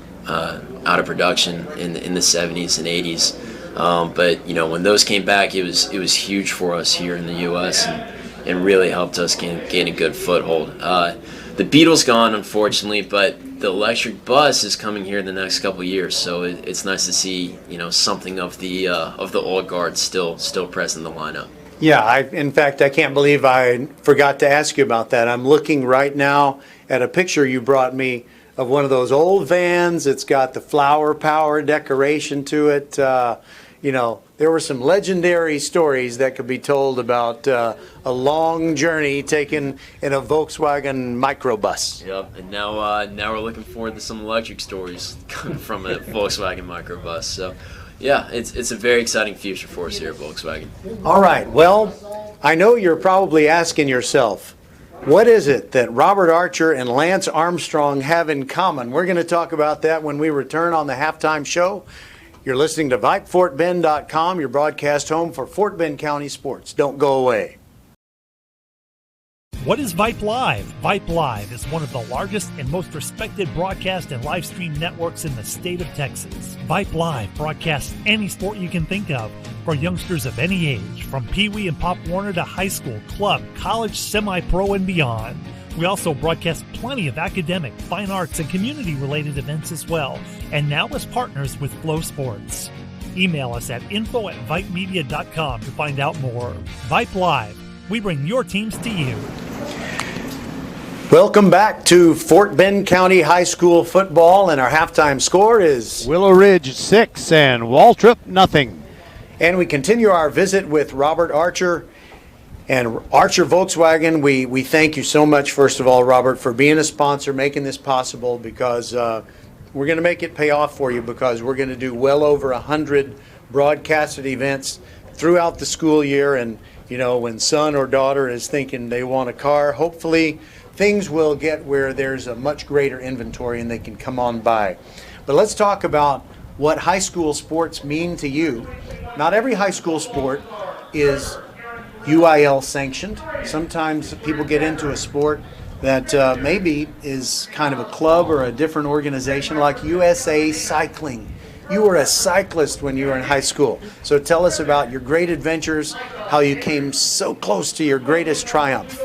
production in the 70s and 80s. But when those came back, it was huge for us here in the U.S. and really helped us gain a good foothold. The Beetle's gone, unfortunately, but the electric bus is coming here in the next couple of years. So it's nice to see something of the old guard still present in the lineup. Yeah, in fact, I can't believe I forgot to ask you about that. I'm looking right now at a picture you brought me of one of those old vans. It's got the flower power decoration to it. There were some legendary stories that could be told about a long journey taken in a Volkswagen microbus. Yep, and now we're looking forward to some electric stories coming from a Volkswagen microbus. So, yeah, it's a very exciting future for us here at Volkswagen. All right, well, I know you're probably asking yourself, what is it that Robert Archer and Lance Armstrong have in common? We're going to talk about that when we return on the halftime show. You're listening to VypeFortBend.com, your broadcast home for Fort Bend County sports. Don't go away. What is Vype Live? Vype Live is one of the largest and most respected broadcast and live stream networks in the state of Texas. Vype Live broadcasts any sport you can think of for youngsters of any age, from Pee Wee and Pop Warner to high school, club, college, semi-pro, and beyond. We also broadcast plenty of academic, fine arts, and community-related events as well, and now as partners with Flow Sports. Email us at info@vypemedia.com to find out more. Vype Live. We bring your teams to you. Welcome back to Fort Bend County High School football, and our halftime score is Willow Ridge 6 and Waltrip nothing. And we continue our visit with Robert Archer and Archer Volkswagen. We thank you so much, first of all, Robert, for being a sponsor, making this possible, because we're going to make it pay off for you, because we're going to do well over 100 broadcasted events throughout the school year. And when son or daughter is thinking they want a car, hopefully things will get where there's a much greater inventory and they can come on by. But let's talk about what high school sports mean to you. Not every high school sport is UIL sanctioned. Sometimes people get into a sport that maybe is kind of a club or a different organization, like USA Cycling. You were a cyclist when you were in high school. So tell us about your great adventures, how you came so close to your greatest triumph.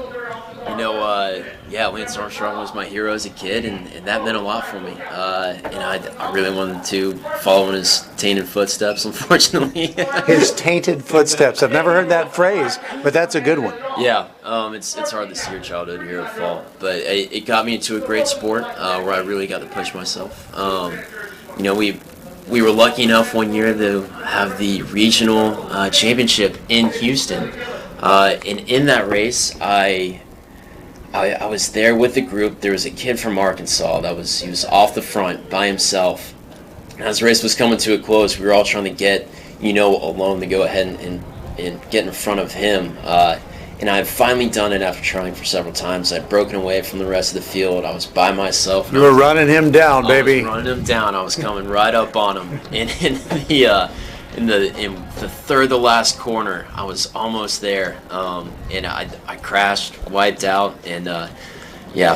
Lance Armstrong was my hero as a kid, and that meant a lot for me. And I really wanted to follow in his tainted footsteps, unfortunately. His tainted footsteps. I've never heard that phrase, but that's a good one. Yeah, it's hard to see your childhood hero fall. But it got me into a great sport where I really got to push myself. We were lucky enough one year to have the regional championship in Houston. And in that race, I was there with the group. There was a kid from Arkansas he was off the front by himself. As the race was coming to a close, we were all trying to get, alone to go ahead and get in front of him. And I've finally done it after trying for several times. I'd broken away from the rest of the field. I was by myself. You were running him down, baby. I was running him down. I was coming right up on him. And in the third to last corner. I was almost there, and I crashed, wiped out, and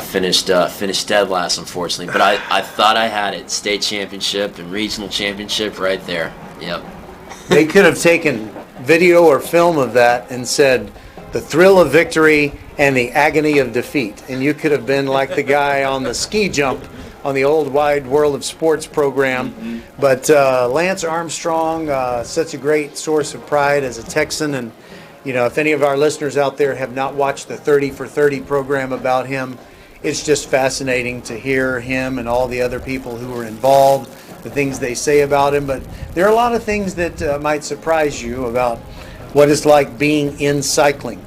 finished dead last, unfortunately. But I thought I had it. State championship and regional championship right there. Yep. They could have taken video or film of that and said the thrill of victory and the agony of defeat, and you could have been like the guy on the ski jump on the old Wide World of Sports program. Mm-hmm. But Lance Armstrong, such a great source of pride as a Texan, and if any of our listeners out there have not watched the 30 for 30 program about him, it's just fascinating to hear him and all the other people who are involved, the things they say about him. But there are a lot of things that might surprise you about what it's like being in cycling.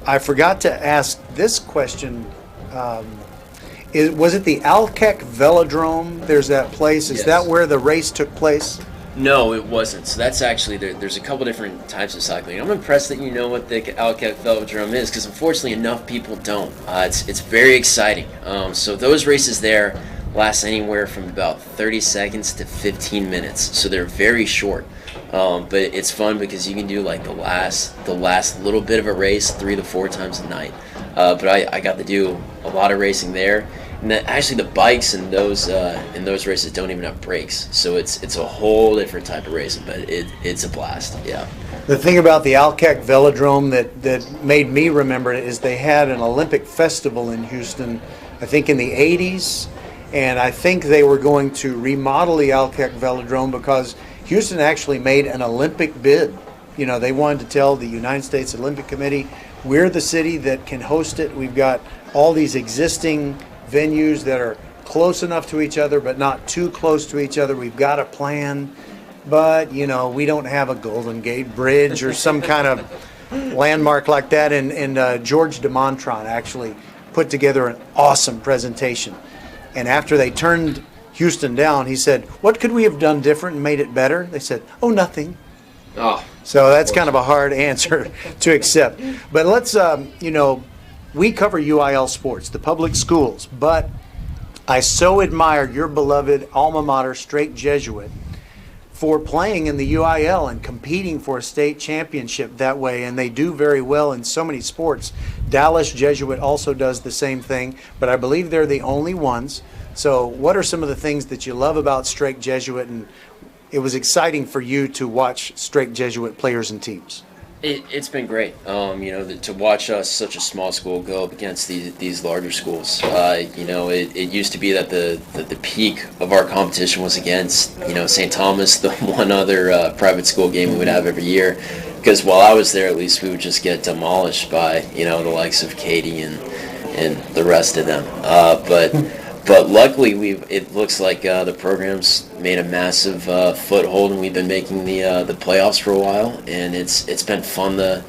I forgot to ask this question. Was it the Alkek Velodrome? There's that place. Is that where the race took place? No, it wasn't. So that's actually, there's a couple different types of cycling. I'm impressed that you know what the Alkek Velodrome is, because unfortunately enough people don't. It's very exciting. So those races there last anywhere from about 30 seconds to 15 minutes. So they're very short. But it's fun because you can do like the last little bit of a race 3 to 4 times a night. But I got to do a lot of racing there. And actually, the bikes in those races don't even have brakes, so it's a whole different type of racing. But it's a blast. Yeah. The thing about the Alkek Velodrome that made me remember it is they had an Olympic festival in Houston, I think in the 80s, and I think they were going to remodel the Alkek Velodrome because Houston actually made an Olympic bid. They wanted to tell the United States Olympic Committee, we're the city that can host it. We've got all these existing venues that are close enough to each other but not too close to each other. We've got a plan, but we don't have a Golden Gate Bridge or some kind of landmark like that. And George DeMontron actually put together an awesome presentation. And after they turned Houston down, he said, what could we have done different and made it better? They said, oh, nothing. Oh. So that's kind of a hard answer to accept. But let's, we cover UIL sports, the public schools, but I so admire your beloved alma mater, Straight Jesuit, for playing in the UIL and competing for a state championship that way, and they do very well in so many sports. Dallas Jesuit also does the same thing, but I believe they're the only ones. So what are some of the things that you love about Straight Jesuit, and it was exciting for you to watch Straight Jesuit players and teams? It's been great, to watch us, such a small school, go up against these larger schools. It used to be that the peak of our competition was against, St. Thomas, the one other private school game we would have every year. Because while I was there, at least we would just get demolished by, the likes of Katie and the rest of them. But luckily, it looks like the program's made a massive foothold, and we've been making the playoffs for a while, and it's been fun to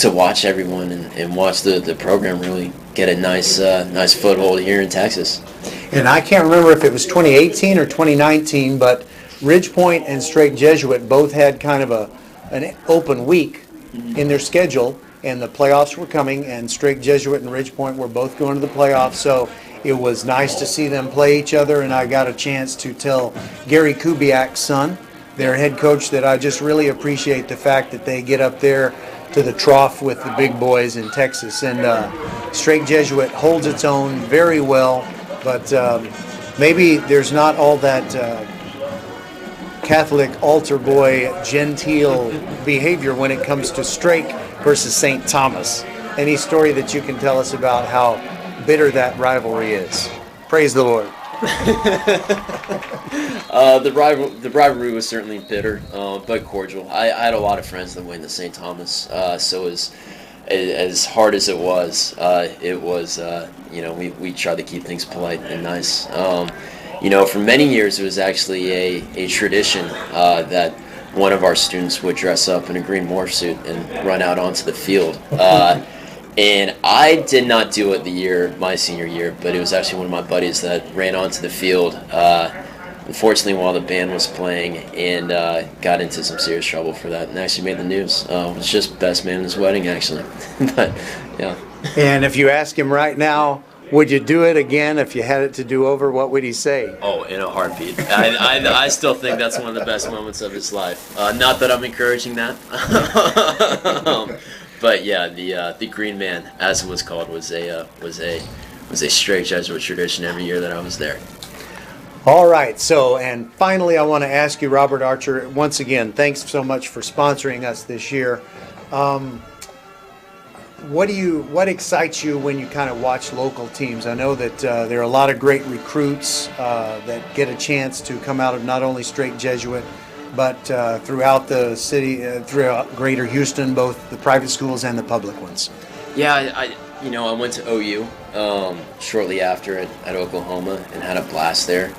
watch everyone and watch the program really get a nice foothold here in Texas. And I can't remember if it was 2018 or 2019, but Ridgepoint and Straight Jesuit both had kind of an open week in their schedule, and the playoffs were coming, and Straight Jesuit and Ridgepoint were both going to the playoffs, so it was nice to see them play each other, and I got a chance to tell Gary Kubiak's son, their head coach, that I just really appreciate the fact that they get up there to the trough with the big boys in Texas. And Straight Jesuit holds its own very well, but maybe there's not all that Catholic altar boy genteel behavior when it comes to Straight versus St. Thomas. Any story that you can tell us about how bitter that rivalry is? Praise the Lord. The rivalry was certainly bitter, but cordial. I had a lot of friends that went to St. Thomas, so as hard as it was, we tried to keep things polite and nice. For many years it was actually a tradition that one of our students would dress up in a green morph suit and run out onto the field. And I did not do it my senior year, but it was actually one of my buddies that ran onto the field, unfortunately while the band was playing, and got into some serious trouble for that, and actually made the news. It was just best man in his wedding, actually. But, yeah. And if you ask him right now, Would you do it again if you had it to do over? What would he say? Oh, in a heartbeat. I still think that's one of the best moments of his life. Not that I'm encouraging that. But yeah, the Green Man, as it was called, was a straight Jesuit tradition every year that I was there. All right. So, and finally, I want to ask you, Robert Archer, once again, thanks so much for sponsoring us this year. What excites you when you kind of watch local teams? I know that there are a lot of great recruits that get a chance to come out of not only straight Jesuit, but throughout the city, throughout Greater Houston, both the private schools and the public ones. Yeah, I went to OU shortly after at Oklahoma and had a blast there.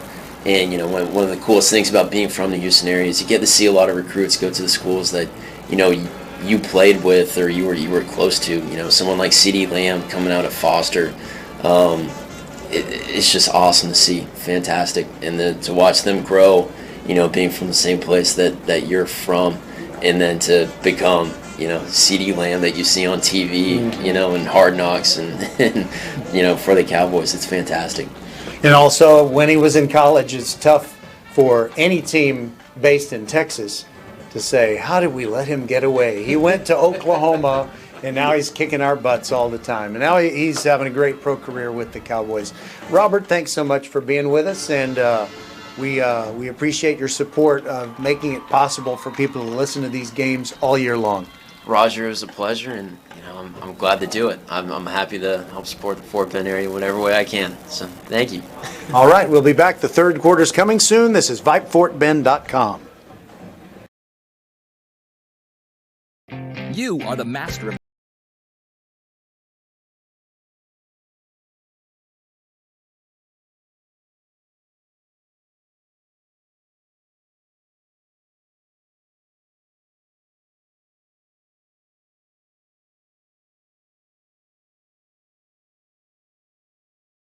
And one of the coolest things about being from the Houston area is you get to see a lot of recruits go to the schools that you played with or you were close to. Someone like C.D. Lamb coming out of Foster. It's just awesome to see, fantastic, and to watch them grow. Being from the same place that you're from, and then to become C.D. Lamb that you see on TV, and Hard Knocks, and for the Cowboys, it's fantastic. And also, when he was in college, it's tough for any team based in Texas to say, how did we let him get away? He went to Oklahoma, and now he's kicking our butts all the time. And now he's having a great pro career with the Cowboys. Robert, thanks so much for being with us, and we appreciate your support of making it possible for people to listen to these games all year long. Roger, it was a pleasure, and I'm glad to do it. I'm happy to help support the Fort Bend area whatever way I can. So thank you. All right, we'll be back. The third quarter's coming soon. This is VypeFortBend.com. You are the master of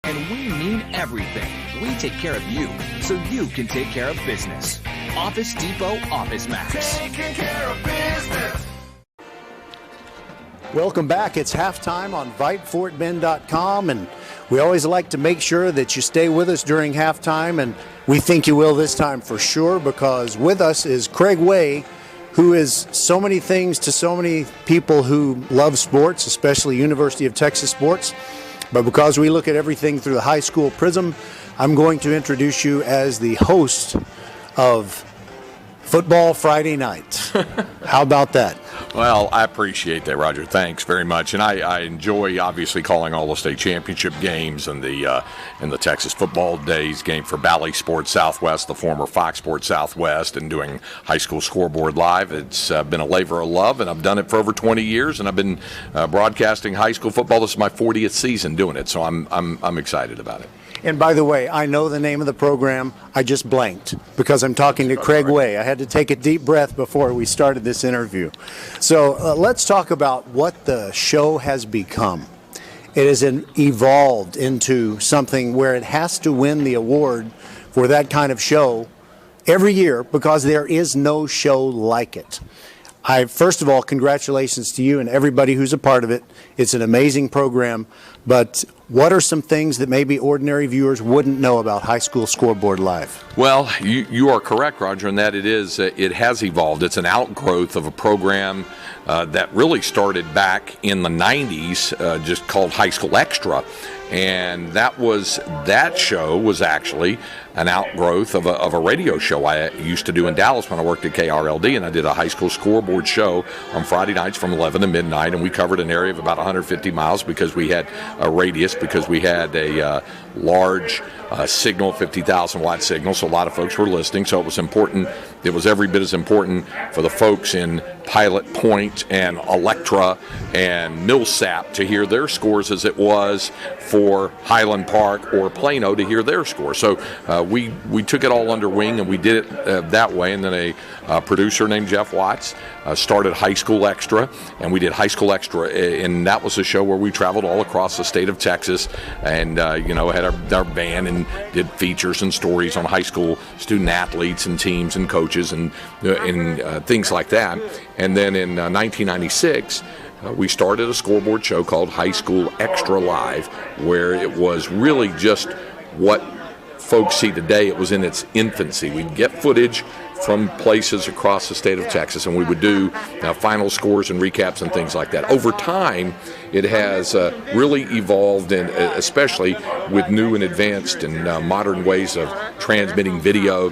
and we mean everything. We take care of you, so you can take care of business. Office Depot Office Max. Taking care of business. Welcome back. It's halftime on VypeFortBend.com, and we always like to make sure that you stay with us during halftime, and we think you will this time for sure, because with us is Craig Way, who is so many things to so many people who love sports, especially University of Texas sports. But because we look at everything through the high school prism, I'm going to introduce you as the host of Football Friday Night. How about that? Well, I appreciate that, Roger. Thanks very much. And I enjoy, obviously, calling all the state championship games and the Texas Football Days game for Bally Sports Southwest, the former Fox Sports Southwest, and doing High School Scoreboard Live. It's been a labor of love, and I've done it for over 20 years, and I've been broadcasting high school football. This is my 40th season doing it, so I'm excited about it. And by the way, I know the name of the program. I just blanked because I'm talking to Craig Way. I had to take a deep breath before we started this interview. So let's talk about what the show has become. It has evolved into something where it has to win the award for that kind of show every year because there is no show like it. First of all, congratulations to you and everybody who's a part of it. It's an amazing program. But what are some things that maybe ordinary viewers wouldn't know about High School Scoreboard Live? Well, you are correct, Roger, in that it has evolved. It's an outgrowth of a program that really started back in the 90s, just called High School Extra. And that show was actually an outgrowth of a radio show I used to do in Dallas when I worked at KRLD, and I did a high school scoreboard show on Friday nights from 11 to midnight, and we covered an area of about 150 miles because we had a radius, because we had a large signal, 50,000 watt signal, so a lot of folks were listening, so it was important. It was every bit as important for the folks in Pilot Point and Electra and Millsap to hear their scores as it was for Highland Park or Plano to hear their scores. So we took it all under wing, and we did it that way. And then a producer named Jeff Watts started High School Extra, and we did High School Extra, and that was a show where we traveled all across the state of Texas and had our band and did features and stories on high school student athletes and teams and coaches and things like that. And then in 1996, we started a scoreboard show called High School Extra Live, where it was really just what folks see today. It was in its infancy. We'd get footage from places across the state of Texas, and we would do final scores and recaps and things like that. Over time, it has really evolved, and especially with new and advanced and modern ways of transmitting video,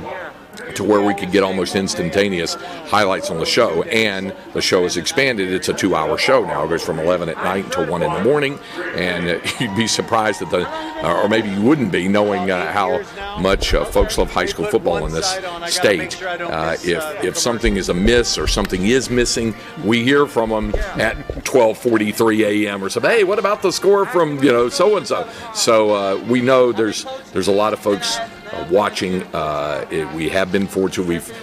to where we could get almost instantaneous highlights on the show. And the show has expanded. It's a 2-hour show now. It goes from 11 at night until 1 in the morning. And you'd be surprised at or maybe you wouldn't be, knowing how much folks love high school football in this state. If something is amiss or something is missing, we hear from them at 12:43 a.m. or something. Hey, what about the score from so-and-so? So we know there's a lot of folks watching. We have been fortunate.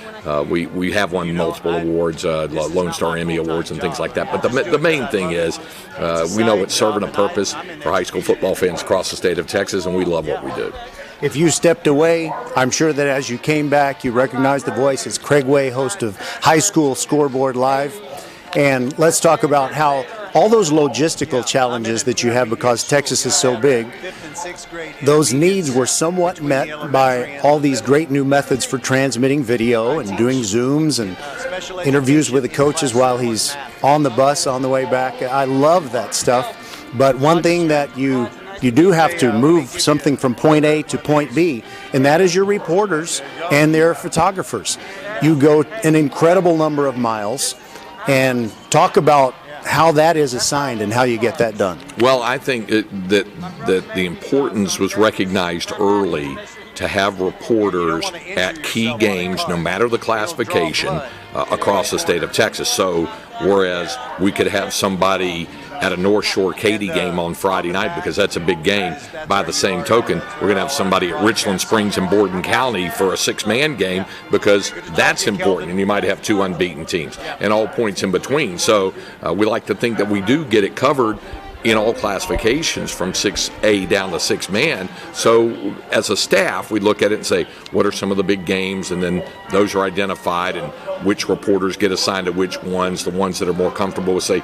We have won multiple awards, Lone Star Emmy Awards and things like that. But the main thing is we know it's serving a purpose for high school football fans across the state of Texas, and we love what we do. If you stepped away, I'm sure that as you came back, you recognized the voice as Craig Way, host of High School Scoreboard Live. And let's talk about how all those logistical challenges that you have, because Texas is so big, those needs were somewhat met by all these great new methods for transmitting video and doing Zooms and interviews with the coaches while he's on the bus on the way back. I love that stuff. But one thing that you do have to move something from point A to point B, and that is your reporters and their photographers. You go an incredible number of miles, and talk about how that is assigned and how you get that done. Well, I think that the importance was recognized early to have reporters at key games, no matter the classification, across the state of Texas. So whereas we could have somebody at a North Shore Katy game on Friday night, because that's a big game, by the same token, we're going to have somebody at Richland Springs and Borden County for a 6-man game, because that's important, and you might have 2 unbeaten teams and all points in between. So we like to think that we do get it covered in all classifications from 6A down to 6-man. So as a staff, we look at it and say, what are some of the big games? And then those are identified, and which reporters get assigned to which ones. The ones that are more comfortable with, say,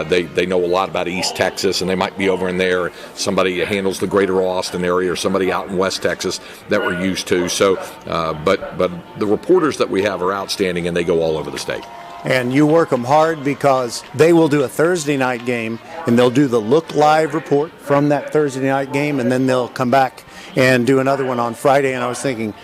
they know a lot about East Texas, and they might be over in there. Somebody handles the greater Austin area, or somebody out in West Texas that we're used to. So, but the reporters that we have are outstanding, and they go all over the state. And you work them hard, because they will do a Thursday night game, and they'll do the Look Live report from that Thursday night game, and then they'll come back and do another one on Friday. And I was thinking,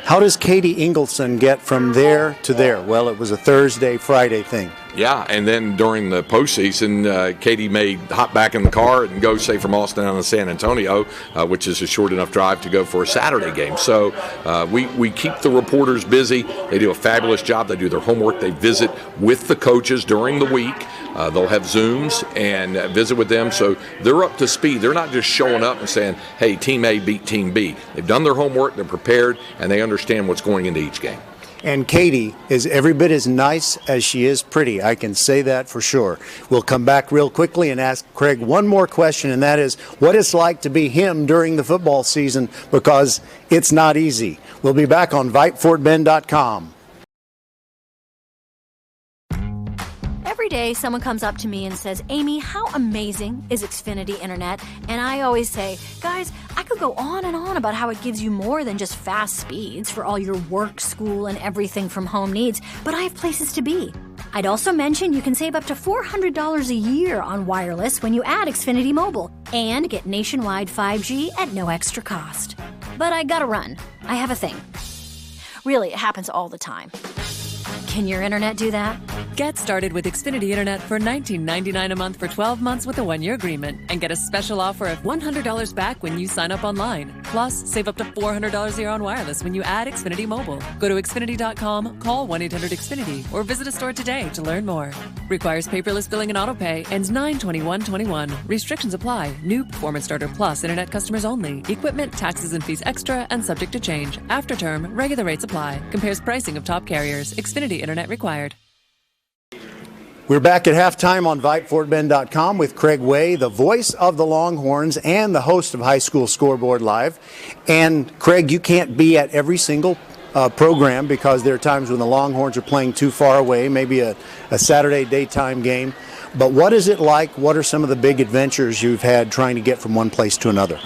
how does Katie Ingleson get from there to there? Well, it was a Thursday, Friday thing. Yeah, and then during the postseason, Katie may hop back in the car and go, say, from Austin down to San Antonio, which is a short enough drive to go for a Saturday game. So we keep the reporters busy. They do a fabulous job. They do their homework. They visit with the coaches during the week. They'll have Zooms and visit with them, so they're up to speed. They're not just showing up and saying, hey, Team A beat Team B. They've done their homework, they're prepared, and they understand what's going into each game. And Katie is every bit as nice as she is pretty. I can say that for sure. We'll come back real quickly and ask Craig one more question, and that is what it's like to be him during the football season, because it's not easy. We'll be back on VypeFortBend.com. Every day, someone comes up to me and says, Amy, how amazing is Xfinity Internet? And I always say, guys, I could go on and on about how it gives you more than just fast speeds for all your work, school, and everything from home needs, but I have places to be. I'd also mention you can save up to $400 a year on wireless when you add Xfinity Mobile and get nationwide 5G at no extra cost. But I gotta run. I have a thing. Really, it happens all the time. Can your internet do that? Get started with Xfinity Internet for $19.99 a month for 12 months with a 1-year agreement, and get a special offer of $100 back when you sign up online. Plus, save up to $400 a year on wireless when you add Xfinity Mobile. Go to Xfinity.com, call 1-800-XFINITY, or visit a store today to learn more. Requires paperless billing and autopay. Ends 9/21/21. Restrictions apply. New Performance Starter Plus Internet customers only. Equipment, taxes, and fees extra and subject to change. After term, regular rates apply. Compares pricing of top carriers. Xfinity Internet required. We're back at halftime on VypeFortBend.com with Craig Way, the voice of the Longhorns and the host of High School Scoreboard Live. And Craig, you can't be at every single program, because there are times when the Longhorns are playing too far away, maybe a Saturday daytime game. But what is it like? What are some of the big adventures you've had trying to get from one place to another?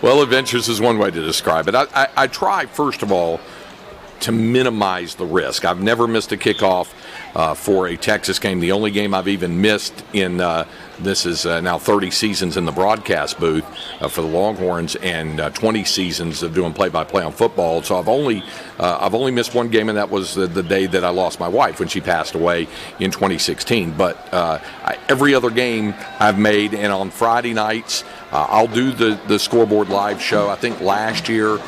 Well, adventures is one way to describe it. I try, first of all, to minimize the risk. I've never missed a kickoff for a Texas game. The only game I've even missed in this is now 30 seasons in the broadcast booth for the Longhorns and 20 seasons of doing play-by-play on football. So I've only missed one game, and that was the day that I lost my wife when she passed away in 2016. But every other game I've made, and on Friday nights I'll do the Scoreboard Live show. I think last year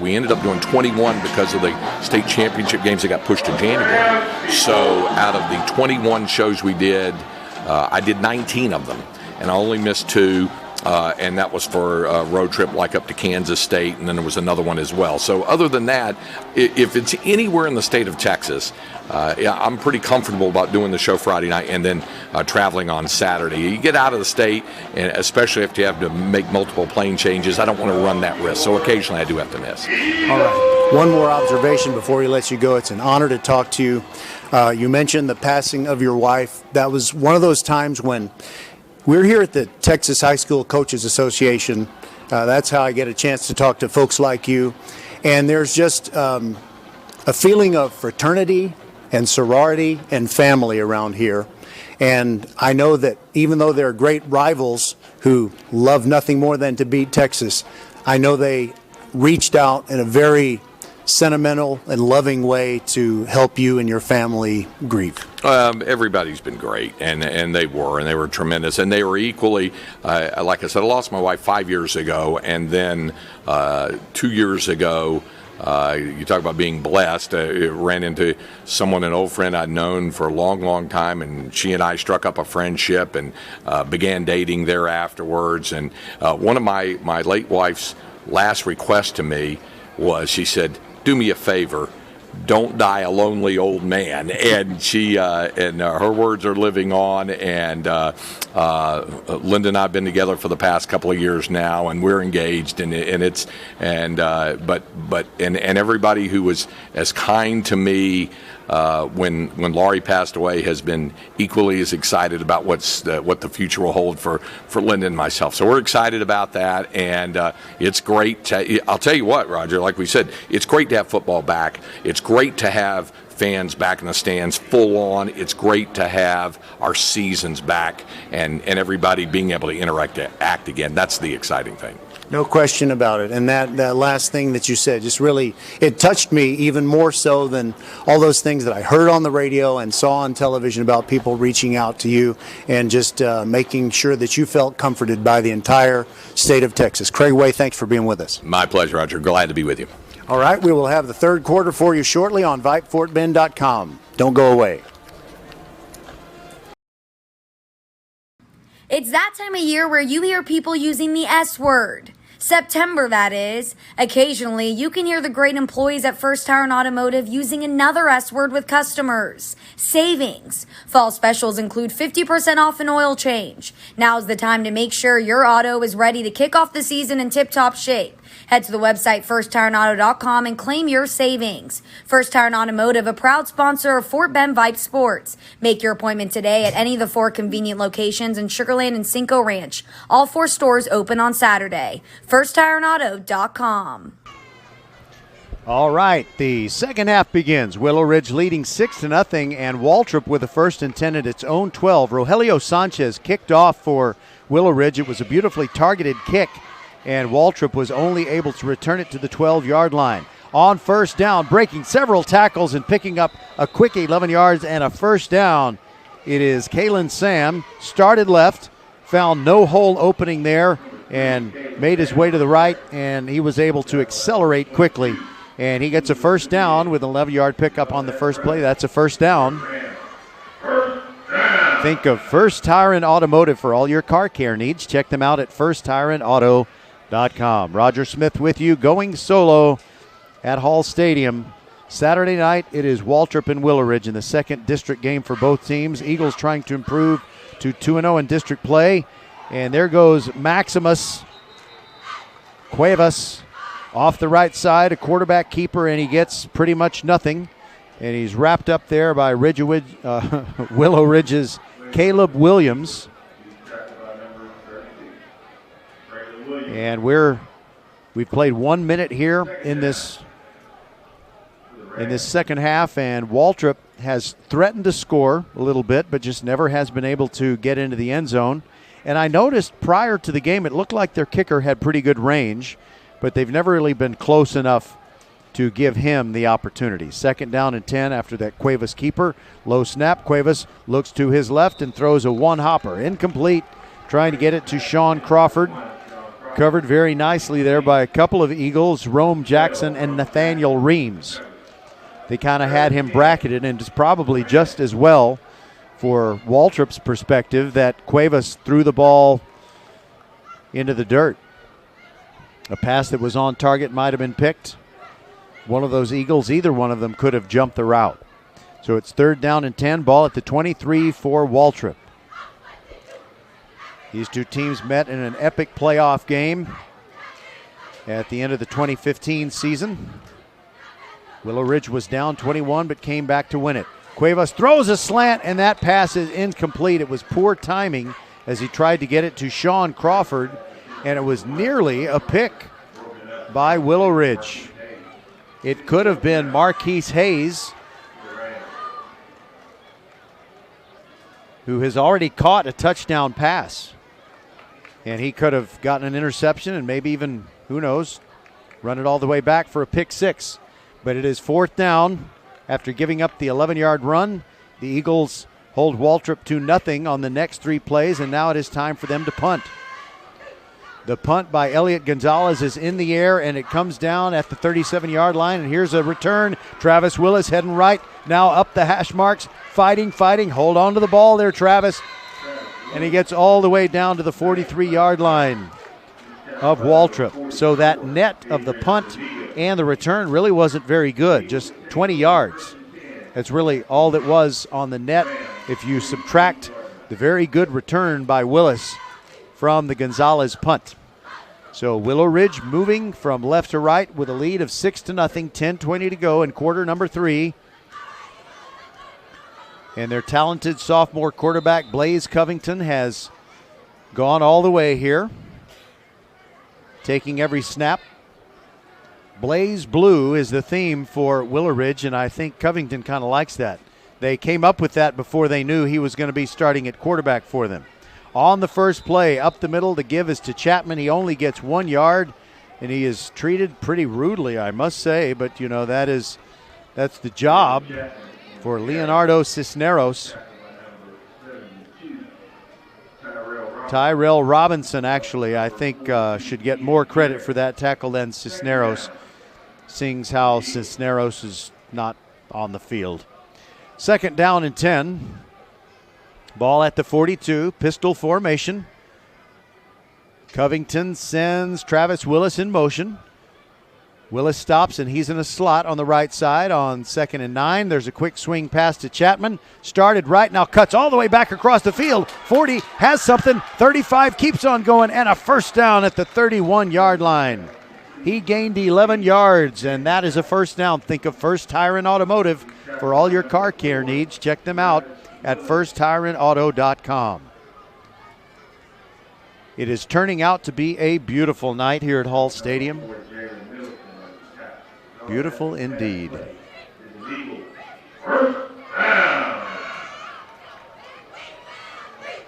we ended up doing 21 because of the state championship games that got pushed to January. So out of the 21 shows we did, I did 19 of them, and I only missed 2, and that was for a road trip like up to Kansas State, and then there was another one as well. So other than that, if it's anywhere in the state of Texas, I'm pretty comfortable about doing the show Friday night and then traveling on Saturday. You get out of the state, and especially if you have to make multiple plane changes, I don't want to run that risk. So occasionally I do have to miss. All right. One more observation before we let you go. It's an honor to talk to you. You mentioned the passing of your wife. That was one of those times when we're here at the Texas High School Coaches Association. That's how I get a chance to talk to folks like you. And there's just a feeling of fraternity and sorority and family around here. And I know that even though they're great rivals who love nothing more than to beat Texas, I know they reached out in a very sentimental and loving way to help you and your family grieve. Everybody's been great, and they were tremendous, and they were equally, like I said, I lost my wife 5 years ago, and then 2 years ago, you talk about being blessed. Ran into an old friend I'd known for a long, long time, and she and I struck up a friendship and began dating there afterwards. And one of my late wife's last requests to me was, she said, "Do me a favor, don't die a lonely old man." And she her words are living on. And Linda and I have been together for the past couple of years now, and we're engaged. And everybody who was as kind to me when Laurie passed away has been equally as excited about what the future will hold for Linda and myself. So we're excited about that, and it's great. I'll tell you what, Roger, like we said, it's great to have football back. It's great to have fans back in the stands full on. It's great to have our seasons back and everybody being able to interact again. That's the exciting thing. No question about it. And that last thing that you said just really, it touched me even more so than all those things that I heard on the radio and saw on television about people reaching out to you and just making sure that you felt comforted by the entire state of Texas. Craig Way, thanks for being with us. My pleasure, Roger. Glad to be with you. All right, we will have the third quarter for you shortly on VypeFortBend.com. Don't go away. It's that time of year where you hear people using the S word. September, that is. Occasionally, you can hear the great employees at First Tire and Automotive using another S word with customers. Savings. Fall specials include 50% off an oil change. Now's the time to make sure your auto is ready to kick off the season in tip-top shape. Head to the website firsttireandauto.com and claim your savings. First Tire and Automotive, a proud sponsor of Fort Bend Vype Sports. Make your appointment today at any of the 4 convenient locations in Sugar Land and Cinco Ranch. All 4 stores open on Saturday. firsttireandauto.com. All right, the second half begins. Willow Ridge leading 6-0, and Waltrip with a first and 10 at its own 12. Rogelio Sanchez kicked off for Willow Ridge. It was a beautifully targeted kick, and Waltrip was only able to return it to the 12-yard line. On first down, breaking several tackles and picking up a quick 11 yards and a first down. It is Kalen Sam, started left, found no hole opening there, and made his way to the right, and he was able to accelerate quickly. And he gets a first down with an 11-yard pickup on the first play. That's a first down. Think of First Tire and Automotive for all your car care needs. Check them out at firsttireandauto.com. Roger Smith with you, going solo at Hall Stadium. Saturday night, it is Waltrip and Willow Ridge in the second district game for both teams. Eagles trying to improve to 2-0 in district play. And there goes Maximus Cuevas off the right side, a quarterback keeper, and he gets pretty much nothing. And he's wrapped up there by Willow Ridge's Caleb Williams. And we've played 1 minute here in this second half, and Waltrip has threatened to score a little bit, but just never has been able to get into the end zone. And I noticed prior to the game, it looked like their kicker had pretty good range, but they've never really been close enough to give him the opportunity. 2nd down and 10 after that Cuevas keeper. Low snap. Cuevas looks to his left and throws a one-hopper. Incomplete. Trying to get it to Sean Crawford. Covered very nicely there by a couple of Eagles, Rome Jackson and Nathaniel Reams. They kind of had him bracketed, and it's probably just as well for Waltrip's perspective that Cuevas threw the ball into the dirt. A pass that was on target might have been picked. One of those Eagles, either one of them could have jumped the route. So it's 3rd down and 10, ball at the 23 for Waltrip. These two teams met in an epic playoff game at the end of the 2015 season. Willow Ridge was down 21 but came back to win it. Cuevas throws a slant, and that pass is incomplete. It was poor timing as he tried to get it to Sean Crawford, and it was nearly a pick by Willow Ridge. It could have been Marquise Hayes, who has already caught a touchdown pass. And he could have gotten an interception and maybe even, who knows, run it all the way back for a pick 6. But it is 4th down. After giving up the 11-yard run, the Eagles hold Waltrip to nothing on the next 3 plays, and now it is time for them to punt. The punt by Elliot Gonzalez is in the air, and it comes down at the 37-yard line. And here's a return. Travis Willis heading right, now up the hash marks, fighting. Hold on to the ball there, Travis. And he gets all the way down to the 43-yard line of Waltrip. So that net of the punt and the return really wasn't very good, just 20 yards. That's really all that was on the net if you subtract the very good return by Willis from the Gonzalez punt. So Willow Ridge moving from left to right with a lead of 6-0, 10:20 to go in quarter number 3. And their talented sophomore quarterback, Blaze Covington, has gone all the way here, taking every snap. Blaze Blue is the theme for Willow Ridge, and I think Covington kind of likes that. They came up with that before they knew he was going to be starting at quarterback for them. On the first play, up the middle, the give is to Chapman. He only gets 1 yard, and he is treated pretty rudely, I must say. But, you know, that's the job for Leonardo Cisneros. Tyrell Robinson, actually, I think should get more credit for that tackle than Cisneros, seeing how Cisneros is not on the field. 2nd down and 10. Ball at the 42, pistol formation. Covington sends Travis Willis in motion. Willis stops, and he's in a slot on the right side on 2nd and 9. There's a quick swing pass to Chapman. Started right, now cuts all the way back across the field. 40 has something. 35 keeps on going, and a first down at the 31-yard line. He gained 11 yards, and that is a first down. Think of First Tire and Automotive for all your car care needs. Check them out at firsttireandauto.com. It is turning out to be a beautiful night here at Hall Stadium. Beautiful indeed.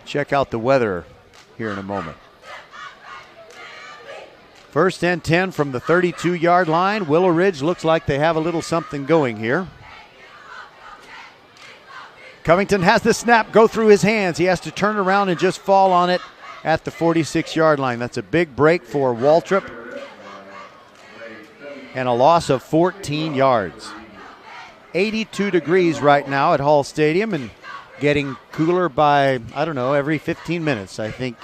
Check out the weather here in a moment. 1st and 10 from the 32-yard line. Willow Ridge looks like they have a little something going here. Covington has the snap go through his hands. He has to turn around and just fall on it at the 46-yard line. That's a big break for Waltrip. And a loss of 14 yards. 82 degrees right now at Hall Stadium and getting cooler by, I don't know, every 15 minutes. I think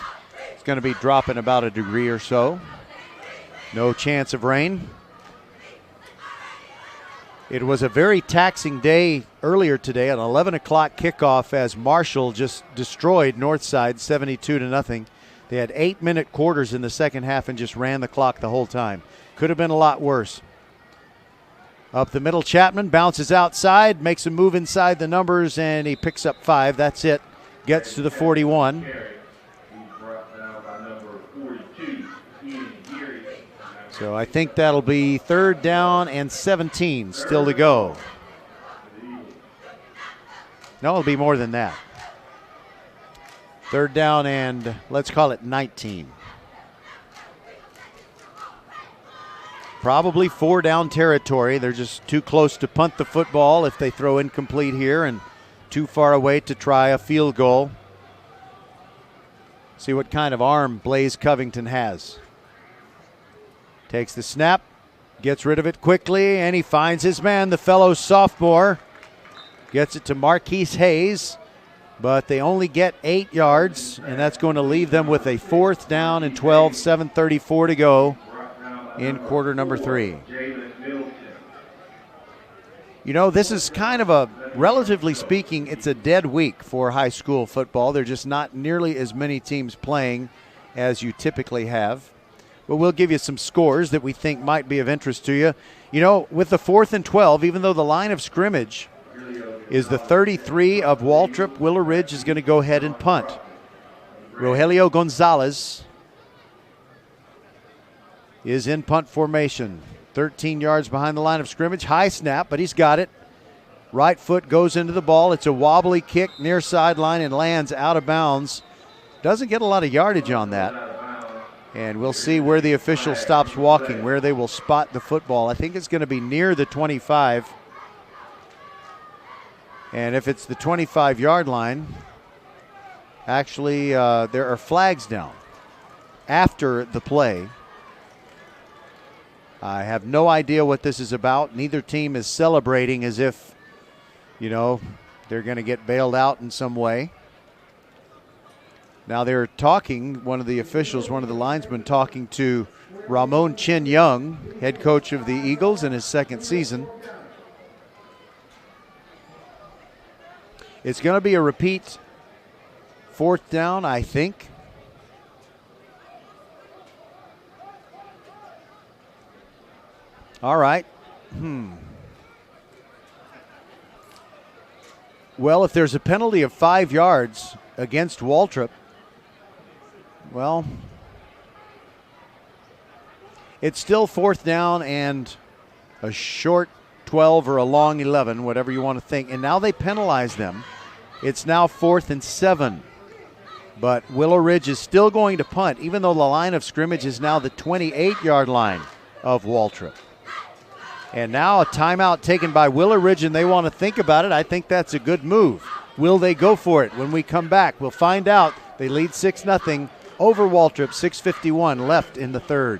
it's going to be dropping about a degree or so. No chance of rain. It was a very taxing day earlier today, an 11 o'clock kickoff as Marshall just destroyed Northside 72-0. They had 8-minute quarters in the second half and just ran the clock the whole time. Could have been a lot worse. Up the middle, Chapman bounces outside, makes a move inside the numbers, and he picks up 5. That's it. Gets to the 41. So I think that'll be 3rd down and 17 still to go. No, it'll be more than that. 3rd down and let's call it 19. Probably 4-down territory. They're just too close to punt the football if they throw incomplete here, and too far away to try a field goal. See what kind of arm Blaze Covington has. Takes the snap, gets rid of it quickly, and he finds his man, the fellow sophomore. Gets it to Marquise Hayes, but they only get 8 yards, and that's going to leave them with a 4th down and 12, 7:34 to go in quarter number 3. You know, this is kind of a, relatively speaking, it's a dead week for high school football. There are just not nearly as many teams playing as you typically have. But we'll give you some scores that we think might be of interest to you. You know, with the 4th and 12, even though the line of scrimmage is the 33 of Waltrip, Willow Ridge is going to go ahead and punt. Rogelio Gonzalez is in punt formation. 13 yards behind the line of scrimmage. High snap, but he's got it. Right foot goes into the ball. It's a wobbly kick near sideline and lands out of bounds. Doesn't get a lot of yardage on that. And we'll see where the official stops walking, where they will spot the football. I think it's going to be near the 25. And if it's the 25-yard line, actually there are flags down after the play. I have no idea what this is about. Neither team is celebrating as if, you know, they're going to get bailed out in some way. Now they're talking, one of the officials, one of the linesmen talking to Ramon Chin Young, head coach of the Eagles in his 2nd season. It's going to be a repeat 4th down, I think. All right. Well, if there's a penalty of 5 yards against Waltrip, well, it's still 4th down and a short 12 or a long 11, whatever you want to think. And now they penalize them. It's now 4th and 7. But Willow Ridge is still going to punt, even though the line of scrimmage is now the 28-yard line of Waltrip. And now a timeout taken by Willow Ridge, and they want to think about it. I think that's a good move. Will they go for it when we come back? We'll find out. They lead 6-0 over Waltrip, 6:51 left in the 3rd.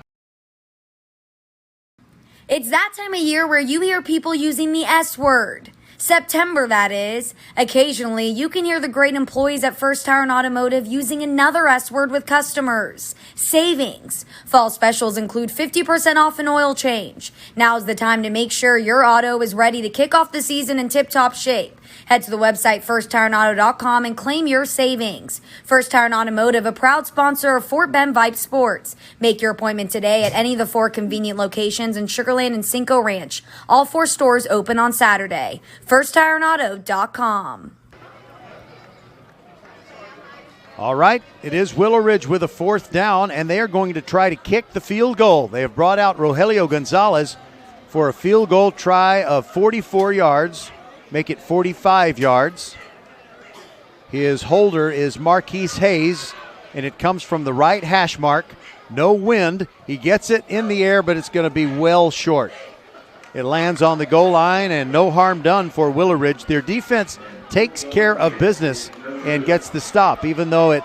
It's that time of year where you hear people using the S word. September, that is. Occasionally, you can hear the great employees at First Tire and Automotive using another S word with customers. Savings. Fall specials include 50% off an oil change. Now's the time to make sure your auto is ready to kick off the season in tip-top shape. Head to the website firsttireandauto.com and claim your savings. First Tire and Automotive, a proud sponsor of Fort Bend Vype Sports. Make your appointment today at any of the 4 convenient locations in Sugar Land and Cinco Ranch. All 4 stores open on Saturday. firsttireandauto.com. All right, it is Willow Ridge with a 4th down, and they are going to try to kick the field goal. They have brought out Rogelio Gonzalez for a field goal try of 44 yards. Make it 45 yards. His holder is Marquise Hayes, and it comes from the right hash mark. No wind. He gets it in the air, but it's going to be well short. It lands on the goal line, and no harm done for Willow Ridge. Their defense takes care of business and gets the stop, even though it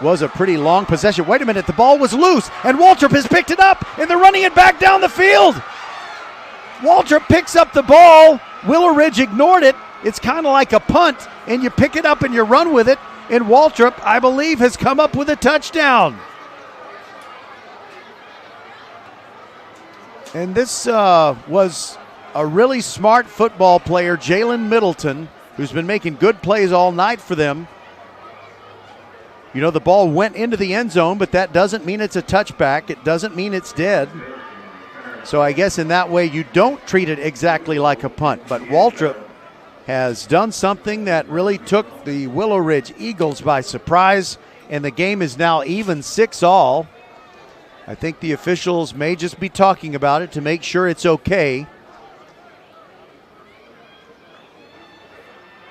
was a pretty long possession. Wait a minute, the ball was loose, and Waltrip has picked it up, and they're running it back down the field. Waltrip picks up the ball. Willow Ridge ignored it. It's kind of like a punt, and you pick it up and you run with it. And Waltrip, I believe, has come up with a touchdown. And this was a really smart football player, Jalen Middleton, who's been making good plays all night for them. You know, the ball went into the end zone, but that doesn't mean it's a touchback. It doesn't mean it's dead. So I guess in that way you don't treat it exactly like a punt. But Waltrip has done something that really took the Willow Ridge Eagles by surprise, and the game is now even 6-all. I think the officials may just be talking about it to make sure it's okay.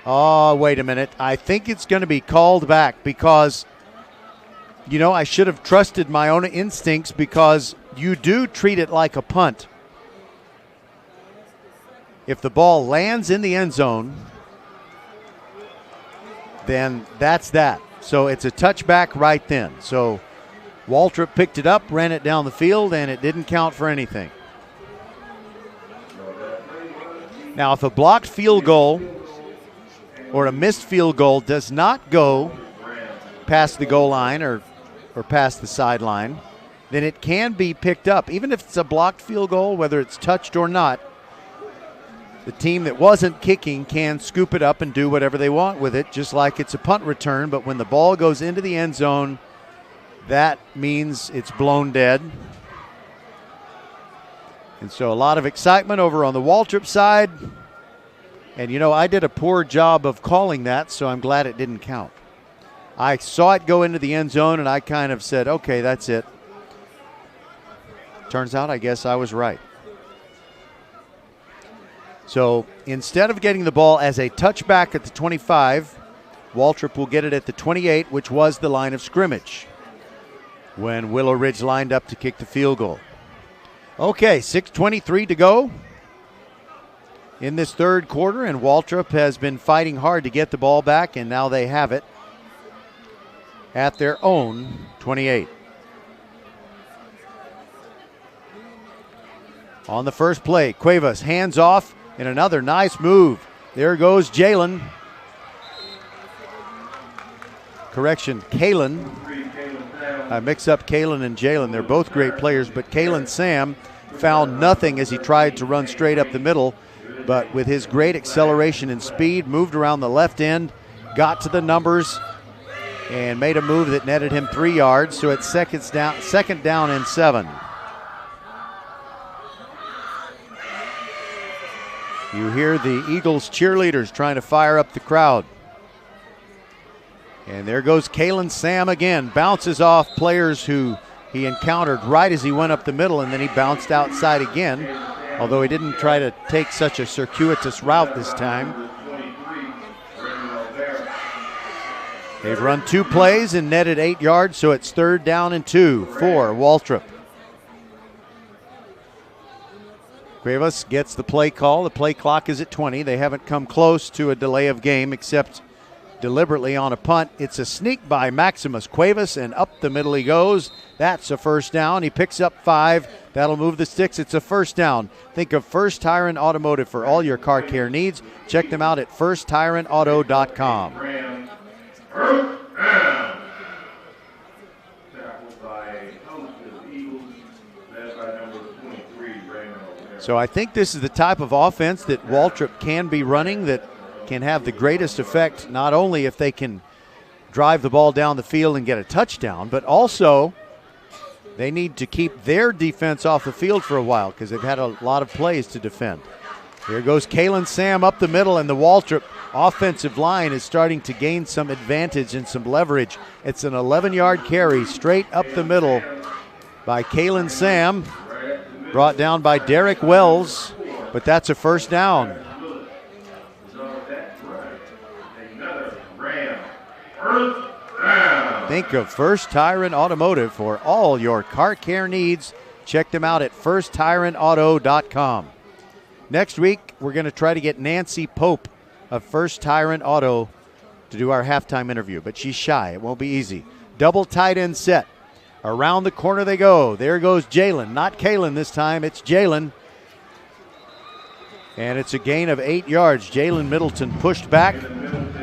Oh, wait a minute. I think it's going to be called back because, you know, I should have trusted my own instincts because you do treat it like a punt. If the ball lands in the end zone, then that's that. So it's a touchback right then. So Waltrip picked it up, ran it down the field, and it didn't count for anything. Now, if a blocked field goal or a missed field goal does not go past the goal line or past the sideline, then it can be picked up. Even if it's a blocked field goal, whether it's touched or not, the team that wasn't kicking can scoop it up and do whatever they want with it, just like it's a punt return. But when the ball goes into the end zone, that means it's blown dead. And so a lot of excitement over on the Waltrip side. And, you know, I did a poor job of calling that, so I'm glad it didn't count. I saw it go into the end zone, and I kind of said, okay, that's it. Turns out I guess I was right. So instead of getting the ball as a touchback at the 25, Waltrip will get it at the 28, which was the line of scrimmage when Willow Ridge lined up to kick the field goal. Okay, 6:23 to go in this third quarter, and Waltrip has been fighting hard to get the ball back, and now they have it at their own 28. On the first play, Cuevas hands off, and another nice move. There goes Jalen. Correction, Kalen. I mix up Kalen and Jalen. They're both great players, but Kalen Sam found nothing as he tried to run straight up the middle, but with his great acceleration and speed, moved around the left end, got to the numbers, and made a move that netted him 3 yards. So it's second down and 7. You hear the Eagles cheerleaders trying to fire up the crowd. And there goes Kalen Sam again. Bounces off players who he encountered right as he went up the middle, and then he bounced outside again, although he didn't try to take such a circuitous route this time. They've run 2 plays and netted 8 yards, so it's 3rd down and 2 for Waltrip. Cuevas gets the play call. The play clock is at 20. They haven't come close to a delay of game except deliberately on a punt. It's a sneak by Maximus Cuevas, and up the middle he goes. That's a first down. He picks up 5. That'll move the sticks. It's a first down. Think of First Tire and Automotive for all your car care needs. Check them out at firsttireandauto.com. So I think this is the type of offense that Waltrip can be running that can have the greatest effect, not only if they can drive the ball down the field and get a touchdown, but also they need to keep their defense off the field for a while because they've had a lot of plays to defend. Here goes Kalen Sam up the middle, and the Waltrip offensive line is starting to gain some advantage and some leverage. It's an 11-yard carry straight up the middle by Kalen Sam, brought down by Derek Wells, but that's a first down. Think of First Tire and Automotive for all your car care needs. Check them out at firsttireandauto.com. Next week, we're going to try to get Nancy Pope of First Tire and Auto to do our halftime interview, but she's shy. It won't be easy. Double tight end set. Around the corner they go. There goes Jalen. Not Kalen this time. It's Jalen. And it's a gain of 8 yards. Jalen Middleton pushed back,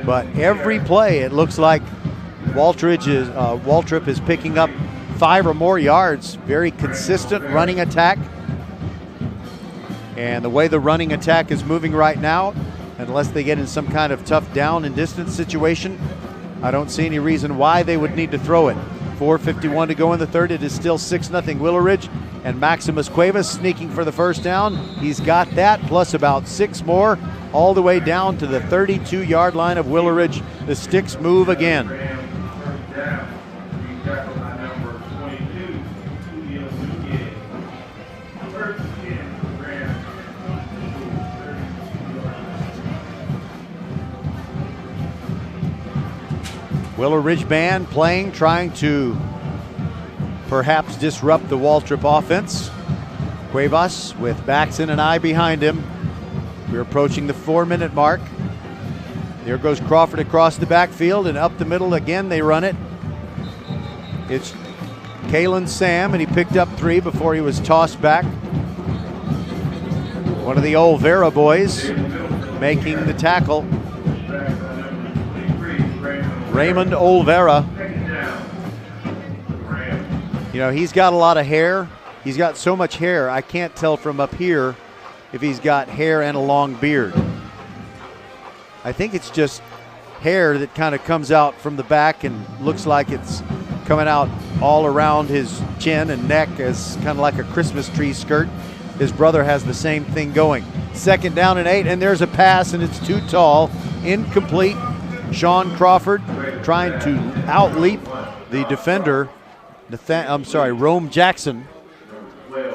but every play it looks like Waltrip is picking up 5 or more yards. Very consistent running attack. And the way the running attack is moving right now, unless they get in some kind of tough down and distance situation, I don't see any reason why they would need to throw it. 4:51 to go in the third. It is still 6-0 Willow Ridge, and Maximus Cuevas sneaking for the first down. He's got that, plus about 6 more, all the way down to the 32-yard line of Willow Ridge. The sticks move again. Willow Ridge band playing, trying to perhaps disrupt the Waltrip offense. Cuevas with Baxton and I behind him. We're approaching the 4-minute mark. There goes Crawford across the backfield, and up the middle again they run it. It's Kalen Sam, and he picked up 3 before he was tossed back. One of the old Vera boys making the tackle. Raymond Olvera. You know, he's got a lot of hair. He's got so much hair, I can't tell from up here if he's got hair and a long beard. I think it's just hair that kind of comes out from the back and looks like it's coming out all around his chin and neck as kind of like a Christmas tree skirt. His brother has the same thing going. 2nd down and 8, and there's a pass, and it's too tall. Incomplete. Sean Crawford trying to outleap the defender, Rome Jackson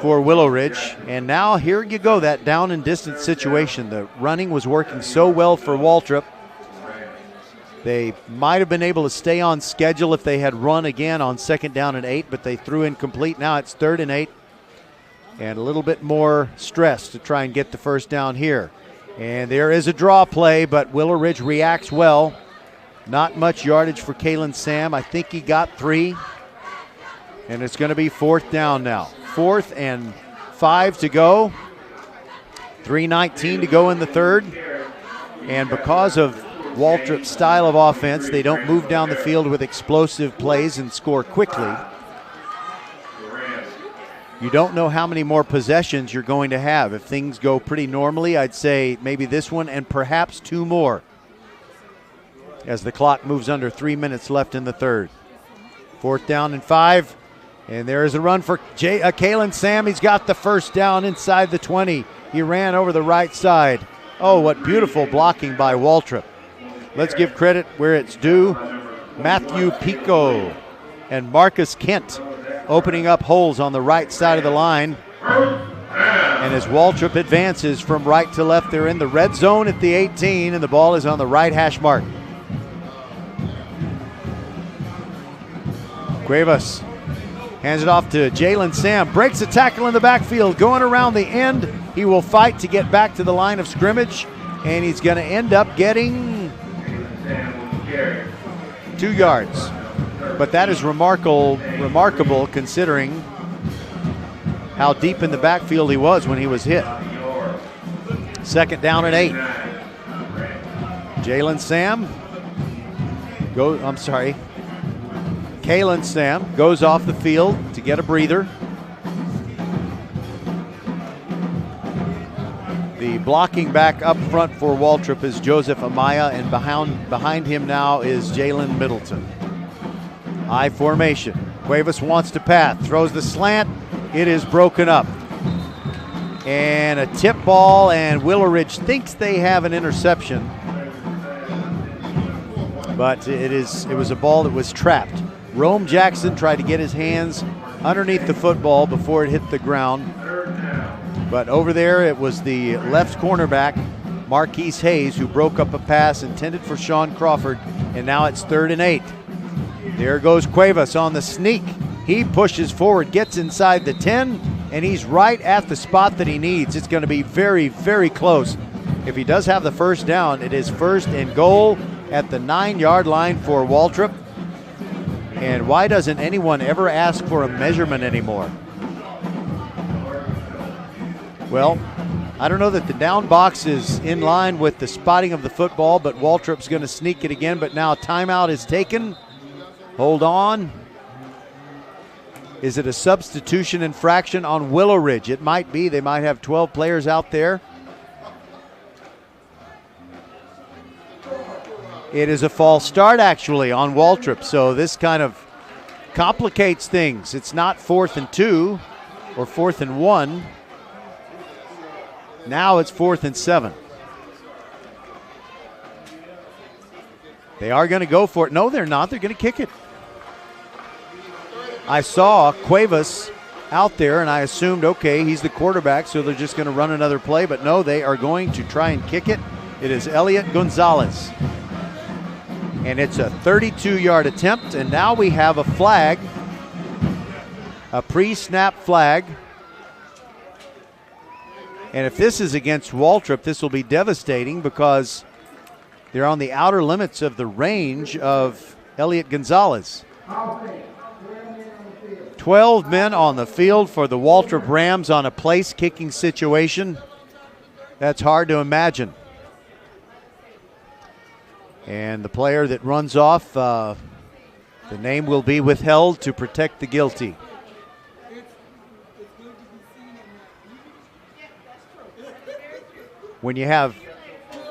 for Willow Ridge. And now here you go, that down and distance situation. The running was working so well for Waltrip. They might have been able to stay on schedule if they had run again on 2nd down and 8, but they threw incomplete. Now it's 3rd and 8. And a little bit more stress to try and get the first down here. And there is a draw play, but Willow Ridge reacts well. Not much yardage for Kalen Sam. I think he got 3. And it's going to be 4th down now. 4th and 5 to go. 3:19 to go in the third. And because of Waltrip's style of offense, they don't move down the field with explosive plays and score quickly. You don't know how many more possessions you're going to have. If things go pretty normally, I'd say maybe this one and perhaps 2 more as the clock moves under 3 minutes left in the third. 4th down and 5, and there is a run for Kalen Sam. He's got the first down inside the 20. He ran over the right side. Oh, what beautiful blocking by Waltrip. Let's give credit where it's due. Matthew Pico and Marcus Kent opening up holes on the right side of the line. And as Waltrip advances from right to left, they're in the red zone at the 18, and the ball is on the right hash mark. Cuevas hands it off to Jalen Sam. Breaks a tackle in the backfield. Going around the end. He will fight to get back to the line of scrimmage, and he's going to end up getting 2 yards. But that is remarkable considering how deep in the backfield he was when he was hit. 2nd down and 8. Kalen Sam goes off the field to get a breather. The blocking back up front for Waltrip is Joseph Amaya, and behind him now is Jalen Middleton. I formation. Cuevas wants to pass, throws the slant. It is broken up. And a tip ball, and Willow Ridge thinks they have an interception. But it was a ball that was trapped. Rome Jackson tried to get his hands underneath the football before it hit the ground. But over there, it was the left cornerback, Marquise Hayes, who broke up a pass intended for Sean Crawford, and now it's 3rd and 8. There goes Cuevas on the sneak. He pushes forward, gets inside the 10, and he's right at the spot that he needs. It's going to be very, very close. If he does have the first down, it is 1st and goal at the 9-yard line for Waltrip. And why doesn't anyone ever ask for a measurement anymore? Well, I don't know that the down box is in line with the spotting of the football, but Waltrip's going to sneak it again. But now timeout is taken. Hold on. Is it a substitution infraction on Willow Ridge? It might be. They might have 12 players out there. It is a false start, actually, on Waltrip. So this kind of complicates things. It's not 4th and 2 or 4th and 1. Now it's 4th and 7. They are going to go for it. No, they're not. They're going to kick it. I saw Cuevas out there, and I assumed, okay, he's the quarterback, so they're just going to run another play. But no, they are going to try and kick it. It is Elliot Gonzalez. And it's a 32-yard attempt, and now we have a flag, a pre-snap flag. And if this is against Waltrip, this will be devastating because they're on the outer limits of the range of Elliot Gonzalez. 12 men on the field for the Waltrip Rams on a place-kicking situation. That's hard to imagine. And the player that runs off, the name will be withheld to protect the guilty. When you have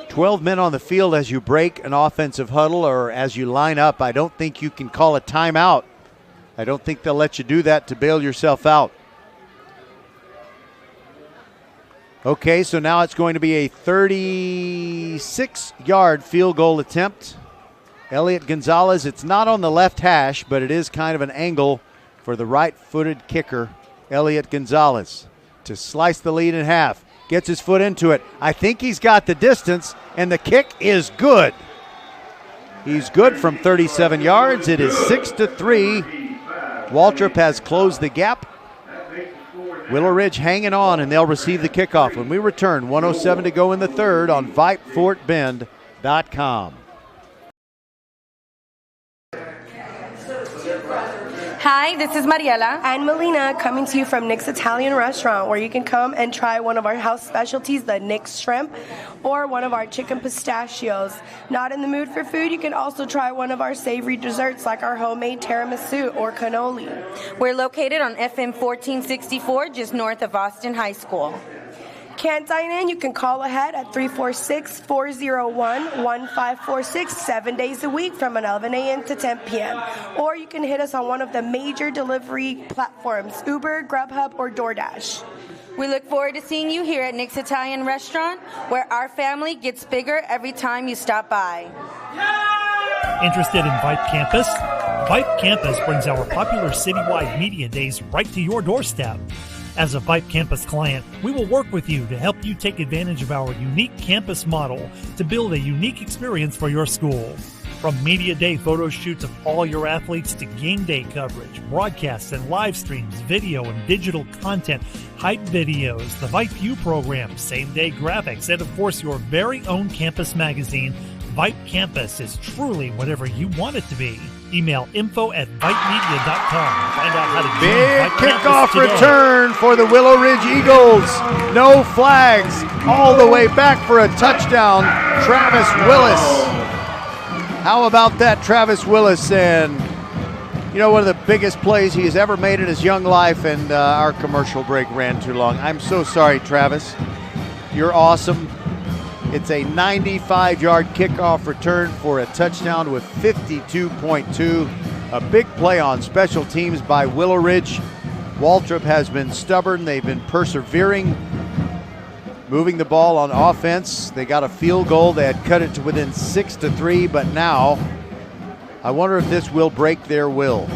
12 men on the field as you break an offensive huddle or as you line up, I don't think you can call a timeout. I don't think they'll let you do that to bail yourself out. Okay, so now it's going to be a 36-yard field goal attempt. Elliot Gonzalez, it's not on the left hash, but it is kind of an angle for the right-footed kicker, Elliot Gonzalez, to slice the lead in half. Gets his foot into it. I think he's got the distance, and the kick is good. He's good from 37 yards. It is 6-3. Waltrip has closed the gap. Willow Ridge hanging on, and they'll receive the kickoff. When we return, 1:07 to go in the third on VypeFortBend.com. Hi, this is Mariela and Melina coming to you from Nick's Italian Restaurant, where you can come and try one of our house specialties, the Nick's Shrimp, or one of our chicken pistachios. Not in the mood for food, you can also try one of our savory desserts like our homemade tiramisu or cannoli. We're located on FM 1464, just north of Austin High School. Can't dine in? You can call ahead at 346-401-1546 7 days a week from 11 a.m. to 10 p.m. Or you can hit us on one of the major delivery platforms, Uber, Grubhub, or DoorDash. We look forward to seeing you here at Nick's Italian Restaurant, where our family gets bigger every time you stop by. Interested in Vype Campus? Vype Campus brings our popular citywide media days right to your doorstep. As a Vype Campus client, we will work with you to help you take advantage of our unique campus model to build a unique experience for your school. From media day photo shoots of all your athletes to game day coverage, broadcasts and live streams, video and digital content, hype videos, the Vype U program, same-day graphics, and of course your very own campus magazine, Vype Campus is truly whatever you want it to be. Email info@vypemedia.com to find out how to join Big Vype kickoff Campus today. return for the Willow Ridge Eagles. No flags. All the way back for a touchdown, Travis Willis. How about that, Travis Willis? And, you know, one of the biggest plays he has ever made in his young life, and our commercial break ran too long. I'm so sorry, Travis. You're awesome. It's a 95-yard kickoff return for a touchdown with 52.2. A big play on special teams by Willow Ridge. Waltrip has been stubborn. They've been persevering, moving the ball on offense. They got a field goal. They had cut it to within 6-3, but now I wonder if this will break their will.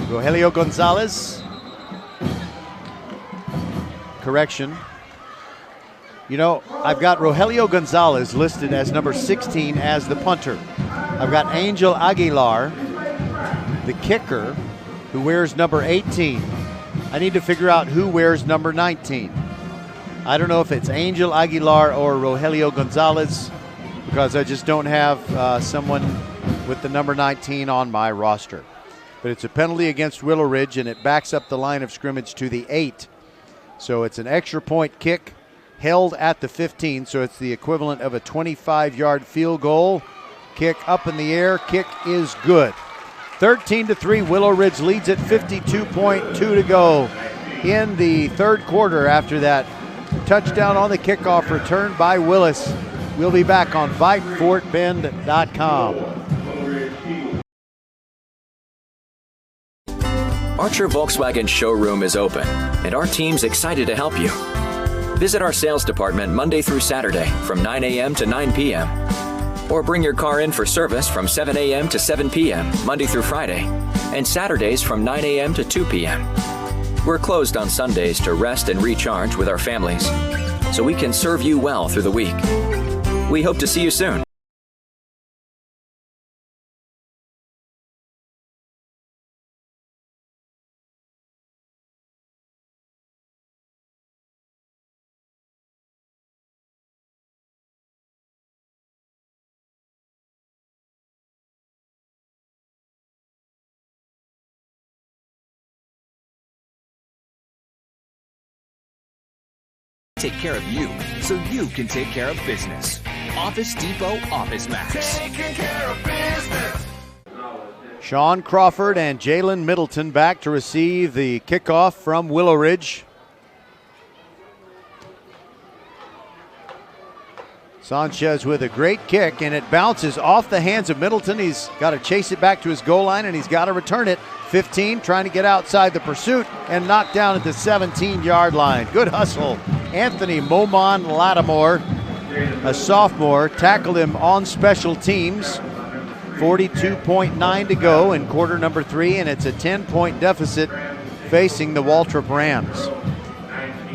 Rogelio Gonzalez. Correction. You know, I've got Rogelio Gonzalez listed as number 16 as the punter. I've got Angel Aguilar, the kicker, who wears number 18. I need to figure out who wears number 19. I don't know if it's Angel Aguilar or Rogelio Gonzalez, because I just don't have someone with the number 19 on my roster. But it's a penalty against Willow Ridge, and it backs up the line of scrimmage to the 8. So it's an extra point kick held at the 15, so it's the equivalent of a 25-yard field goal. Kick up in the air. Kick is good. 13-3, Willow Ridge leads at 52.2 to go in the third quarter after that touchdown on the kickoff return by Willis. We'll be back on VypeFortBend.com. Archer Volkswagen showroom is open, and our team's excited to help you. Visit our sales department Monday through Saturday from 9 a.m. to 9 p.m. Or bring your car in for service from 7 a.m. to 7 p.m. Monday through Friday, and Saturdays from 9 a.m. to 2 p.m. We're closed on Sundays to rest and recharge with our families, so we can serve you well through the week. We hope to see you soon. Take care of you so you can take care of business. Office Depot Office Max. Taking care of business. Sean Crawford and Jalen Middleton back to receive the kickoff from Willow Ridge. Sanchez with a great kick, and it bounces off the hands of Middleton. He's got to chase it back to his goal line, and he's got to return it. 15, trying to get outside the pursuit and knocked down at the 17-yard line. Good hustle. Anthony Momon Lattimore, a sophomore, tackled him on special teams. 42.9 to go in quarter number 3, and it's a 10-point deficit facing the Waltrip Rams.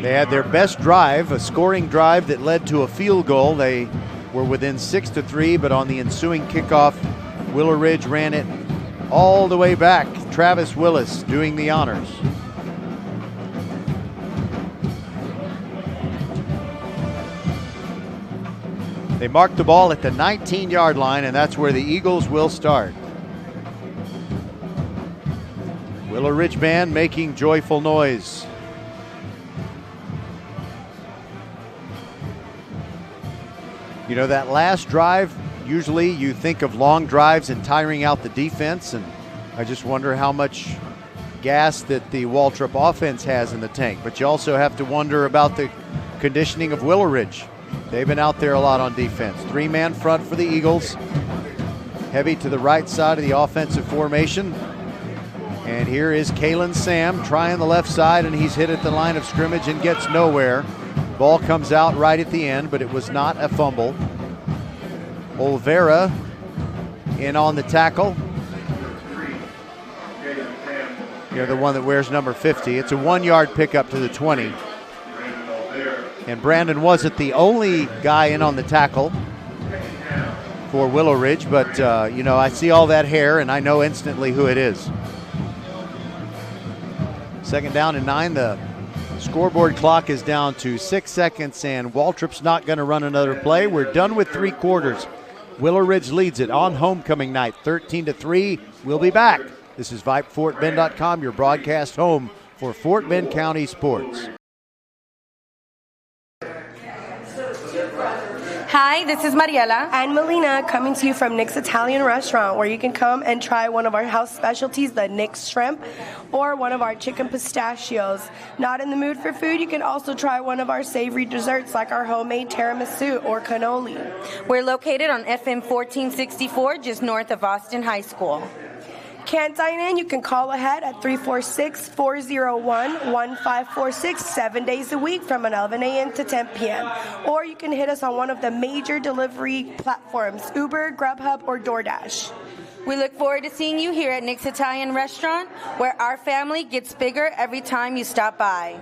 They had their best drive, a scoring drive that led to a field goal. They were within 6-3, but on the ensuing kickoff, Willow Ridge ran it all the way back. Travis Willis doing the honors. They marked the ball at the 19-yard line, and that's where the Eagles will start. Willow Ridge band making joyful noise. You know, that last drive, usually you think of long drives and tiring out the defense, and I just wonder how much gas that the Waltrip offense has in the tank. But you also have to wonder about the conditioning of Willow Ridge. They've been out there a lot on defense. 3-man front for the Eagles. Heavy to the right side of the offensive formation. And here is Kalen Sam trying the left side, and he's hit at the line of scrimmage and gets nowhere. Ball comes out right at the end, but it was not a fumble. Olvera in on the tackle. You know, the one that wears number 50. It's a 1-yard pickup to the 20. And Brandon wasn't the only guy in on the tackle for Willow Ridge, but, you know, I see all that hair, and I know instantly who it is. 2nd down and 9. The scoreboard clock is down to 6 seconds, and Waltrip's not going to run another play. We're done with 3 quarters. Willow Ridge leads it on homecoming night, 13-3. We'll be back. This is VypeFortBend.com, your broadcast home for Fort Bend County sports. Hi, this is Mariela and Melina coming to you from Nick's Italian Restaurant, where you can come and try one of our house specialties, the Nick's Shrimp, or one of our chicken pistachios. Not in the mood for food, you can also try one of our savory desserts like our homemade tiramisu or cannoli. We're located on FM 1464, just north of Austin High School. Can't dine in? You can call ahead at 346-401-1546 7 days a week from 11 a.m. to 10 p.m. Or you can hit us on one of the major delivery platforms, Uber, Grubhub, or DoorDash. We look forward to seeing you here at Nick's Italian Restaurant, where our family gets bigger every time you stop by.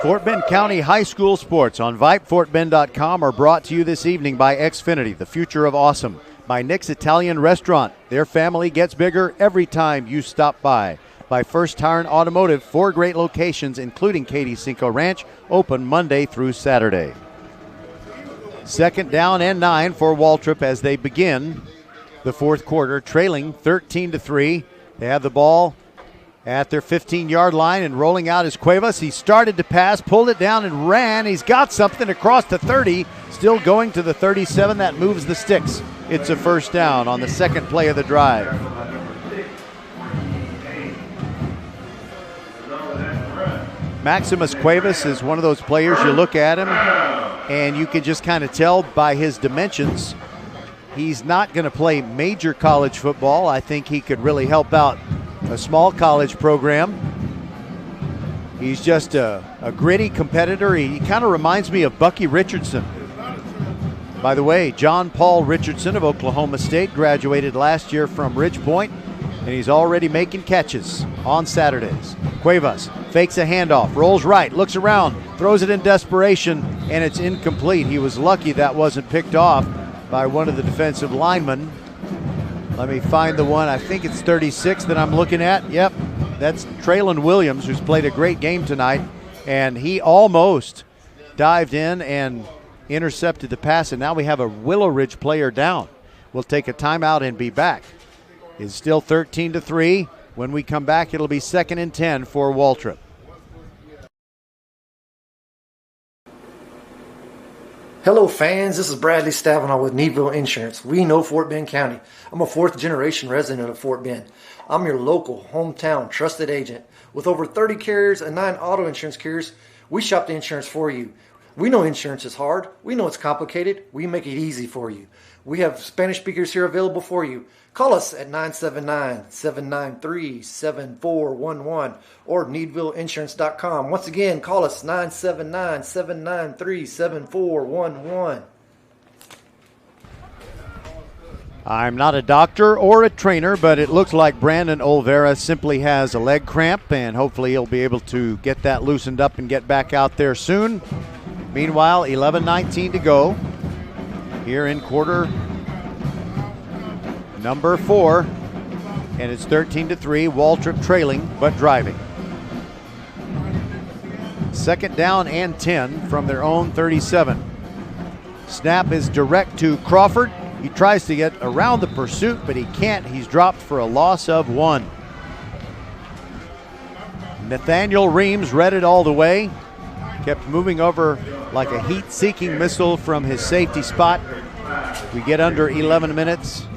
Fort Bend County High School sports on VypeFortBend.com are brought to you this evening by Xfinity, the future of awesome. By Nick's Italian Restaurant, their family gets bigger every time you stop by. By First Tire and Automotive, 4 great locations, including Katy Cinco Ranch, open Monday through Saturday. 2nd down and 9 for Waltrip as they begin the 4th quarter, trailing 13-3. They have the ball at their 15-yard line, and rolling out is Cuevas. He started to pass, pulled it down, and ran. He's got something across the 30, still going to the 37. That moves the sticks. It's a 1st down on the 2nd play of the drive. Maximus Cuevas is one of those players, you look at him, and you can just kind of tell by his dimensions He's not going to play major college football. I think he could really help out a small college program. He's just a gritty competitor. He kind of reminds me of Bucky Richardson. By the way, John Paul Richardson of Oklahoma State graduated last year from Ridge Point, and he's already making catches on Saturdays. Cuevas fakes a handoff, rolls right, looks around, throws it in desperation, and it's incomplete. He was lucky that wasn't picked off by one of the defensive linemen. Let me find the one. I think it's 36 that I'm looking at. Yep, that's Traylon Williams, who's played a great game tonight, and he almost dived in and intercepted the pass, and now we have a Willow Ridge player down. We'll take a timeout and be back. It's still 13-3. When we come back, it'll be 2nd and 10 for Waltrip. Hello fans, this is Bradley Stavanaugh with Needville Insurance. We know Fort Bend County. I'm a 4th generation resident of Fort Bend. I'm your local, hometown, trusted agent. With over 30 carriers and 9 auto insurance carriers, we shop the insurance for you. We know insurance is hard. We know it's complicated. We make it easy for you. We have Spanish speakers here available for you. Call us at 979-793-7411 or needvilleinsurance.com. Once again, call us 979-793-7411. I'm not a doctor or a trainer, but it looks like Brandon Olvera simply has a leg cramp, and hopefully he'll be able to get that loosened up and get back out there soon. Meanwhile, 11:19 to go here in quarter number 4, and it's 13-3. Waltrip trailing but driving. 2nd down and 10 from their own 37. Snap is direct to Crawford. He tries to get around the pursuit, but he can't. He's dropped for a loss of 1. Nathaniel Reams read it all the way. Kept moving over like a heat-seeking missile from his safety spot. We get under 11 minutes.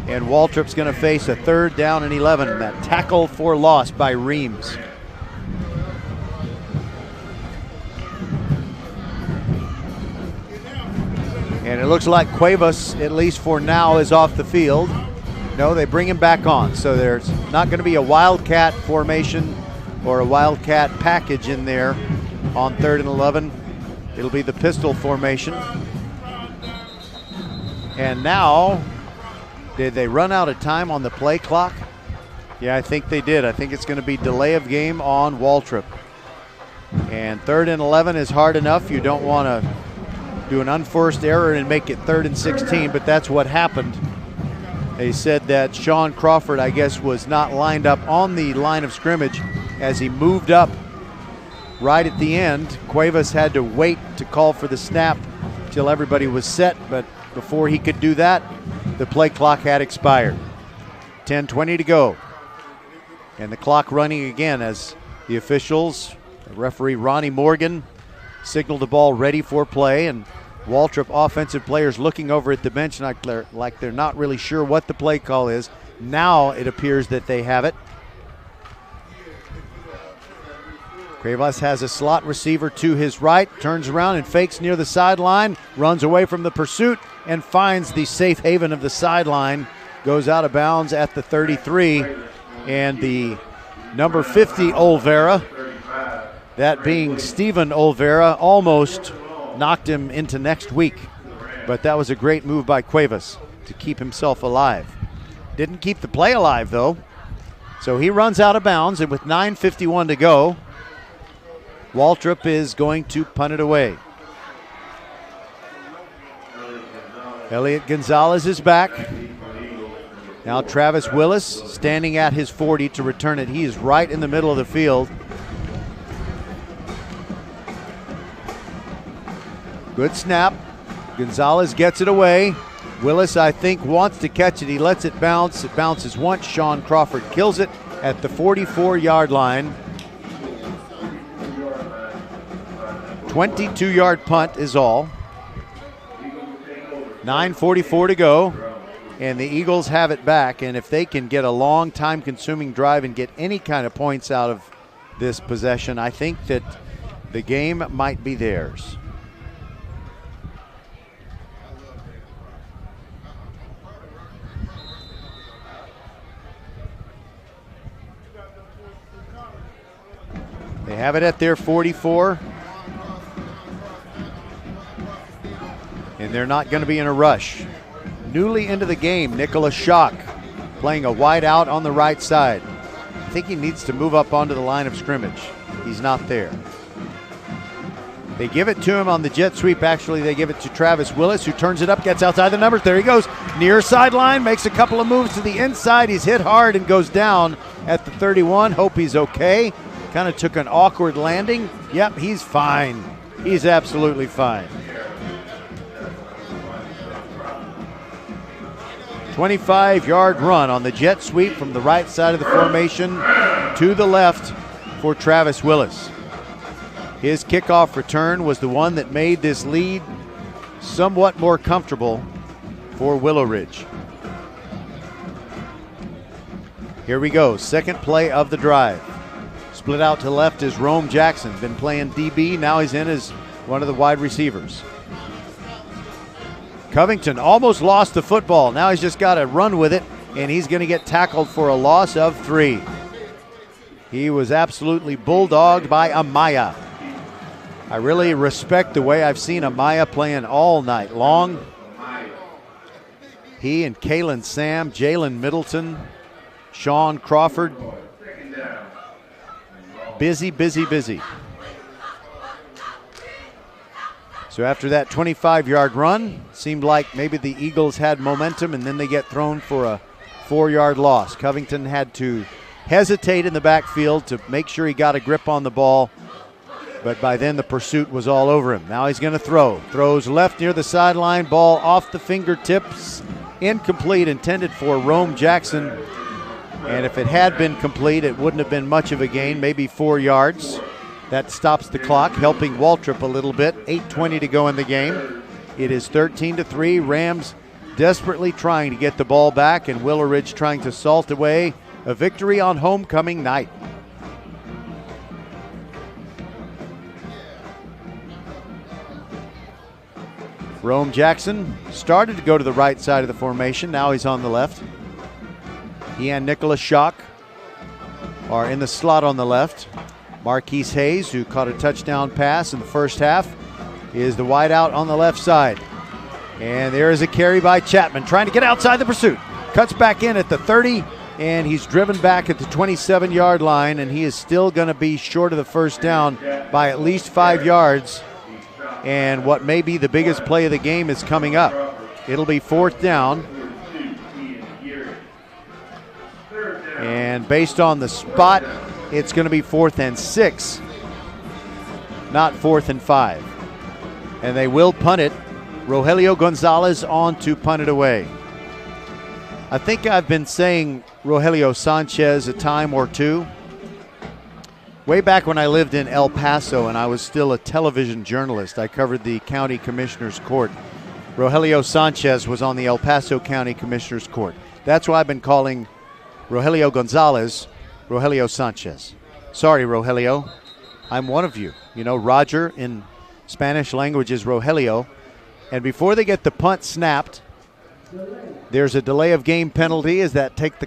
And Waltrip's going to face a 3rd down and 11. That tackle for loss by Reams. And it looks like Cuevas, at least for now, is off the field. No, they bring him back on. So there's not going to be a Wildcat formation or a Wildcat package in there on 3rd and 11. It'll be the pistol formation. And now, did they run out of time on the play clock? Yeah, I think they did. I think it's going to be delay of game on Waltrip. And 3rd and 11 is hard enough. You don't want to do an unforced error and make it 3rd and 16, but that's what happened. They said that Sean Crawford, I guess, was not lined up on the line of scrimmage as he moved up right at the end. Cuevas had to wait to call for the snap till everybody was set, but before he could do that, the play clock had expired. 10:20 to go. And the clock running again as the officials, referee Ronnie Morgan, signaled the ball ready for play, and Waltrip offensive players looking over at the bench like they're not really sure what the play call is. Now it appears that they have it. Cuevas has a slot receiver to his right, turns around and fakes near the sideline, runs away from the pursuit, and finds the safe haven of the sideline. Goes out of bounds at the 33, and the number 50 Olvera, that being Stephen Olvera, almost knocked him into next week. But that was a great move by Cuevas to keep himself alive. Didn't keep the play alive, though. So he runs out of bounds, and with 9:51 to go, Waltrip is going to punt it away. Elliot Gonzalez is back. Now Travis Willis standing at his 40 to return it. He is right in the middle of the field. Good snap. Gonzalez gets it away. Willis, I think, wants to catch it. He lets it bounce. It bounces once. Sean Crawford kills it at the 44-yard line. 22-yard punt is all. 9:44 to go, and the Eagles have it back. And if they can get a long, time-consuming drive and get any kind of points out of this possession, I think that the game might be theirs. have it at their 44. And they're not going to be in a rush. Newly into the game, Nicholas Schock playing a wide out on the right side. I think he needs to move up onto the line of scrimmage. He's not there. They give it to him on the jet sweep. Actually, they give it to Travis Willis, who turns it up, gets outside the numbers. There he goes. Near sideline, makes a couple of moves to the inside. He's hit hard and goes down at the 31. Hope he's okay. Kind of took an awkward landing. Yep, he's fine. He's absolutely fine. 25-yard run on the jet sweep from the right side of the formation to the left for Travis Willis. His kickoff return was the one that made this lead somewhat more comfortable for Willow Ridge. Here we go, second play of the drive. Split out to left is Rome Jackson. Been playing DB, now he's in as one of the wide receivers. Covington almost lost the football. Now he's just got to run with it, and he's going to get tackled for a loss of 3. He was absolutely bulldogged by Amaya. I really respect the way I've seen Amaya playing all night long. He and Kalen Sam, Jalen Middleton, Sean Crawford. Busy, busy, busy. So after that 25-yard run, seemed like maybe the Eagles had momentum, and then they get thrown for a 4-yard loss. Covington had to hesitate in the backfield to make sure he got a grip on the ball, but by then the pursuit was all over him. Now he's going to throw. Throws left near the sideline, ball off the fingertips, incomplete, intended for Rome Jackson. And if it had been complete, it wouldn't have been much of a gain, maybe 4 yards. That stops the clock, helping Waltrip a little bit. 8:20 to go in the game. It is 13-3. Rams desperately trying to get the ball back, and Willow Ridge trying to salt away a victory on homecoming night. Rome Jackson started to go to the right side of the formation. Now he's on the left. He and Nicholas Schock are in the slot on the left. Marquise Hayes, who caught a touchdown pass in the first half, is the wide out on the left side. And there is a carry by Chapman, trying to get outside the pursuit. Cuts back in at the 30, and he's driven back at the 27-yard line, and he is still going to be short of the first down by at least 5 yards. And what may be the biggest play of the game is coming up. It'll be 4th down. And based on the spot, it's going to be 4th and 6, not 4th and 5. And they will punt it. Rogelio Gonzalez on to punt it away. I think I've been saying Rogelio Sanchez a time or two. Way back when I lived in El Paso and I was still a television journalist, I covered the county commissioner's court. Rogelio Sanchez was on the El Paso County Commissioner's Court. That's why I've been calling Rogelio Gonzalez Rogelio Sanchez. Sorry, Rogelio. I'm one of you. You know, Roger in Spanish language is Rogelio. And before they get the punt snapped, there's a delay of game penalty as that takes the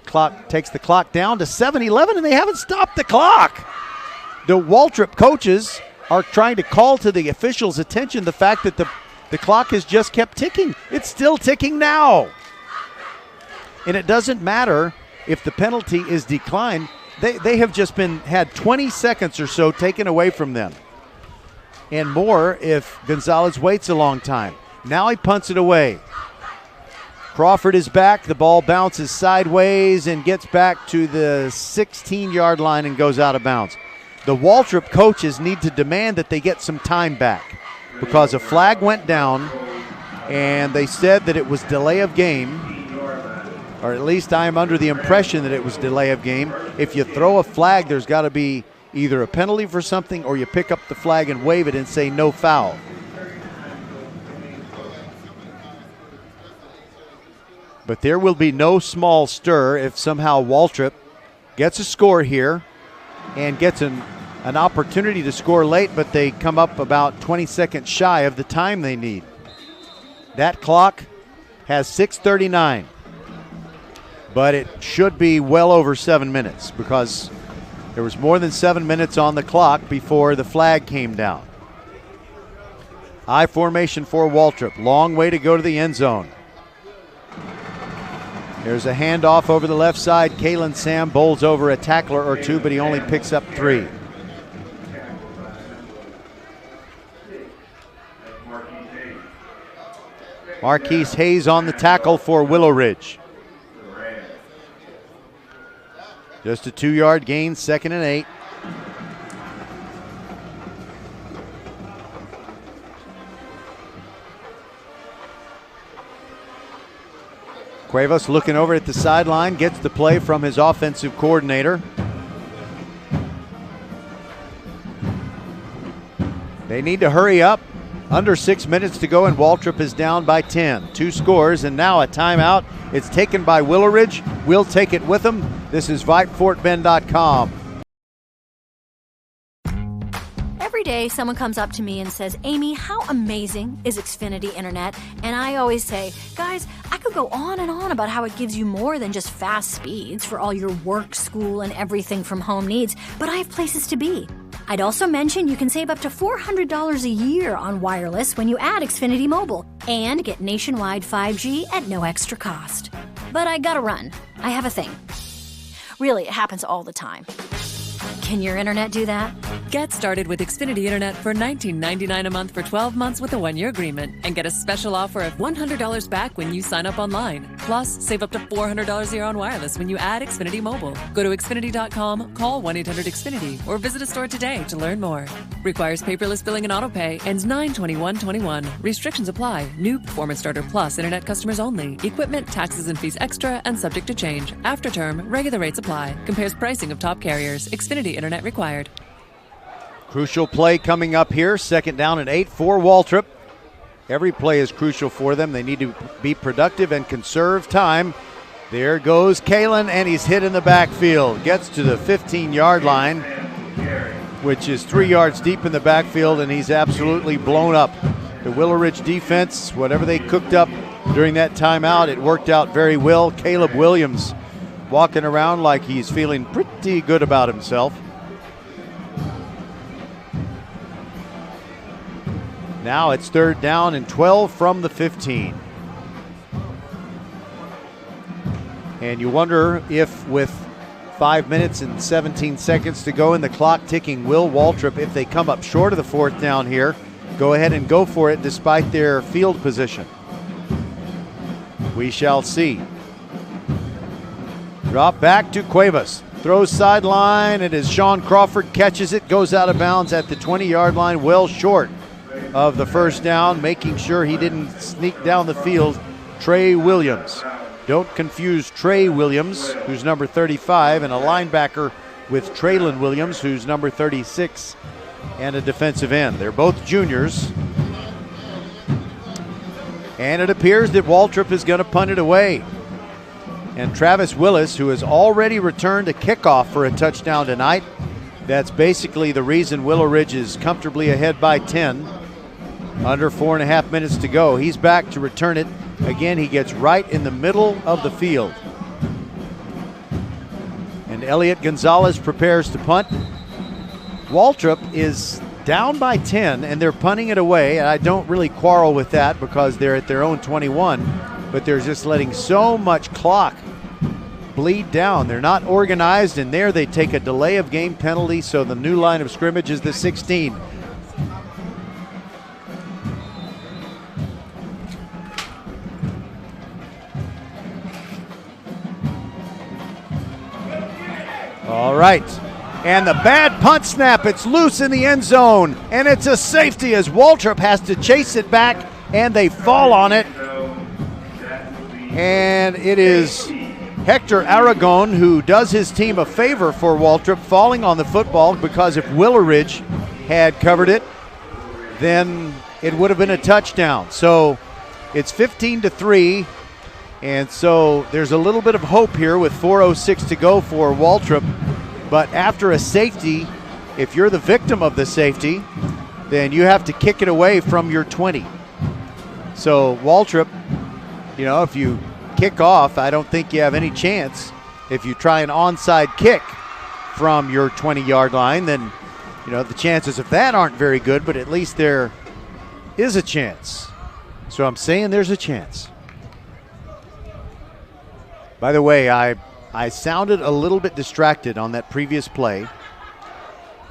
clock down to 7-11, and they haven't stopped the clock. The Waltrip coaches are trying to call to the officials' attention the fact that the clock has just kept ticking. It's still ticking now. And it doesn't matter if the penalty is declined. They have just had 20 seconds or so taken away from them. And more if Gonzalez waits a long time. Now he punts it away. Crawford is back. The ball bounces sideways and gets back to the 16-yard line and goes out of bounds. The Waltrip coaches need to demand that they get some time back because a flag went down and they said that it was delay of game. Or at least I am under the impression that it was delay of game. If you throw a flag, there's got to be either a penalty for something or you pick up the flag and wave it and say no foul. But there will be no small stir if somehow Waltrip gets a score here and gets an opportunity to score late, but they come up about 20 seconds shy of the time they need. That clock has 6:39. But it should be well over 7 minutes because There was more than 7 minutes on the clock before the flag came down. I formation for Waltrip. Long way to go to the end zone. There's a handoff over the left side. Kalen Sam bowls over a tackler or two, but he only picks up 3. Marquise Hayes on the tackle for Willow Ridge. Just a 2-yard gain, 2nd and 8. Cuevas looking over at the sideline, gets the play from his offensive coordinator. They need to hurry up. Under 6 minutes to go, and Waltrip is down by 10. 2 scores, and now a timeout. It's taken by Willow Ridge. We'll take it with them. This is VypeFortBend.com. Every day, someone comes up to me and says, Amy, how amazing is Xfinity Internet? And I always say, guys, I could go on and on about how it gives you more than just fast speeds for all your work, school, and everything from home needs, but I have places to be. I'd also mention you can save up to $400 a year on wireless when you add Xfinity Mobile and get nationwide 5G at no extra cost. But I gotta run. I have a thing. Really, it happens all the time. Can your internet do that? Get started with Xfinity Internet for $19.99 a month for 12 months with a 1-year agreement and get a special offer of $100 back when you sign up online. Plus, save up to $400 a year on wireless when you add Xfinity Mobile. Go to Xfinity.com, call 1-800-XFINITY, or visit a store today to learn more. Requires paperless billing and autopay. Ends 9/21/21. Restrictions apply. New Performance Starter Plus Internet customers only. Equipment, taxes, and fees extra and subject to change. After term, regular rates apply. Compares pricing of top carriers. Xfinity Internet required. Crucial play coming up here. 2nd down and 8 for Waltrip. Every play is crucial for them. They need to be productive and conserve time. There goes Kalen, and he's hit in the backfield. Gets to the 15-yard line, which is 3 yards deep in the backfield, and he's absolutely blown up. The Willow Ridge defense, whatever they cooked up during that timeout, it worked out very well. Caleb Williams walking around like he's feeling pretty good about himself. Now it's 3rd down and 12 from the 15. And you wonder if with 5 minutes and 17 seconds to go and the clock ticking, will Waltrip, if they come up short of the 4th down here, go ahead and go for it despite their field position? We shall see. Drop back to Cuevas. Throws sideline. It is Sean Crawford catches it, goes out of bounds at the 20-yard line, well short of the 1st down, making sure he didn't sneak down the field. Trey Williams. Don't confuse Trey Williams, who's number 35, and a linebacker with Traylon Williams, who's number 36, and a defensive end. They're both juniors. And it appears that Waltrip is going to punt it away. And Travis Willis, who has already returned a kickoff for a touchdown tonight, that's basically the reason Willow Ridge is comfortably ahead by 10. Under 4.5 minutes to go. He's back to return it. Again, he gets right in the middle of the field. And Elliot Gonzalez prepares to punt. Waltrip is down by 10, and they're punting it away. And I don't really quarrel with that because they're at their own 21, but they're just letting so much clock bleed down. They're not organized, and there they take a delay of game penalty, so the new line of scrimmage is the 16. All right, and the bad punt snap, it's loose in the end zone, and it's a safety as Waltrip has to chase it back, and they fall on it. And it is Hector Aragon who does his team a favor for Waltrip, falling on the football, because if Willow Ridge had covered it, then it would have been a touchdown. So it's 15-3. And so there's a little bit of hope here with 4:06 to go for Waltrip. But after a safety, if you're the victim of the safety, then you have to kick it away from your 20. So Waltrip, if you kick off, I don't think you have any chance if you try an onside kick from your 20-yard line, then, the chances of that aren't very good, but at least there is a chance. So I'm saying there's a chance. By the way, I sounded a little bit distracted on that previous play,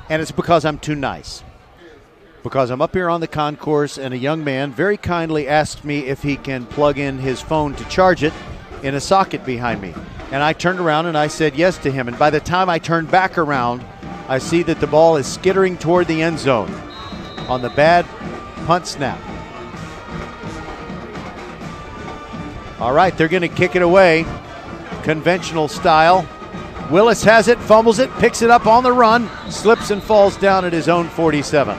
and it's because I'm too nice. Because I'm up here on the concourse, and a young man very kindly asked me if he can plug in his phone to charge it in a socket behind me. And I turned around and I said yes to him. And by the time I turned back around, I see that the ball is skittering toward the end zone on the bad punt snap. All right, they're going to kick it away, conventional style. Willis has it, fumbles it, picks it up on the run, slips and falls down at his own 47.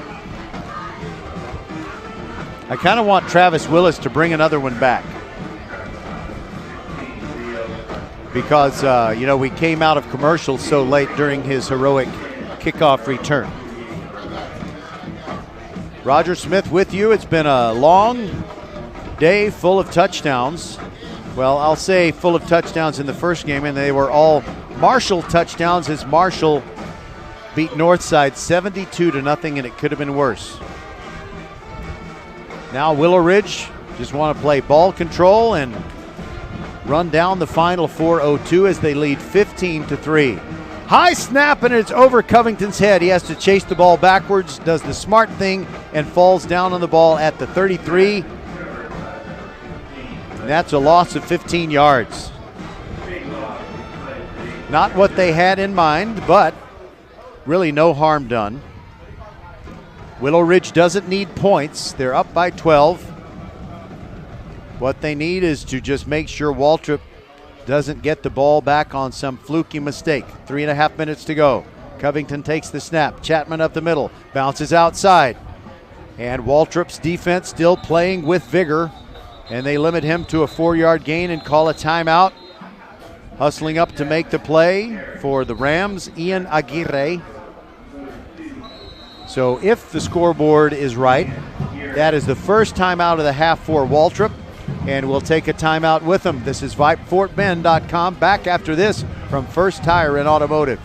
I kind of want Travis Willis to bring another one back. Because, we came out of commercials so late during his heroic kickoff return. Roger Smith with you. It's been a long day full of touchdowns. Well, I'll say full of touchdowns in the first game, and they were all Marshall touchdowns as Marshall beat Northside 72-0, and it could have been worse. Now Willow Ridge just want to play ball control and run down the final 4:02 as they lead 15-3. High snap, and it's over Covington's head. He has to chase the ball backwards, does the smart thing, and falls down on the ball at the 33. And that's a loss of 15 yards. Not what they had in mind, but really no harm done. Willow Ridge doesn't need points. They're up by 12. What they need is to just make sure Waltrip doesn't get the ball back on some fluky mistake. 3.5 minutes to go. Covington takes the snap. Chapman up the middle. Bounces outside. And Waltrip's defense still playing with vigor. And they limit him to a 4-yard gain and call a timeout. Hustling up to make the play for the Rams, Ian Aguirre. So if the scoreboard is right, that is the first timeout of the half for Waltrip. And we'll take a timeout with them. This is VypeFortBend.com. Back after this from First Tire and Automotive.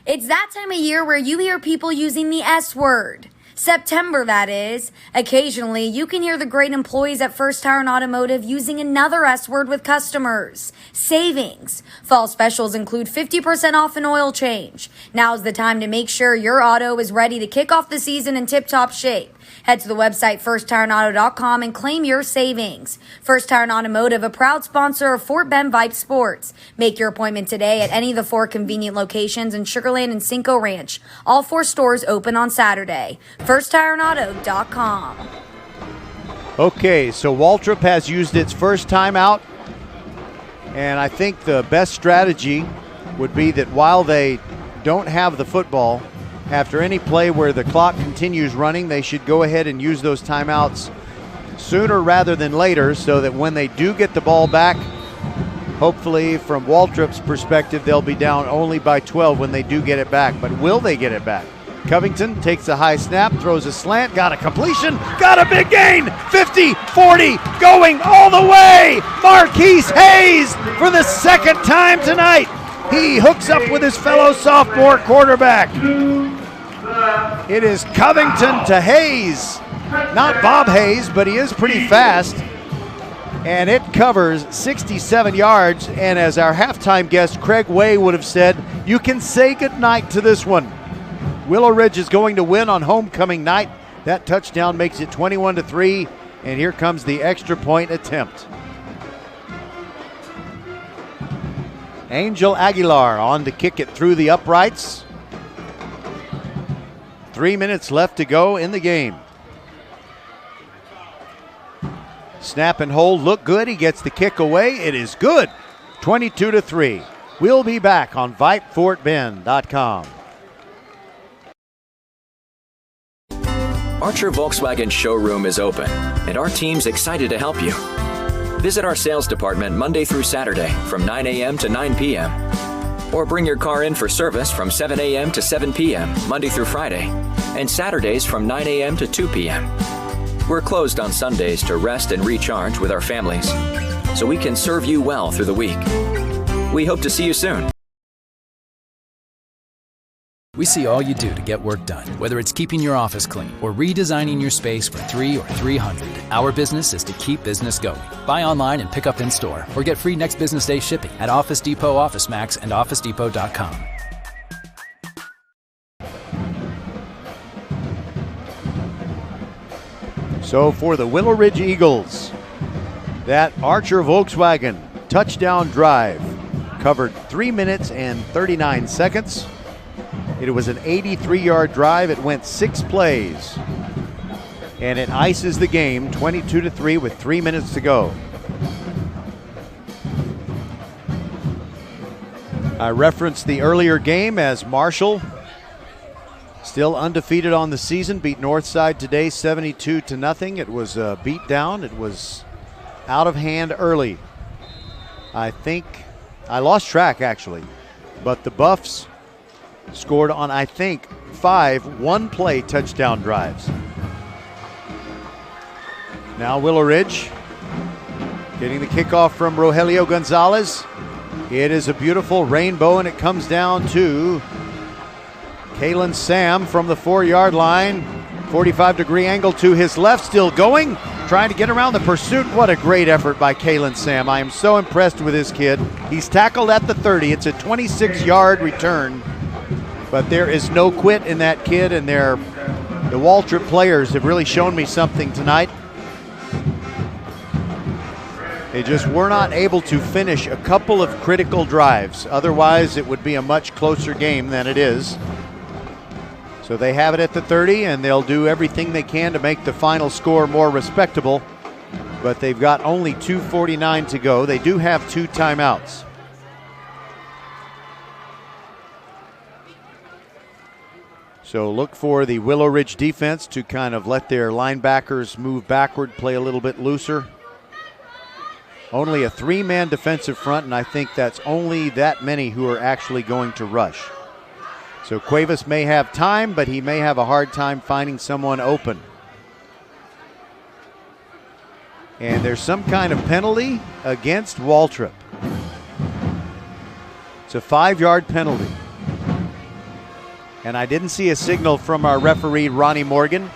It's that time of year where you hear people using the S word. September, that is. Occasionally, you can hear the great employees at First Tire and Automotive using another S word with customers. Savings. Fall specials include 50% off an oil change. Now's the time to make sure your auto is ready to kick off the season in tip-top shape. Head to the website firsttireandauto.com and claim your savings. First Tire and Automotive, a proud sponsor of Fort Bend Vype Sports. Make your appointment today at any of the 4 convenient locations in Sugar Land and Cinco Ranch. All 4 stores open on Saturday. firsttireandauto.com. Okay, so Waltrip has used its first timeout, and I think the best strategy would be that while they don't have the football, after any play where the clock continues running, they should go ahead and use those timeouts sooner rather than later so that when they do get the ball back, hopefully from Waltrip's perspective, they'll be down only by 12 when they do get it back. But will they get it back? Covington takes a high snap, throws a slant, got a completion, got a big gain, 50, 40, going all the way. Marquise Hayes for the second time tonight. He hooks up with his fellow sophomore quarterback. It is Covington to Hayes. Not Bob Hayes, but he is pretty fast. And it covers 67 yards. And as our halftime guest, Craig Way, would have said, you can say goodnight to this one. Willow Ridge is going to win on homecoming night. That touchdown makes it 21-3. And here comes the extra point attempt. Angel Aguilar on to kick it through the uprights. 3 minutes left to go in the game. Snap and hold look good. He gets the kick away. It is good. 22-3. We'll be back on VypeFortBend.com. Archer Volkswagen showroom is open, and our team's excited to help you. Visit our sales department Monday through Saturday from 9 a.m. to 9 p.m. Or bring your car in for service from 7 a.m. to 7 p.m. Monday through Friday, and Saturdays from 9 a.m. to 2 p.m. We're closed on Sundays to rest and recharge with our families, so we can serve you well through the week. We hope to see you soon. We see all you do to get work done, whether it's keeping your office clean or redesigning your space for 3 or 300. Our business is to keep business going. Buy online and pick up in store or get free next business day shipping at Office Depot, Office Max, and OfficeDepot.com. So for the Willow Ridge Eagles, that Archer Volkswagen touchdown drive covered 3 minutes and 39 seconds. It was an 83-yard drive. It went 6 plays. And it ices the game 22-3 with 3 minutes to go. I referenced the earlier game as Marshall, still undefeated on the season, beat Northside today 72-0. It was a beat down. It was out of hand early. I think I lost track actually, but the Buffs scored on, I think, 5 one-play touchdown drives. Now Willow Ridge getting the kickoff from Rogelio Gonzalez. It is a beautiful rainbow, and it comes down to Kalen Sam from the 4-yard line. 45-degree angle to his left, still going, trying to get around the pursuit. What a great effort by Kalen Sam. I am so impressed with this kid. He's tackled at the 30. It's a 26-yard return. But there is no quit in that kid, and the Waltrip players have really shown me something tonight. They just were not able to finish a couple of critical drives. Otherwise, it would be a much closer game than it is. So they have it at the 30, and they'll do everything they can to make the final score more respectable. But they've got only 2:49 to go. They do have 2 timeouts. So look for the Willow Ridge defense to kind of let their linebackers move backward, play a little bit looser. Only a 3-man defensive front, and I think that's only that many who are actually going to rush. So Cuevas may have time, but he may have a hard time finding someone open. And there's some kind of penalty against Waltrip. It's a 5-yard penalty. And I didn't see a signal from our referee, Ronnie Morgan.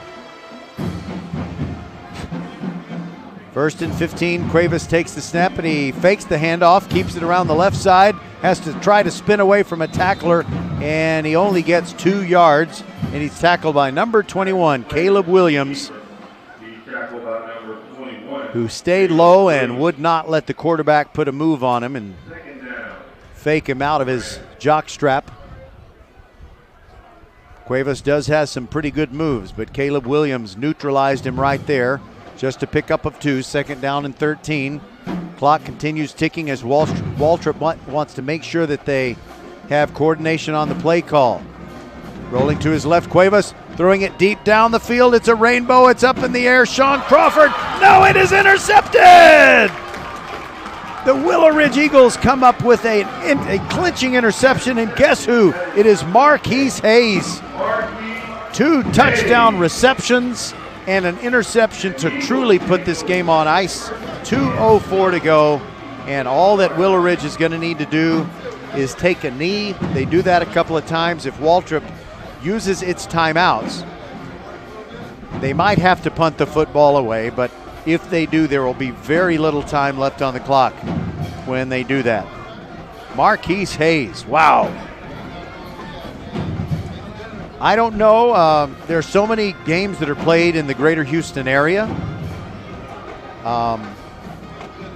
1st and 15, Cuevas takes the snap and he fakes the handoff, keeps it around the left side, has to try to spin away from a tackler, and he only gets 2 yards, and he's tackled by number 21, Caleb Williams, who stayed low and would not let the quarterback put a move on him and fake him out of his jock strap. Cuevas does have some pretty good moves, but Caleb Williams neutralized him right there. Just a pickup of 2, 2nd down and 13. Clock continues ticking as Waltrip wants to make sure that they have coordination on the play call. Rolling to his left, Cuevas throwing it deep down the field. It's a rainbow. It's up in the air. Sean Crawford. No, it is intercepted. The Willow Ridge Eagles come up with a clinching interception, and guess who? It is Marquise Hayes. 2 touchdown receptions and an interception to truly put this game on ice. 2:04 to go, and all that Willow Ridge is going to need to do is take a knee. They do that a couple of times. If Waltrip uses its timeouts, they might have to punt the football away, but if they do, there will be very little time left on the clock when they do that. Marquise Hayes, wow. I don't know. There are so many games that are played in the greater Houston area.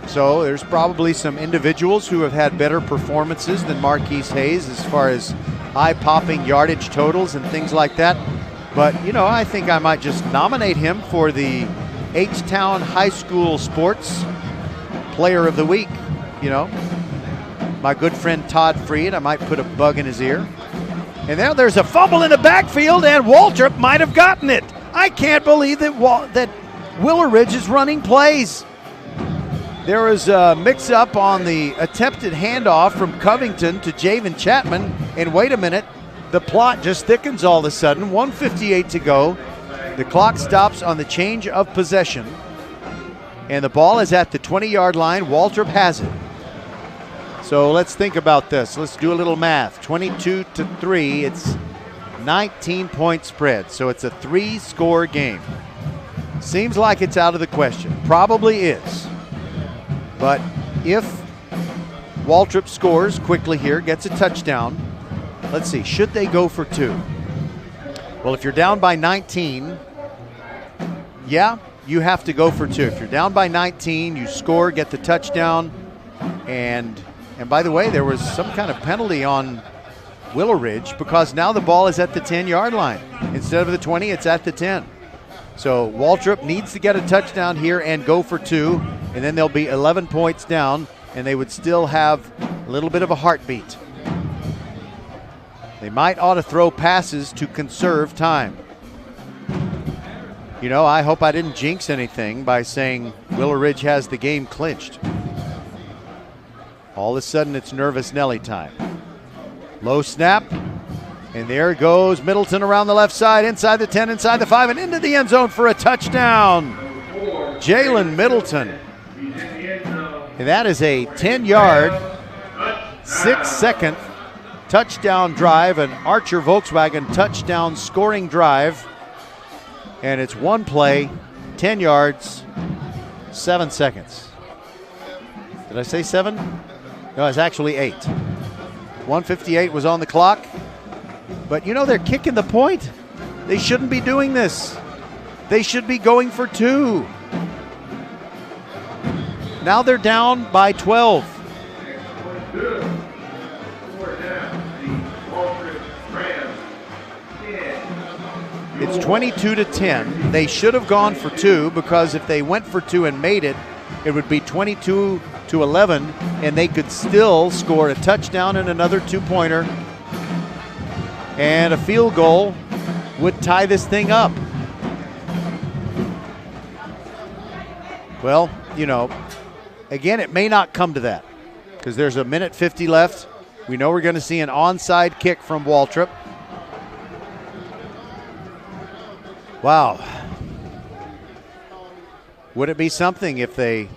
So there's probably some individuals who have had better performances than Marquise Hayes as far as eye-popping yardage totals and things like that. But, you know, I think I might just nominate him for the H-Town High School Sports Player of the Week. You know, my good friend Todd Freed, I might put a bug in his ear. And now there's a fumble in the backfield, and Waltrip might have gotten it. I can't believe that Willow Ridge is running plays. There was a mix-up on the attempted handoff from Covington to Javen Chapman, and wait a minute, the plot just thickens all of a sudden. 1:58 to go. The clock stops on the change of possession, and the ball is at the 20-yard line. Waltrip has it. So let's think about this. Let's do a little math. 22-3. It's 19-point spread, so it's a 3-score game. Seems like it's out of the question. Probably is. But if Waltrip scores quickly here, gets a touchdown, let's see, should they go for 2? Well, if you're down by 19, yeah, you have to go for 2. If you're down by 19, you score, get the touchdown, and by the way, there was some kind of penalty on Willow Ridge because now the ball is at the 10-yard line. Instead of the 20, it's at the 10. So Waltrip needs to get a touchdown here and go for 2, and then they'll be 11 points down, and they would still have a little bit of a heartbeat. They might ought to throw passes to conserve time. You know, I hope I didn't jinx anything by saying Willow Ridge has the game clinched. All of a sudden, it's nervous Nelly time. Low snap, and there goes Middleton around the left side, inside the 10, inside the 5, and into the end zone for a touchdown. Jalen Middleton. And that is a 10-yard, 6-second touchdown drive, an Archer Volkswagen touchdown scoring drive. And it's one play, 10 yards, 7 seconds. Did I say 7? No, it's actually 8. 1:58 was on the clock. But you know, they're kicking the point. They shouldn't be doing this. They should be going for 2. Now they're down by 12. It's 22-10. They should have gone for 2 because if they went for 2 and made it, it would be 22-11, and they could still score a touchdown and another 2-pointer. And a field goal would tie this thing up. Well, you know, again, it may not come to that because there's a minute 50 left. We know we're going to see an onside kick from Waltrip. Wow. Would it be something if they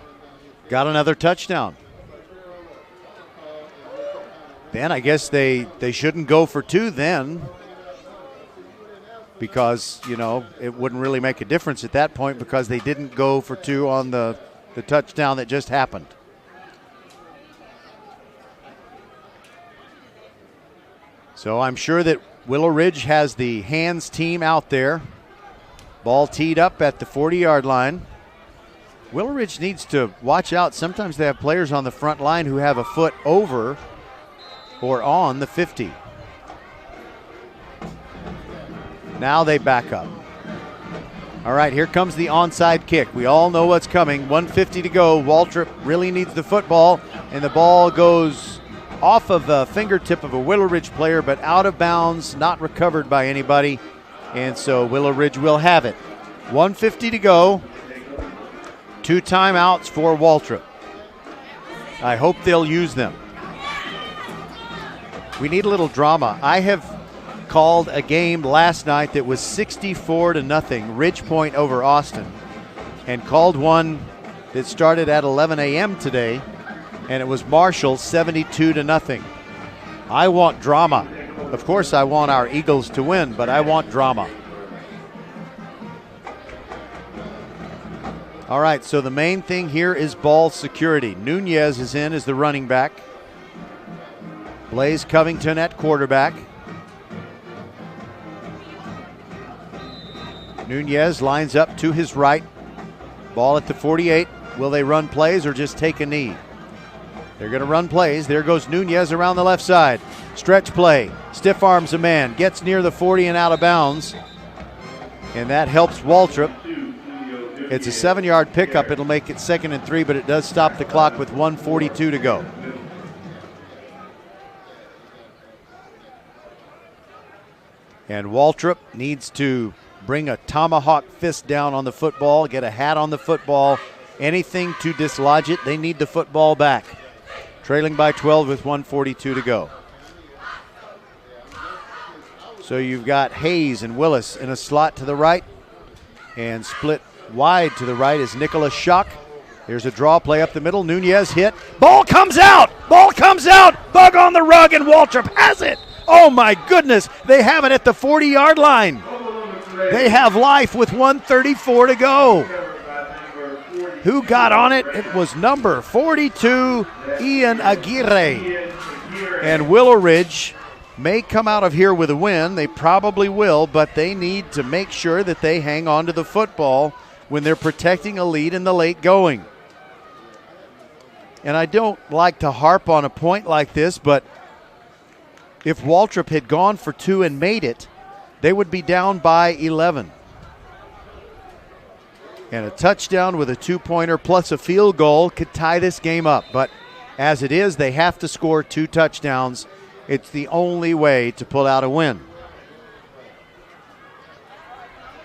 got another touchdown? Then I guess they shouldn't go for 2 then because, you know, it wouldn't really make a difference at that point because they didn't go for 2 on the touchdown that just happened. So I'm sure that Willow Ridge has the hands team out there. Ball teed up at the 40-yard line. Willow Ridge needs to watch out. Sometimes they have players on the front line who have a foot over or on the 50. Now they back up. All right, here comes the onside kick. We all know what's coming. 1:50 to go. Waltrip really needs the football, and the ball goes off of the fingertip of a Willow Ridge player, but out of bounds, not recovered by anybody. And so Willow Ridge will have it. 1:50 to go. 2 timeouts for Waltrip. I hope they'll use them. We need a little drama. I have called a game last night that was 64-0, Ridge Point over Austin, and called one that started at 11 a.m. today, and it was Marshall 72-0. I want drama. Of course, I want our Eagles to win, but I want drama. All right, so the main thing here is ball security. Nunez is in as the running back. Blaze Covington at quarterback. Nunez lines up to his right. Ball at the 48. Will they run plays or just take a knee? They're going to run plays. There goes Nunez around the left side. Stretch play. Stiff arms a man. Gets near the 40 and out of bounds. And that helps Waltrip. It's a 7-yard pickup. It'll make it 2nd and 3, but it does stop the clock with 1:42 to go. And Waltrip needs to bring a tomahawk fist down on the football, get a hat on the football, anything to dislodge it. They need the football back. Trailing by 12 with 1:42 to go. So you've got Hayes and Willis in a slot to the right, and split wide to the right is Nicholas Schock. Here's a draw play up the middle. Nunez hit. Ball comes out! Ball comes out! Bug on the rug, and Waltrip has it! Oh, my goodness. They have it at the 40-yard line. They have life with 1:34 to go. Who got on it? It was number 42, Ian Aguirre. And Willow Ridge may come out of here with a win. They probably will, but they need to make sure that they hang on to the football when they're protecting a lead in the late going. And I don't like to harp on a point like this, but if Waltrip had gone for 2 and made it, they would be down by 11. And a touchdown with a 2-pointer plus a field goal could tie this game up. But as it is, they have to score 2 touchdowns. It's the only way to pull out a win.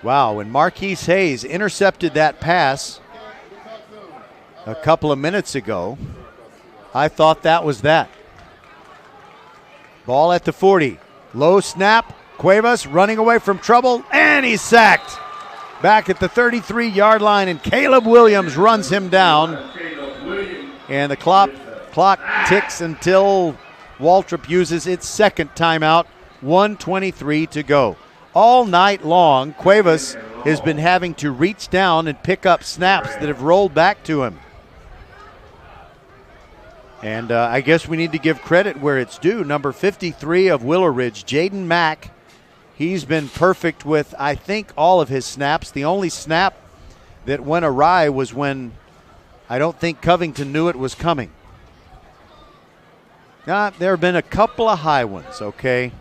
Wow, when Marquise Hayes intercepted that pass a couple of minutes ago, I thought that was that. Ball at the 40. Low snap. Cuevas running away from trouble, and he's sacked. Back at the 33-yard line, and Caleb Williams runs him down. And the clock ticks until Waltrip uses its second timeout. 1:23 to go. All night long, Cuevas has been having to reach down and pick up snaps that have rolled back to him. And I guess we need to give credit where it's due. Number 53 of Willow Ridge, Jaden Mack. He's been perfect with, I think, all of his snaps. The only snap that went awry was when I don't think Covington knew it was coming. There have been a couple of high ones, okay?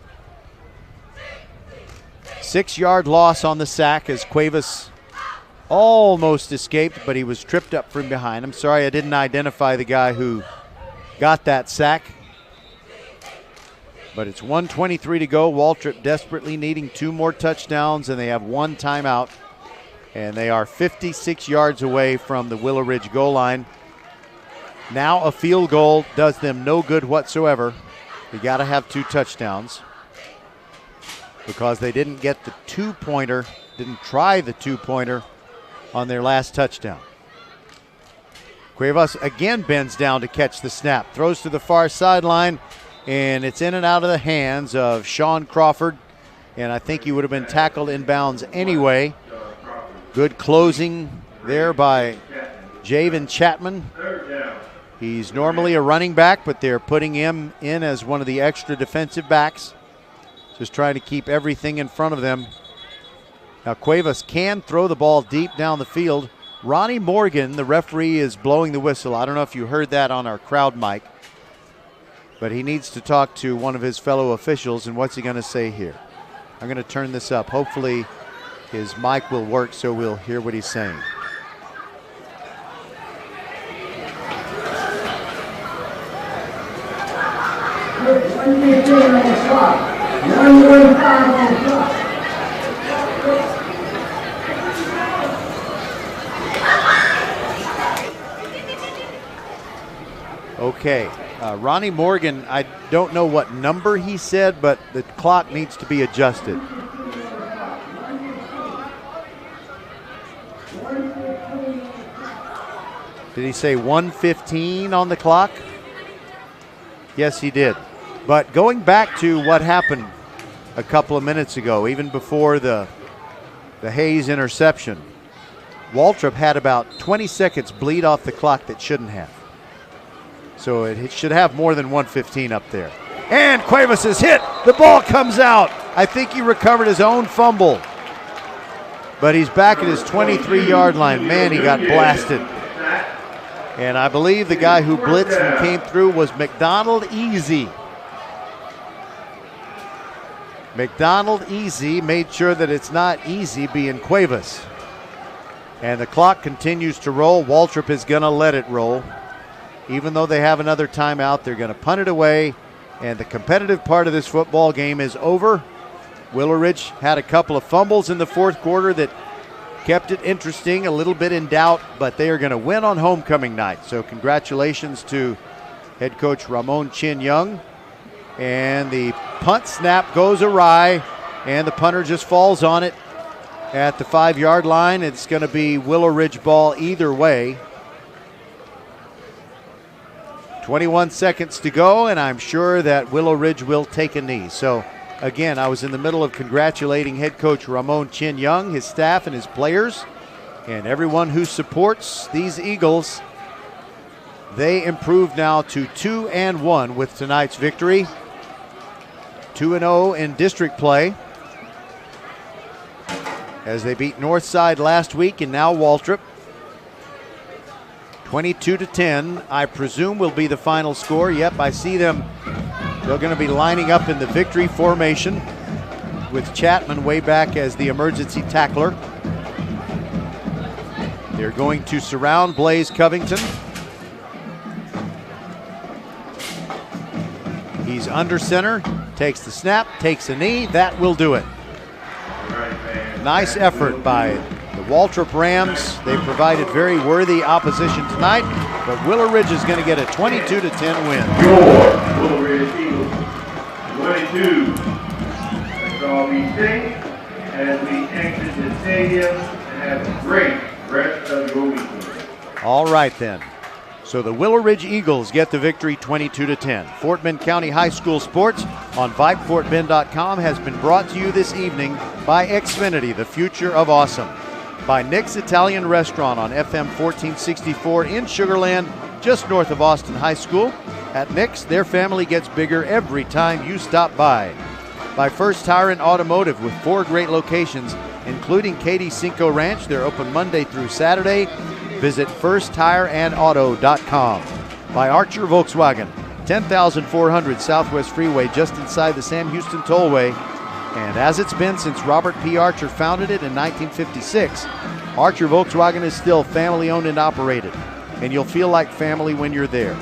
6-yard loss on the sack as Cuevas almost escaped, but he was tripped up from behind. I'm sorry I didn't identify the guy who got that sack. But it's 1:23 to go. Waltrip desperately needing 2 more touchdowns, and they have 1 timeout. And they are 56 yards away from the Willow Ridge goal line. Now a field goal does them no good whatsoever. You got to have 2 touchdowns because they didn't get the 2-pointer, didn't try the 2-pointer on their last touchdown. Cuevas again bends down to catch the snap, throws to the far sideline, and it's in and out of the hands of Sean Crawford, and I think he would have been tackled inbounds anyway. Good closing there by Javen Chapman. He's normally a running back, but they're putting him in as one of the extra defensive backs, just trying to keep everything in front of them. Now Cuevas can throw the ball deep down the field. Ronnie Morgan, the referee, is blowing the whistle. I don't know if you heard that on our crowd mic, but he needs to talk to one of his fellow officials, and what's he going to say here? I'm going to turn this up. Hopefully his mic will work so we'll hear what he's saying. Okay, Ronnie Morgan, I don't know what number he said, but the clock needs to be adjusted. Did he say 1:15 on the clock? Yes, he did. But going back to what happened a couple of minutes ago, even before the Hayes interception, Waltrip had about 20 seconds bleed off the clock that shouldn't have. So it should have more than 1:15 up there. And Cuevas is hit. The ball comes out. I think he recovered his own fumble. But he's back at his 23-yard line. Man, he got blasted. And I believe the guy who blitzed and came through was McDonald Easy. McDonald Easy made sure that it's not easy being Cuevas. And the clock continues to roll. Waltrip is going to let it roll. Even though they have another timeout, they're going to punt it away. And the competitive part of this football game is over. Willow Ridge had a couple of fumbles in the fourth quarter that kept it interesting, a little bit in doubt, but they are going to win on homecoming night. So congratulations to head coach Ramon Chin Young. And the punt snap goes awry, and the punter just falls on it at the 5-yard line. It's going to be Willow Ridge ball either way. 21 seconds to go, and I'm sure that Willow Ridge will take a knee. So, again, I was in the middle of congratulating head coach Ramon Chin Young, his staff, and his players, and everyone who supports these Eagles. They improved now to 2-1 with tonight's victory. 2-0 in district play, as they beat Northside last week and now Waltrip. 22-10, I presume, will be the final score. Yep, I see them. They're going to be lining up in the victory formation with Chapman way back as the emergency tackler. They're going to surround Blaze Covington. He's under center, takes the snap, takes a knee. That will do it. Nice effort by the Waltrip Rams. They provided very worthy opposition tonight, but Willow Ridge is going to get a 22-10 win. Your Willow Ridge Eagles, 22. Let's all be safe as we exit the stadium and have a great rest of your weekend. All right then. So the Willow Ridge Eagles get the victory 22-10. Fort Bend County High School Sports on VypeFortBend.com has been brought to you this evening by Xfinity, the future of awesome. By Nick's Italian Restaurant on FM 1464 in Sugar Land, just north of Austin High School. At Nick's, their family gets bigger every time you stop by. By First Tire and Automotive with 4 great locations, including Katy Cinco Ranch. They're open Monday through Saturday. Visit firsttireandauto.com. By Archer Volkswagen, 10,400 Southwest Freeway, just inside the Sam Houston Tollway. And as it's been since Robert P. Archer founded it in 1956, Archer Volkswagen is still family-owned and operated, and you'll feel like family when you're there.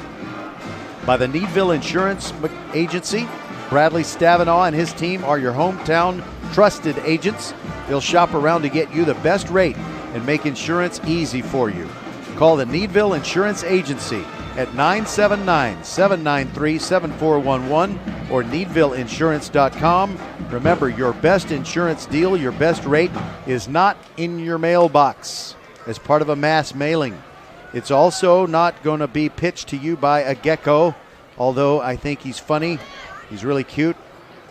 By the Needville Insurance Agency, Bradley Stavanaugh and his team are your hometown trusted agents. They'll shop around to get you the best rate and make insurance easy for you. Call the Needville Insurance Agency at 979-793-7411 or needvilleinsurance.com. Remember, your best insurance deal, your best rate is not in your mailbox as part of a mass mailing. It's also not going to be pitched to you by a gecko, although I think he's funny. He's really cute.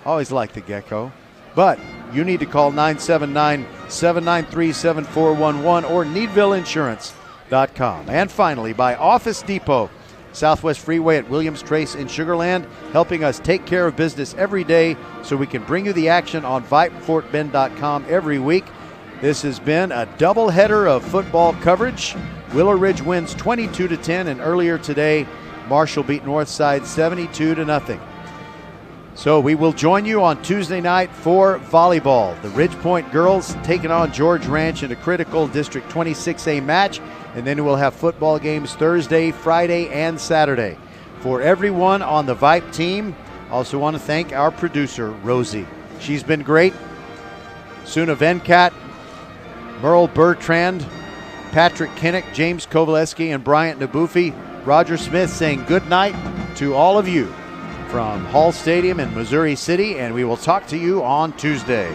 Always liked the gecko. But you need to call 979-793-7411 or needvilleinsurance.com. And finally, by Office Depot, Southwest Freeway at Williams Trace in Sugar Land, helping us take care of business every day so we can bring you the action on VypeFortBend.com every week. This has been a doubleheader of football coverage. Willow Ridge wins 22-10, and earlier today, Marshall beat Northside 72-0. So we will join you on Tuesday night for volleyball. The Ridge Point girls taking on George Ranch in a critical District 26A match. And then we'll have football games Thursday, Friday, and Saturday. For everyone on the Vype team, I also want to thank our producer, Rosie. She's been great. Suna Venkat, Merle Bertrand, Patrick Kinnick, James Kovaleski, and Bryant Nabufi. Roger Smith saying good night to all of you from Hall Stadium in Missouri City, and we will talk to you on Tuesday.